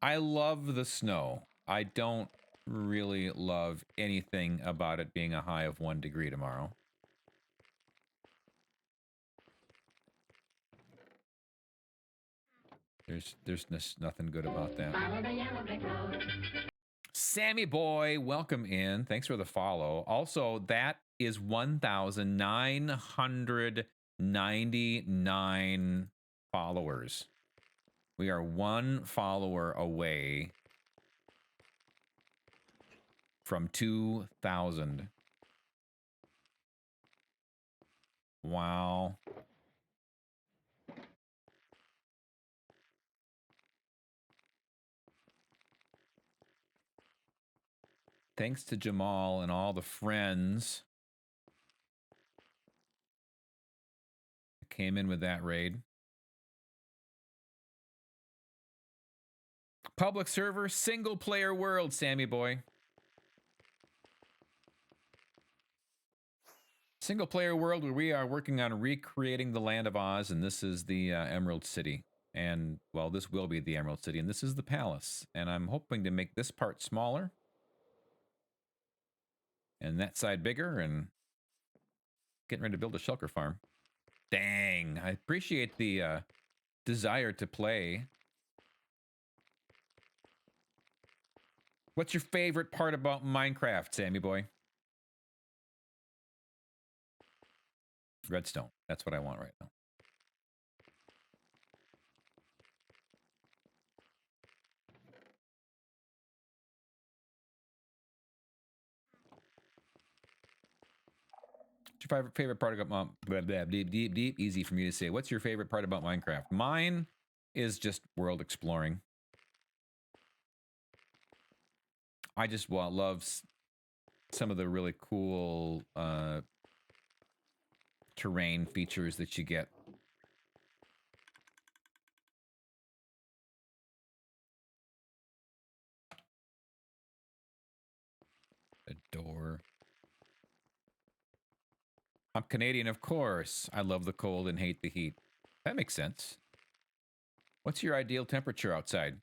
I love the snow. I don't really love anything about it being a high of 1 degree tomorrow. There's nothing good about that. Sammy Boy, welcome in. Thanks for the follow. Also, that is 1,999 followers. We are 1 follower away from 2,000. Wow. Thanks to Jamal and all the friends that came in with that raid. Public server, single player world, Sammy Boy. Single player world where we are working on recreating the Land of Oz, and this is the Emerald City. And, well, this will be the Emerald City, and this is the palace. And I'm hoping to make this part smaller. And that side bigger, and getting ready to build a shulker farm. Dang, I appreciate the desire to play. What's your favorite part about Minecraft, Sammy Boy? Redstone. That's what I want right now. What's your favorite part about deep, easy for me to say. What's your favorite part about Minecraft? Mine is just world exploring. I just love some of the really cool terrain features that you get. A door. I'm Canadian, of course. I love the cold and hate the heat. That makes sense. What's your ideal temperature outside?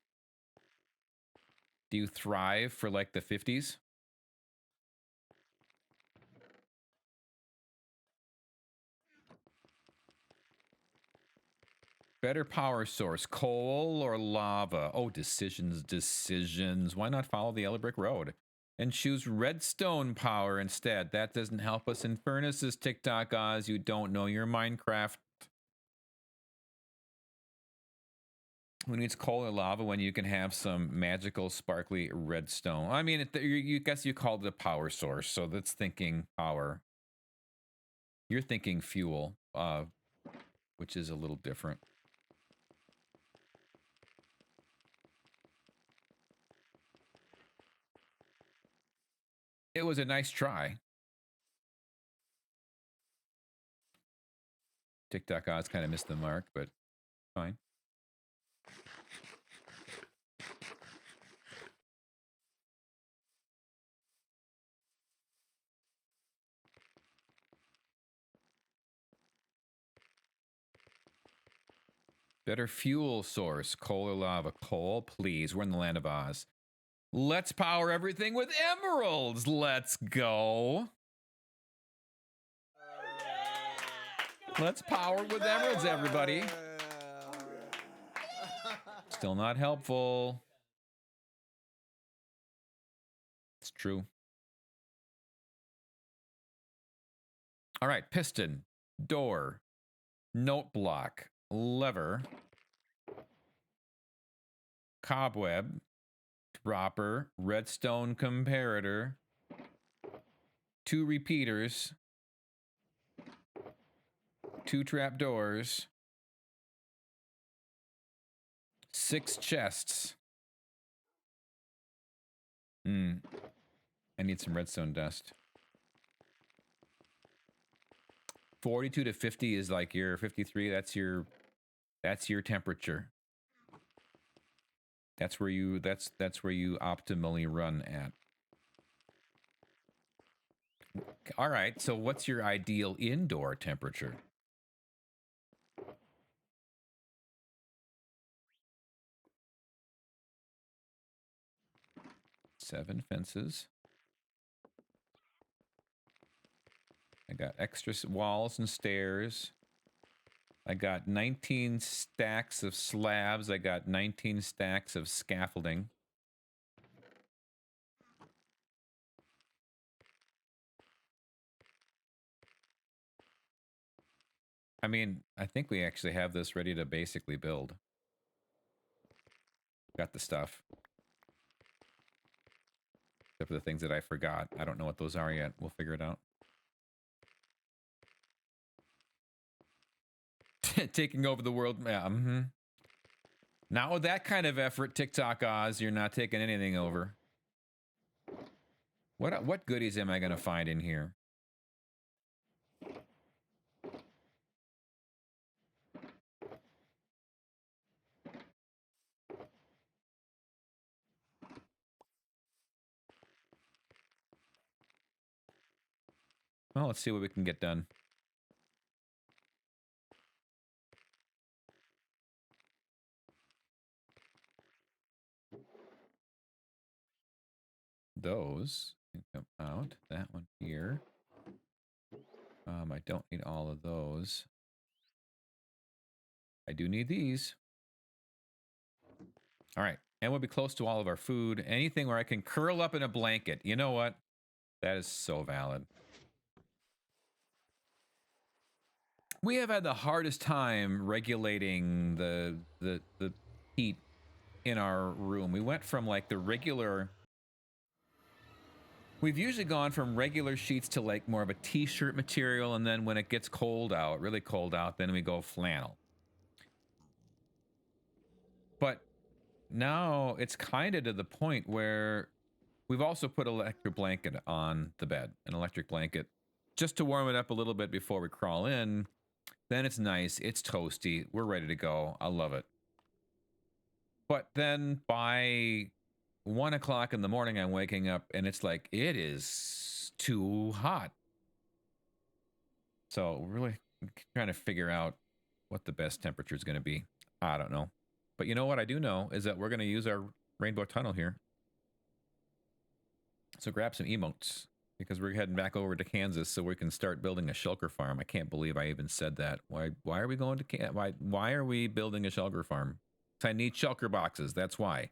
Do you thrive for like the 50s? Better power source, coal or lava? Oh, decisions. Why not follow the Yellow Brick Road and choose redstone power instead? That doesn't help us in furnaces, TikTok Oz. You don't know your Minecraft. Who needs coal or lava when you can have some magical, sparkly redstone? I mean, you guess you called it a power source, so that's thinking power. You're thinking fuel, which is a little different. It was a nice try. TikTok Oz kind of missed the mark, but fine. Better fuel source, coal or lava? Coal, please. We're in the Land of Oz. Let's power everything with emeralds. Let's go. Let's power with emeralds, everybody. Still not helpful. It's true. All right, piston, door, note block, lever, cobweb, dropper, redstone comparator, 2 repeaters, 2 trapdoors, 6 chests. I need some redstone dust. 42 to 50 is like your 53. That's your temperature. That's where you optimally run at. All right, so what's your ideal indoor temperature? 7 fences. I got extra walls and stairs. I got 19 stacks of slabs. I got 19 stacks of scaffolding. I mean, I think we actually have this ready to basically build. Got the stuff. Except for the things that I forgot. I don't know what those are yet. We'll figure it out. Taking over the world. Yeah, Not with that kind of effort, TikTok Oz. You're not taking anything over. What goodies am I going to find in here? Well, let's see what we can get done. Those can come out. That one here. I don't need all of those. I do need these. All right. And we'll be close to all of our food. Anything where I can curl up in a blanket. You know what? That is so valid. We have had the hardest time regulating the heat in our room. We went from like the regular... We've usually gone from regular sheets to like more of a t-shirt material, and then when it gets cold out, really cold out, then we go flannel. But now it's kind of to the point where we've also put an electric blanket on the bed, an electric blanket, just to warm it up a little bit before we crawl in. Then it's nice, it's toasty, we're ready to go. I love it. But then by 1 o'clock in the morning, I'm waking up and it's like, it is too hot. So we're really trying to figure out what the best temperature is going to be. I don't know. But you know what I do know is that we're going to use our rainbow tunnel here. So grab some emotes, because we're heading back over to Kansas so we can start building a shulker farm. I can't believe I even said that. Why are we going to why are we building a shulker farm? 'Cause I need shulker boxes. That's why.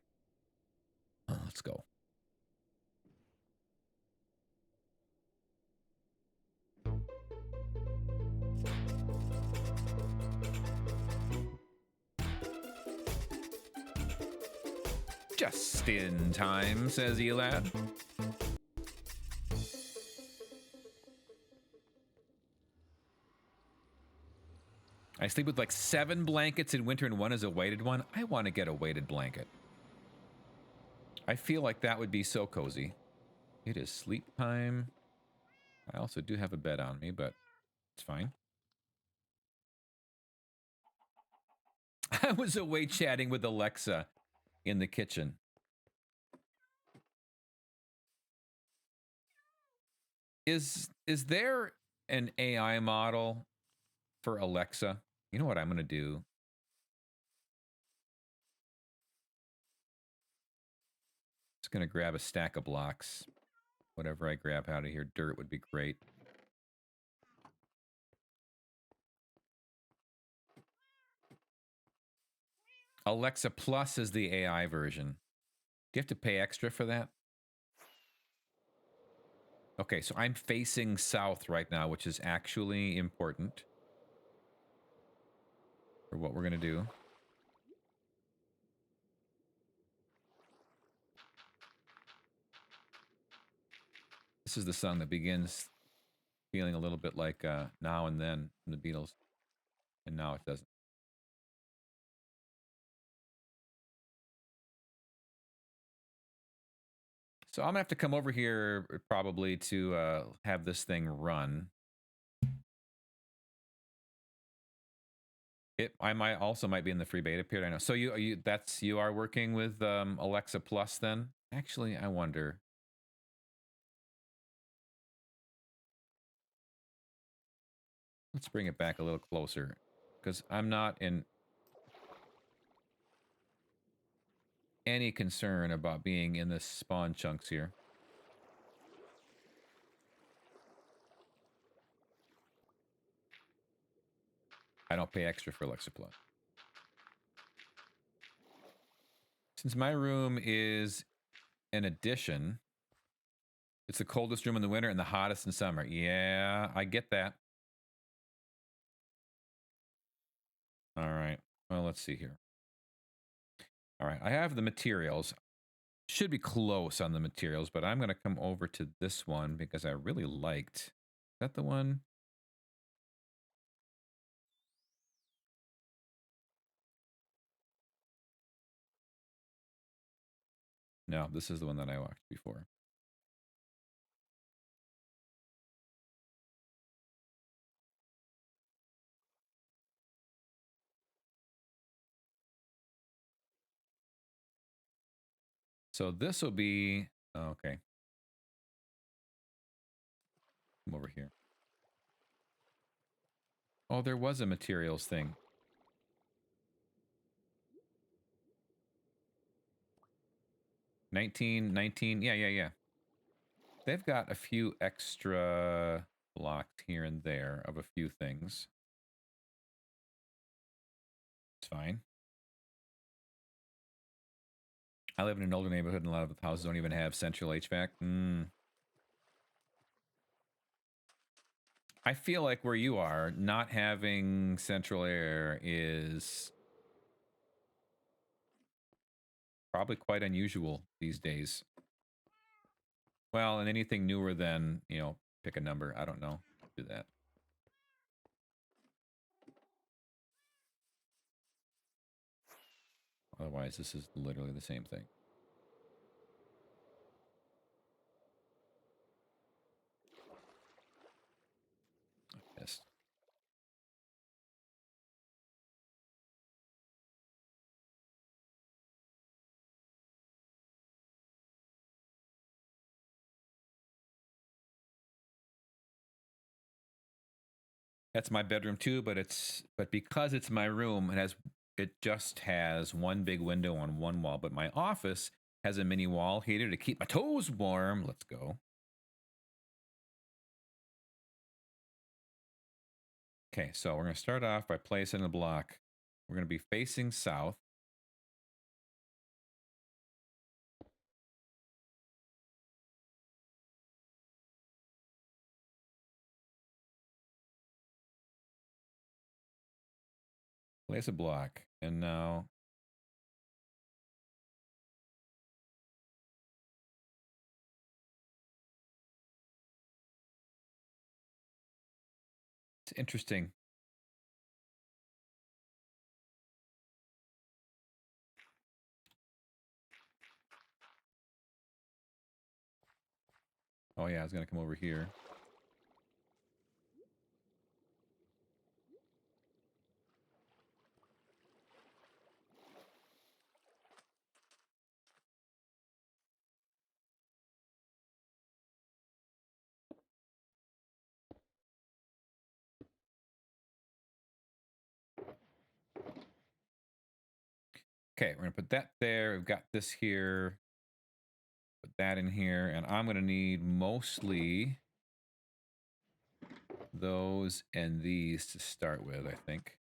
Oh, let's go. Just in time, says Elad. I sleep with like 7 blankets in winter and 1 is a weighted one. I want to get a weighted blanket. I feel like that would be so cozy. It is sleep time. I also do have a bed on me, but it's fine. I was away chatting with Alexa in the kitchen. Is there an AI model for Alexa? You know what I'm going to do? Just going to grab a stack of blocks. Whatever I grab out of here, dirt would be great. Alexa Plus is the AI version. Do you have to pay extra for that? Okay, so I'm facing south right now, which is actually important for what we're going to do. This is the song that begins feeling a little bit like Now and Then from the Beatles, and now it doesn't. So I'm gonna have to come over here probably to have this thing run. I might be in the free beta period. I know. So you are working with Alexa Plus then? Actually, I wonder. Let's bring it back a little closer, because I'm not in. any concern about being in the spawn chunks here. I don't pay extra for Lexapla. Since my room is an addition, it's the coldest room in the winter and the hottest in summer. Yeah, I get that. All right. Well, let's see here. All right. I have the materials. Should be close on the materials, but I'm going to come over to this one because I really liked. Is that the one? No, this is the one that I watched before. So this will be, oh, okay. Come over here. Oh, there was a materials thing. $19. Yeah. They've got a few extra blocked here and there of a few things. It's fine. I live in an older neighborhood and a lot of the houses don't even have central HVAC. I feel like where you are, not having central air is probably quite unusual these days. Well, and anything newer than, you know, pick a number. I don't know. Do that. Otherwise, this is literally the same thing. Yes. That's my bedroom too, but because it's my room, it just has one big window on one wall. But my office has a mini wall heater to keep my toes warm. Let's go. Okay, so we're gonna start off by placing a block. We're gonna be facing south. Place a block, and now it's interesting. Oh yeah, I was gonna come over here. Okay, we're gonna put that there. We've got this here. Put that in here, and I'm gonna need mostly those and these to start with, I think.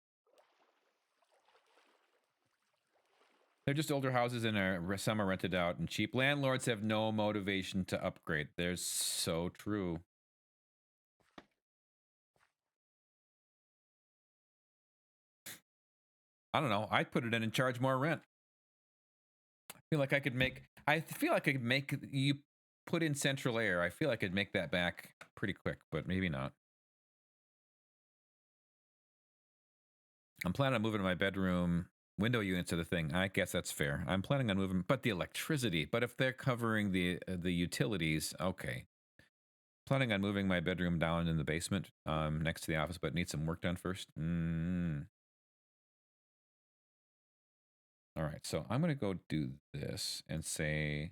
They're just older houses and some are rented out and cheap. Landlords have no motivation to upgrade. They're so true. I don't know. I'd put it in and charge more rent. I feel like I could make you put in central air. I feel like I'd make that back pretty quick, but maybe not. I'm planning on moving to my bedroom. Window units are the thing. I guess that's fair. I'm planning on moving, but the electricity. But if they're covering the utilities, okay. Planning on moving my bedroom down in the basement, next to the office, but need some work done first. All right, so I'm gonna go do this and say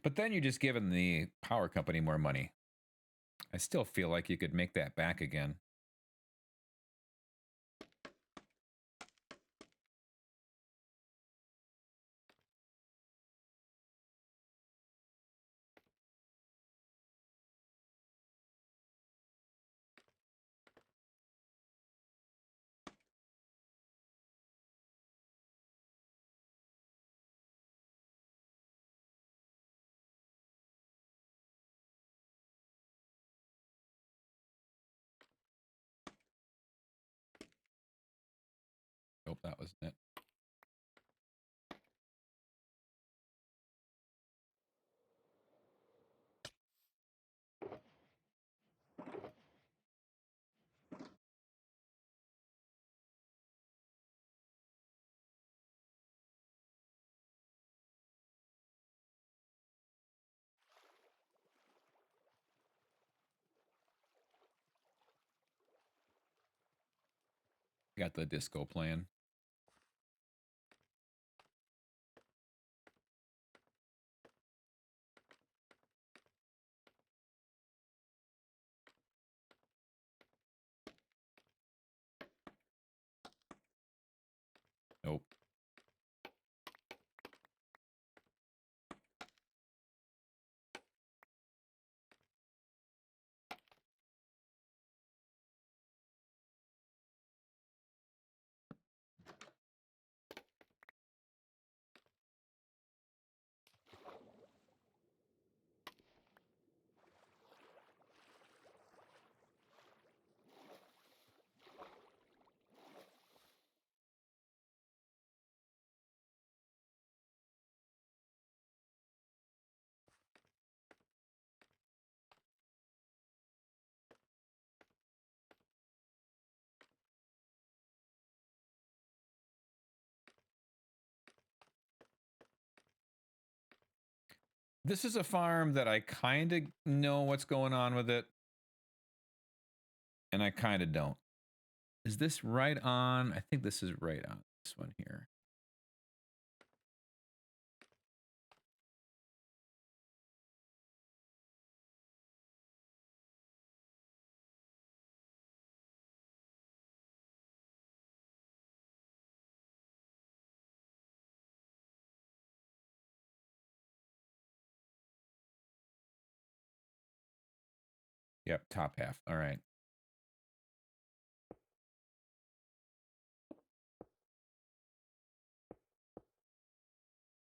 But then you're just giving the power company more money. I still feel like you could make that back again. Nope, that wasn't it. Got the disco playing. Nope. This is a farm that I kind of know what's going on with it. And I kind of don't. Is this right on? I think this is right on this one here. Yep, top half. All right.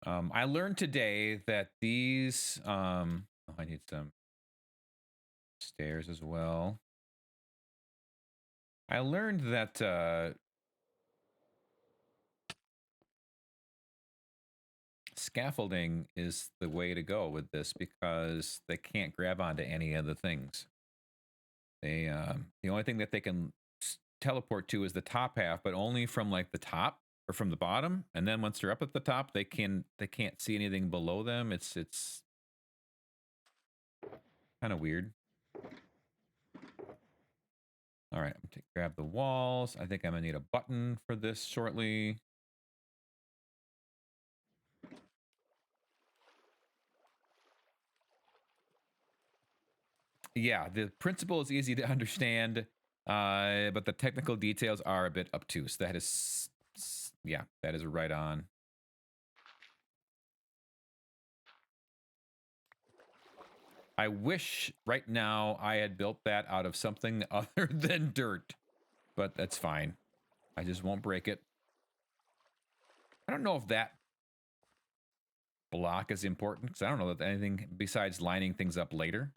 I learned today that these, oh, I need some stairs as well. I learned that scaffolding is the way to go with this because they can't grab onto any of the things. They, the only thing that they can teleport to is the top half, but only from like the top or from the bottom. And then once they're up at the top, they can't see anything below them. It's kind of weird. All right, I'm gonna grab the walls. I think I'm gonna need a button for this shortly. Yeah, the principle is easy to understand, but the technical details are a bit obtuse. That is, yeah, that is right on. I wish right now I had built that out of something other than dirt, but that's fine. I just won't break it. I don't know if that block is important because I don't know that anything besides lining things up later.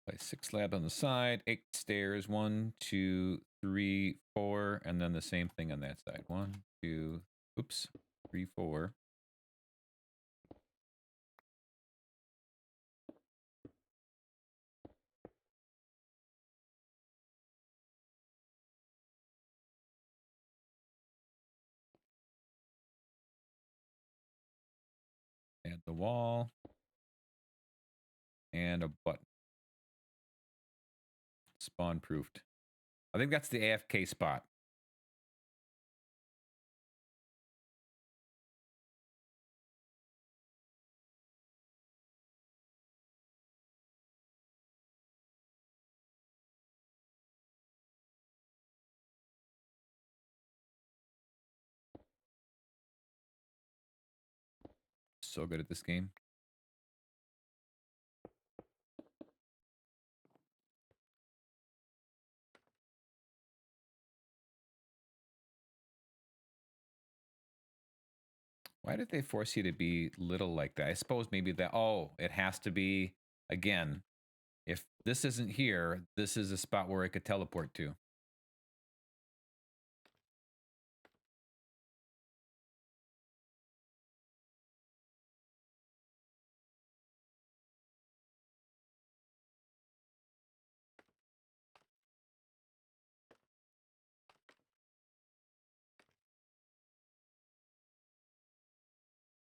Place 6 slabs on the side, 8 stairs, 1, 2, 3, 4, and then the same thing on that side. 1, 2, oops, 3, 4. Add the wall. And a button. Spawn proofed. I think that's the AFK spot. So good at this game. Why did they force you to be little like that? I suppose maybe that, oh, it has to be, again, if this isn't here, this is a spot where it could teleport to.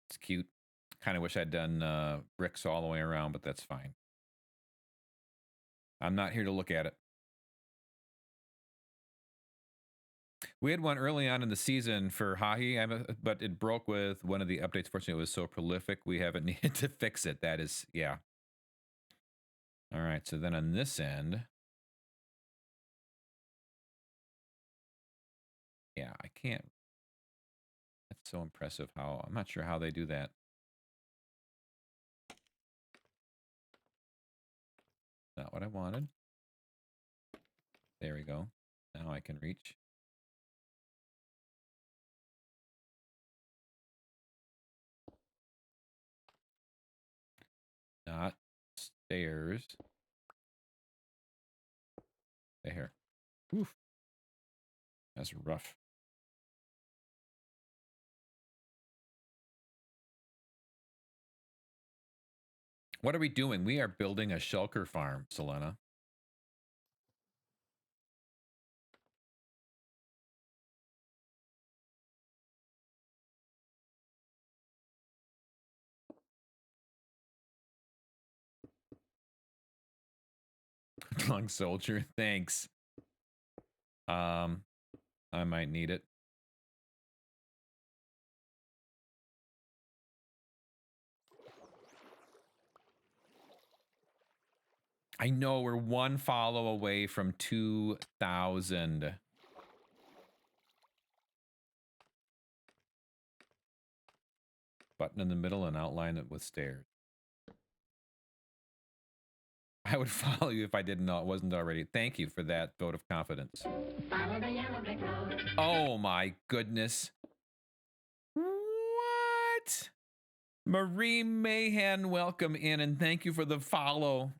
It's cute. Kind of wish I'd done bricks all the way around, but that's fine. I'm not here to look at it. We had one early on in the season for Hahi, but it broke with one of the updates. Fortunately, it was so prolific, we haven't needed to fix it. That is, yeah. All right, so then on this end, yeah, I can't. That's so impressive how, I'm not sure how they do that. Not what I wanted. There we go. Now I can reach. Not stairs. There. Oof. That's rough. What are we doing? We are building a shulker farm, Selena. Long soldier, thanks. I might need it. I know we're one follow away from 2,000. Button in the middle and outline it with stairs. I would follow you if I didn't know it wasn't already. Thank you for that vote of confidence. Oh my goodness. What? Marie Mahan, welcome in and thank you for the follow.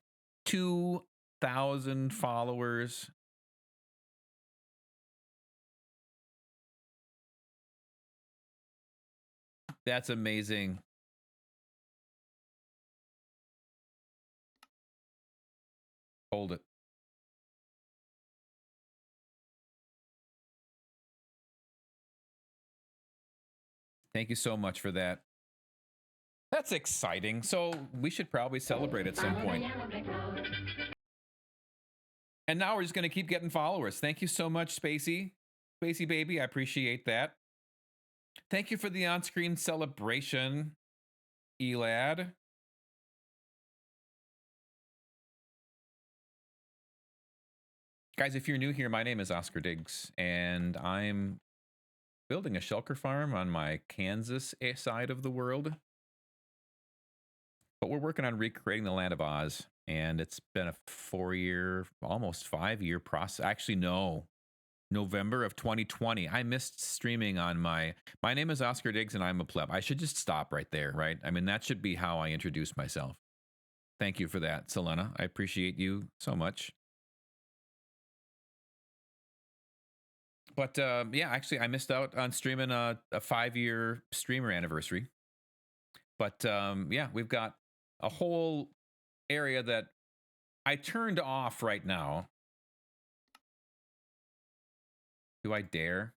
2,000 followers. That's amazing. Hold it. Thank you so much for that. That's exciting. So we should probably celebrate at some point. And now we're just going to keep getting followers. Thank you so much, Spacey. Spacey baby, I appreciate that. Thank you for the on-screen celebration, Elad. Guys, if you're new here, my name is Oscar Diggs, and I'm building a shulker farm on my Kansas side of the world. But we're working on recreating the Land of Oz, and it's been a 4-year, almost 5-year process. Actually, no, November of 2020. I missed streaming on my name is Oscar Diggs, and I'm a pleb. I should just stop right there, right? I mean, that should be how I introduce myself. Thank you for that, Selena. I appreciate you so much. But yeah, actually, I missed out on streaming a 5-year streamer anniversary. But yeah, we've got a whole area that I turned off right now. Do I dare?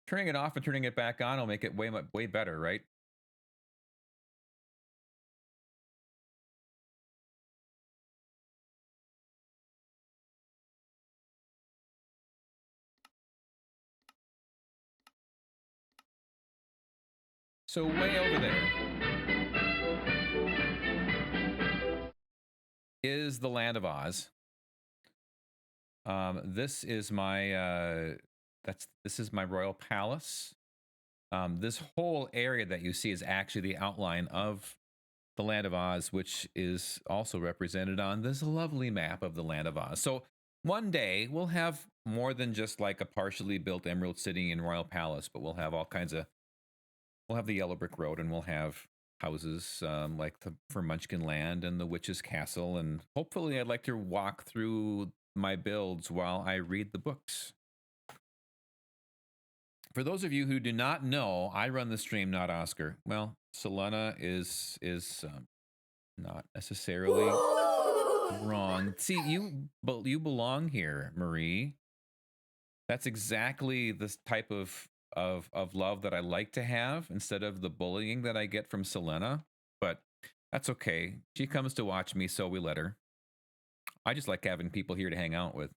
Turning it off and turning it back on will make it way better, right? So way over there is the Land of Oz. This is my this is my royal palace. This whole area that you see is actually the outline of the Land of Oz, which is also represented on this lovely map of the Land of Oz. So one day we'll have more than just like a partially built Emerald City and Royal Palace, but we'll have all kinds of, we'll have the Yellow Brick Road, and we'll have houses like for Munchkin Land and the Witch's Castle. And hopefully I'd like to walk through my builds while I read the books. For those of you who do not know, I run the stream, not Oscar. Well, Selena is not necessarily wrong. See, you belong here, Marie. That's exactly the type of love that I like to have instead of the bullying that I get from Selena. But that's okay. She comes to watch me, so we let her. I just like having people here to hang out with.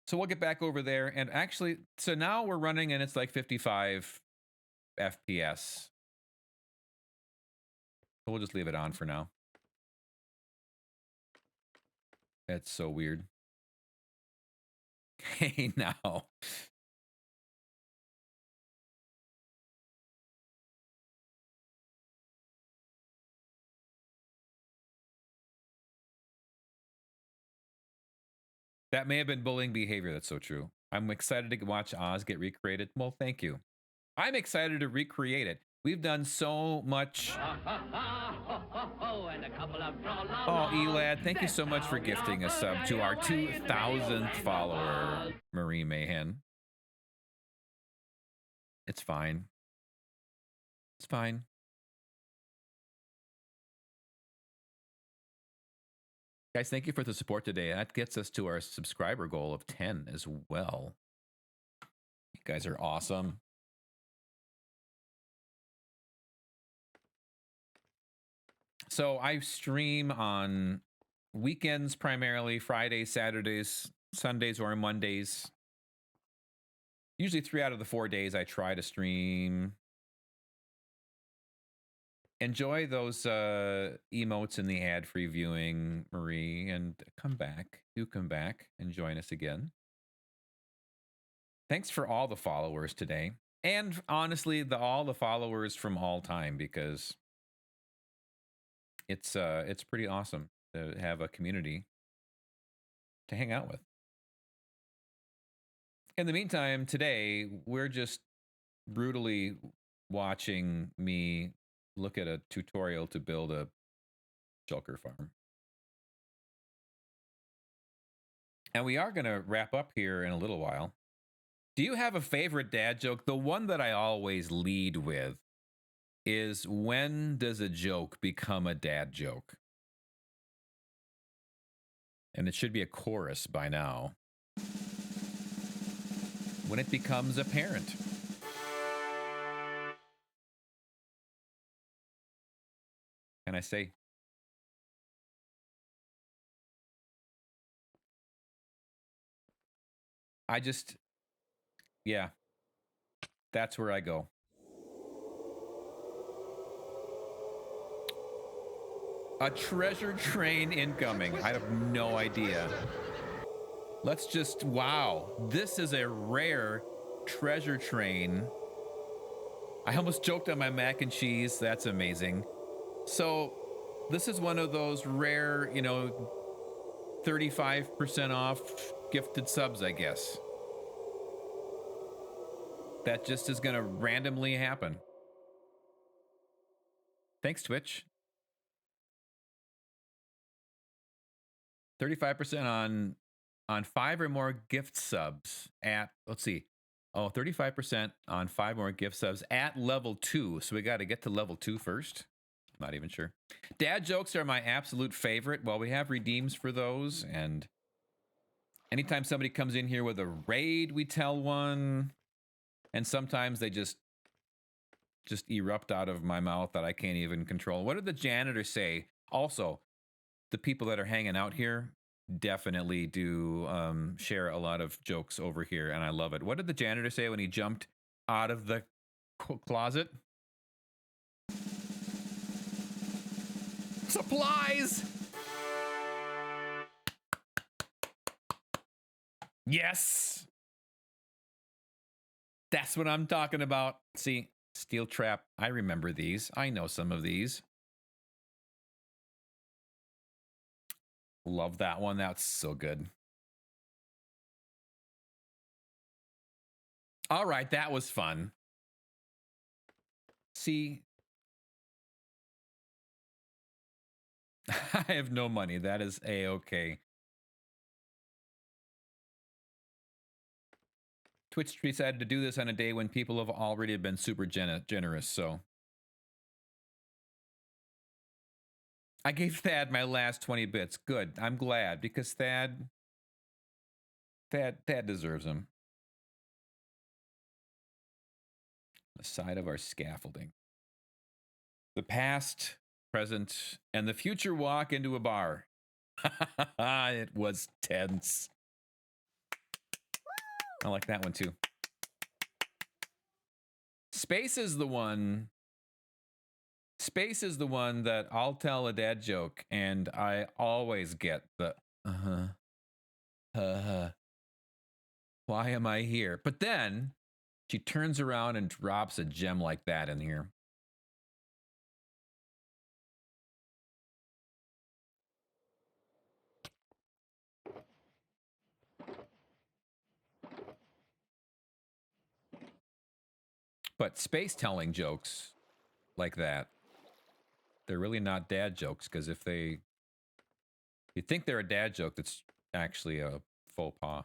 So we'll get back over there, and actually, so now we're running and it's like 55 FPS. We'll just leave it on for now. That's so weird. Hey, now. That may have been bullying behavior. That's so true. I'm excited to watch Oz get recreated. Well, thank you. I'm excited to recreate it. We've done so much. Oh, Elad, thank you so much for gifting a sub to our 2,000th follower, Marie Mahan. It's fine. It's fine. Guys, thank you for the support today. That gets us to our subscriber goal of 10 as well. You guys are awesome. So I stream on weekends primarily, Fridays, Saturdays, Sundays, or Mondays. Usually 3 out of the 4 days I try to stream. Enjoy those emotes in the ad-free viewing, Marie, and come back. Do come back and join us again. Thanks for all the followers today. And honestly, all the followers from all time, because it's pretty awesome to have a community to hang out with. In the meantime, today, we're just brutally watching me look at a tutorial to build a shulker farm. And we are going to wrap up here in a little while. Do you have a favorite dad joke? The one that I always lead with is, when does a joke become a dad joke? And it should be a chorus by now. When it becomes apparent. Can I say? Yeah, that's where I go. A treasure train incoming. I have no idea. Let's just, wow. This is a rare treasure train. I almost choked on my mac and cheese. That's amazing. So this is one of those rare, 35% off gifted subs, I guess. That just is going to randomly happen. Thanks, Twitch. 35% on 5 or more gift subs at, let's see. Oh, 35% on 5 more gift subs at level 2. So we got to get to level 2 first. Not even sure. Dad jokes are my absolute favorite. Well, we have redeems for those, and anytime somebody comes in here with a raid, we tell one, and sometimes they just erupt out of my mouth that I can't even control. What did the janitor say? Also, the people that are hanging out here definitely do share a lot of jokes over here, and I love it. What did the janitor say when he jumped out of the closet. Supplies. Yes. That's what I'm talking about. See, steel trap. I remember these. I know some of these. Love that one. That's so good. All right, that was fun. See, I have no money. That is a-okay. Twitch decided to do this on a day when people have already been super generous, so. I gave Thad my last 20 bits. Good. I'm glad, because Thad deserves them. The side of our scaffolding. The past, present, and the future walk into a bar. It was tense. I like that one too. Space is the one that I'll tell a dad joke and I always get the why am I here? But then she turns around and drops a gem like that in here. But space telling jokes like that, they're really not dad jokes, because if you think they're a dad joke, that's actually a faux pas.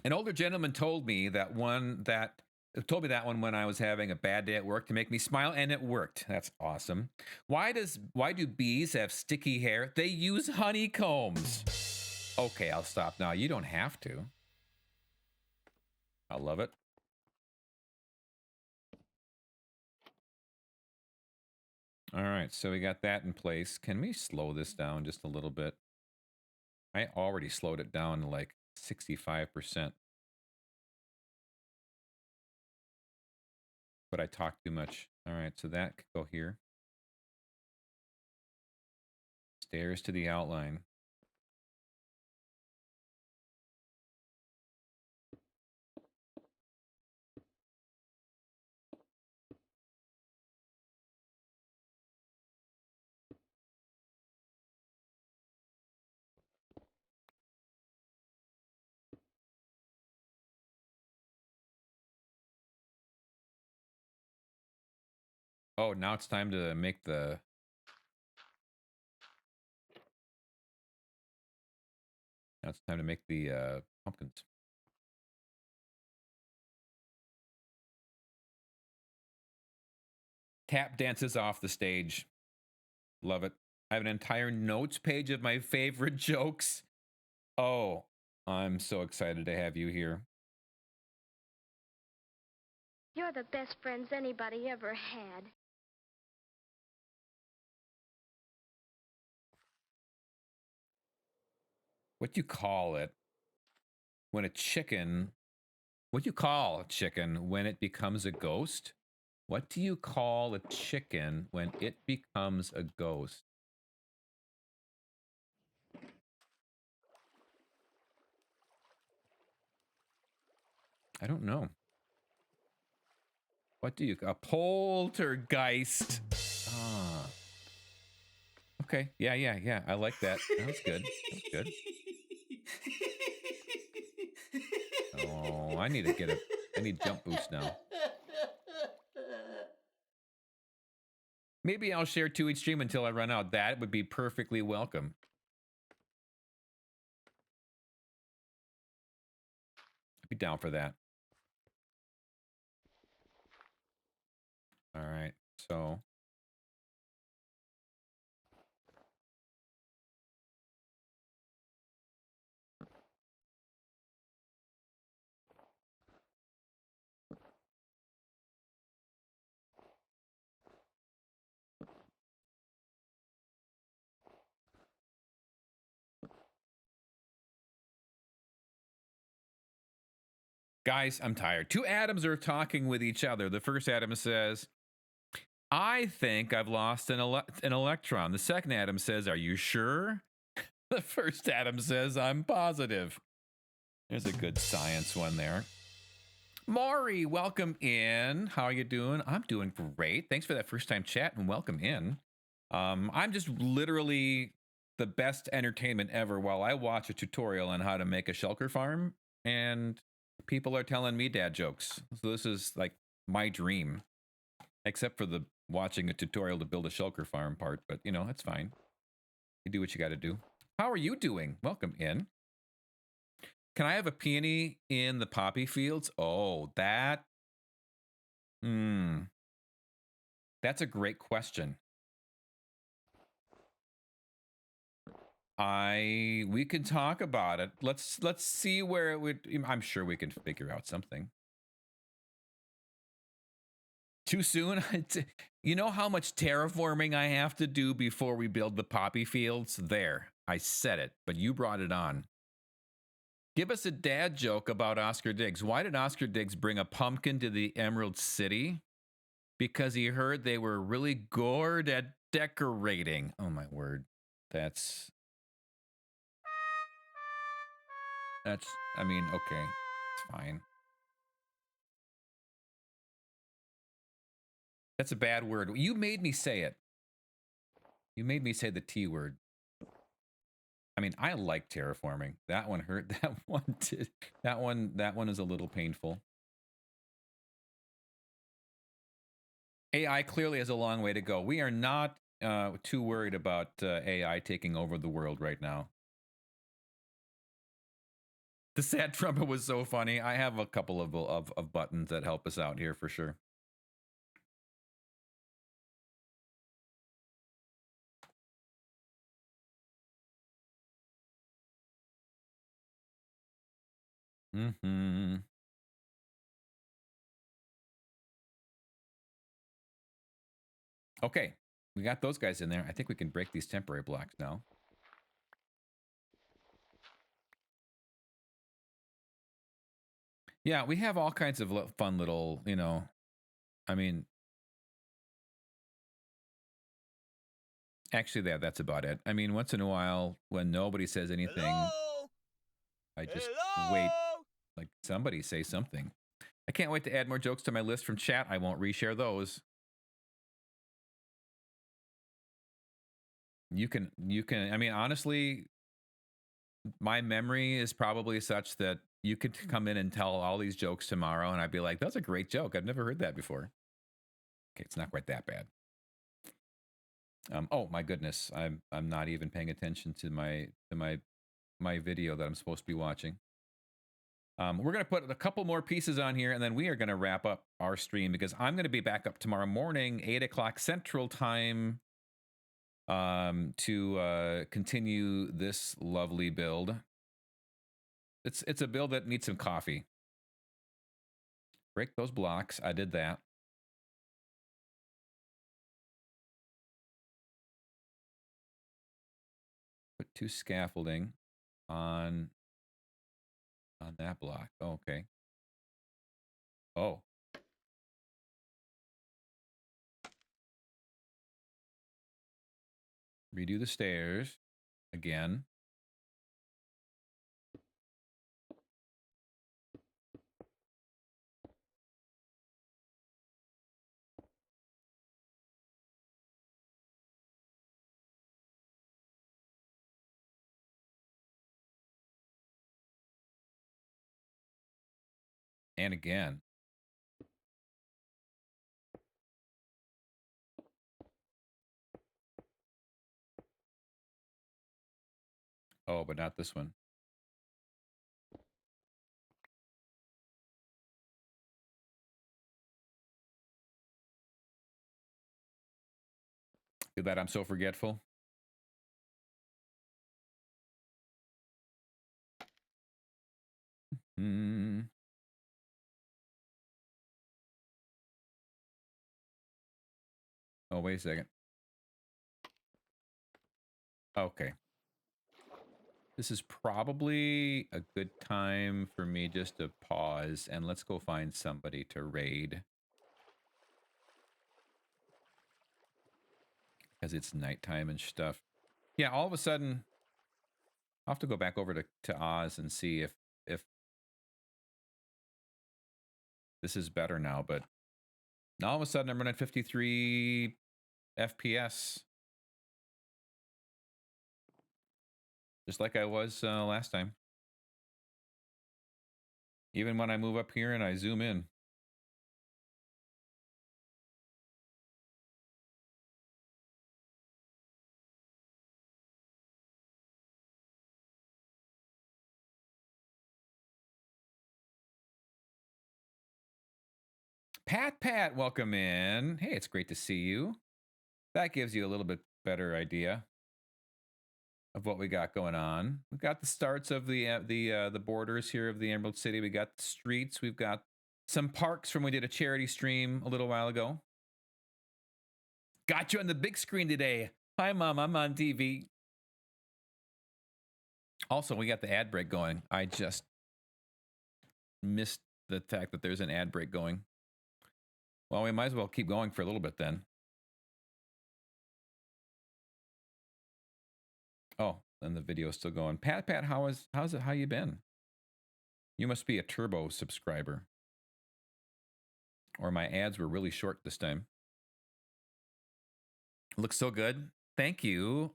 An older gentleman told me that one when I was having a bad day at work to make me smile, and it worked. That's awesome. Why do bees have sticky hair? They use honeycombs. Okay, I'll stop now. You don't have to. I love it. All right, so we got that in place. Can we slow this down just a little bit? I already slowed it down to like 65%. But I talked too much. All right, so that could go here. Stairs to the outline. Oh, now it's time to make the... Now it's time to make the pumpkins. Tap dances off the stage. Love it. I have an entire notes page of my favorite jokes. Oh, I'm so excited to have you here. You're the best friends anybody ever had. What do you call it when a chicken... What do you call a chicken when it becomes a ghost? What do you call a chicken when it becomes a ghost? I don't know. What do you... A poltergeist. Ah. Okay. Yeah. I like that. That was good. That was good. Oh, I need jump boost now. Maybe I'll share 2 each stream until I run out. That would be perfectly welcome. I'd be down for that. All right, so Guys, I'm tired. Two Adams are talking with each other. The first Adam says, I think I've lost an electron. The second Adam says, are you sure? The first Adam says, I'm positive. There's a good science one there. Maury, welcome in. How are you doing? I'm doing great. Thanks for that first time chat and welcome in. I'm just literally the best entertainment ever while I watch a tutorial on how to make a shulker farm and people are telling me dad jokes. So this is like my dream, except for the watching a tutorial to build a shulker farm part, but you know, that's fine. You do what you got to do. How are you doing? Welcome in. Can I have a peony in the poppy fields? Oh, that. That's a great question. We could talk about it. Let's see where it would. I'm sure we can figure out something. Too soon? You know how much terraforming I have to do before we build the poppy fields? There, I said it, but you brought it on. Give us a dad joke about Oscar Diggs. Why did Oscar Diggs bring a pumpkin to the Emerald City? Because he heard they were really good at decorating. Oh my word. That's, I mean, okay, it's fine. That's a bad word. You made me say it. You made me say the T word. I mean, I like terraforming. That one hurt. That one did. That one is a little painful. AI clearly has a long way to go. We are not too worried about AI taking over the world right now. The sad trumpet was so funny. I have a couple of buttons that help us out here for sure. Okay, we got those guys in there. I think we can break these temporary blocks now. Yeah, we have all kinds of fun little, you know, I mean, actually that's about it. I mean, once in a while when nobody says anything, I just wait, like somebody say something. I can't wait to add more jokes to my list from chat. I won't reshare those. You can, I mean, honestly, my memory is probably such that you could come in and tell all these jokes tomorrow and I'd be like, that's a great joke. I've never heard that before. Okay, it's not quite that bad. Oh my goodness, I'm not even paying attention to my video that I'm supposed to be watching. We're gonna put a couple more pieces on here and then we are gonna wrap up our stream because I'm gonna be back up tomorrow morning, 8 o'clock Central Time, to continue this lovely build. It's a build that needs some coffee. Break those blocks. I did that. Put 2 scaffolding on that block. Oh, okay. Oh. Redo the stairs again. And again. Oh, but not this one. Do that, I'm so forgetful. Oh, wait a second. Okay. This is probably a good time for me just to pause and let's go find somebody to raid. Because it's nighttime and stuff. Yeah, all of a sudden, I'll have to go back over to Oz and see if this is better now, but now all of a sudden I'm running 53 FPS. Just like I was last time. Even when I move up here and I zoom in. Pat, welcome in. Hey, it's great to see you. That gives you a little bit better idea of what we got going on. We've got the starts of the borders here of the Emerald City. We got the streets. We've got some parks from when we did a charity stream a little while ago. Got you on the big screen today. Hi, Mom. I'm on TV. Also, we got the ad break going. I just missed the fact that there's an ad break going. Well, we might as well keep going for a little bit then. Oh, and the video's still going. Pat, how's it? How you been? You must be a Turbo subscriber. Or my ads were really short this time. Looks so good. Thank you.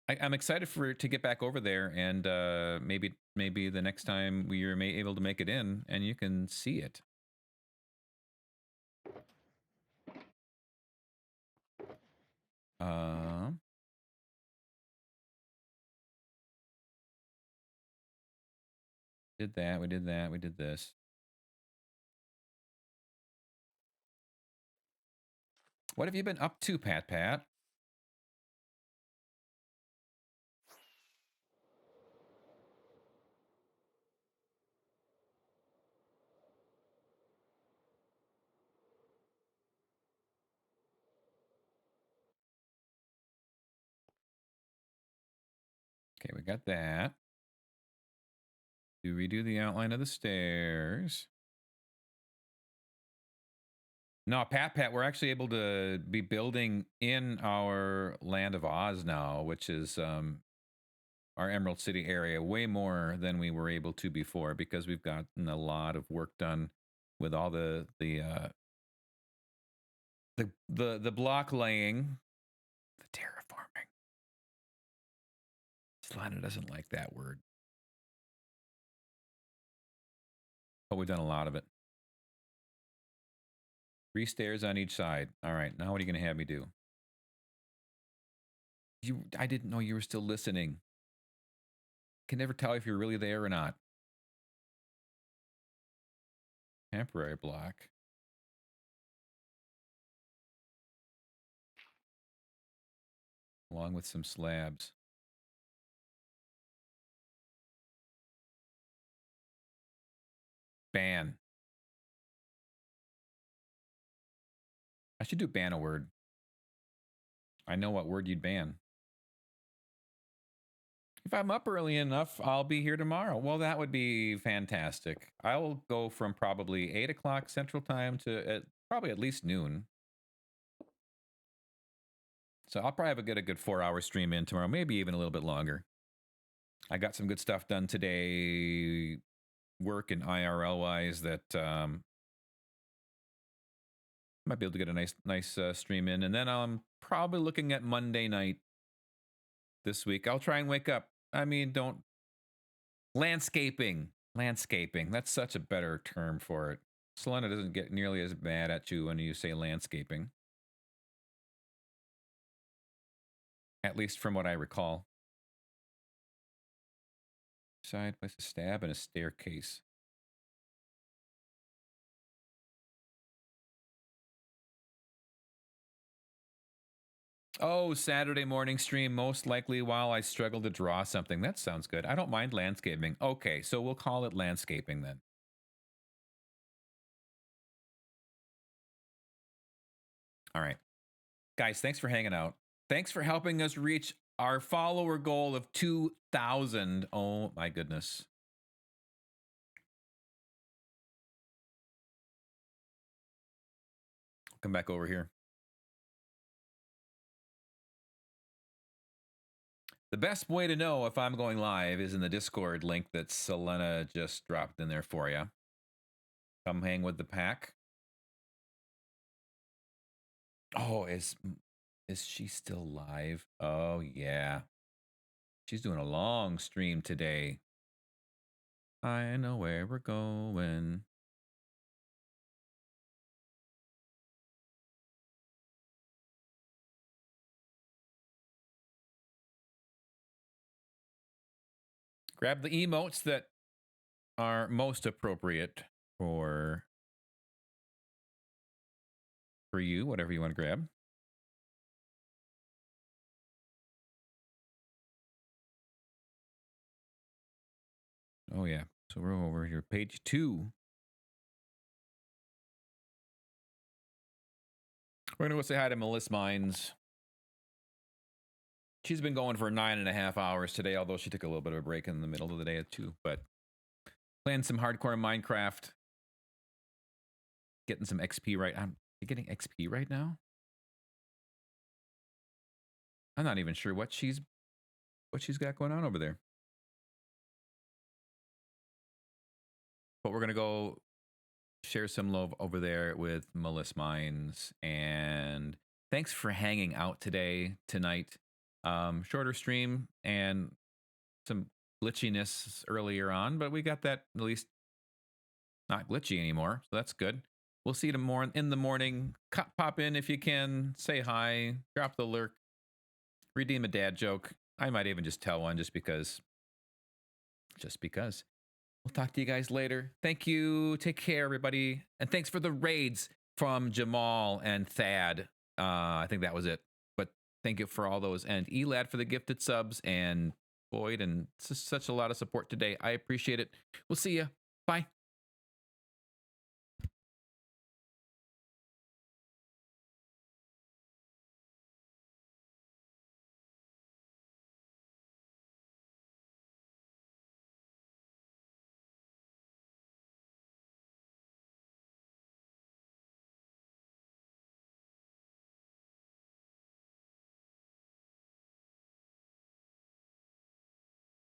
I'm excited to get back over there and maybe the next time we are able to make it in and you can see it. Did that, we did this. What have you been up to, Pat? Okay, we got that. Do we do the outline of the stairs? No, Pat, we're actually able to be building in our Land of Oz now, which is our Emerald City area, way more than we were able to before because we've gotten a lot of work done with all the block laying, the terraforming. Solana doesn't like that word. But we've done a lot of it. 3 stairs on each side. All right, now what are you going to have me do? I didn't know you were still listening. Can never tell if you're really there or not. Temporary block. Along with some slabs. Ban. I should do ban a word. I know what word you'd ban. If I'm up early enough, I'll be here tomorrow. Well, that would be fantastic. I'll go from probably 8 o'clock Central Time to probably at least noon. So I'll probably get a good 4-hour stream in tomorrow, maybe even a little bit longer. I got some good stuff done today, work and IRL wise, that might be able to get a nice stream in. And then I'm probably looking at Monday night this week. I'll try and wake up. I mean, landscaping. That's such a better term for it. Solana doesn't get nearly as mad at you when you say landscaping. At least from what I recall. Side place a stab and a staircase. Oh, Saturday morning stream, most likely while I struggle to draw something. That sounds good. I don't mind landscaping. Okay, so we'll call it landscaping then. All right. Guys, thanks for hanging out. Thanks for helping us reach our follower goal of 2,000. Oh my goodness. Come back over here. The best way to know if I'm going live is in the Discord link that Selena just dropped in there for you. Come hang with the pack. Oh, is she still live? Oh, yeah. She's doing a long stream today. I know where we're going. Grab the emotes that are most appropriate for you, whatever you want to grab. Oh, yeah. So we're over here, page 2. We're going to go say hi to Melissa Mines. She's been going for 9.5 hours today, although she took a little bit of a break in the middle of the day too. But playing some hardcore Minecraft, getting some XP right. I'm getting XP right now. I'm not even sure what she's got going on over there. But we're gonna go share some love over there with Melissa Mines. And thanks for hanging out tonight. Shorter stream and some glitchiness earlier on, but we got that at least not glitchy anymore, so that's good. We'll see you more in the morning. Pop in if you can, say hi, drop the lurk, redeem a dad joke. I might even just tell one just because. We'll talk to you guys later. Thank you. Take care, everybody. And thanks for the raids from Jamal and Thad. I think that was it. But thank you for all those. And Elad for the gifted subs. And Boyd. And such a lot of support today. I appreciate it. We'll see you. Bye.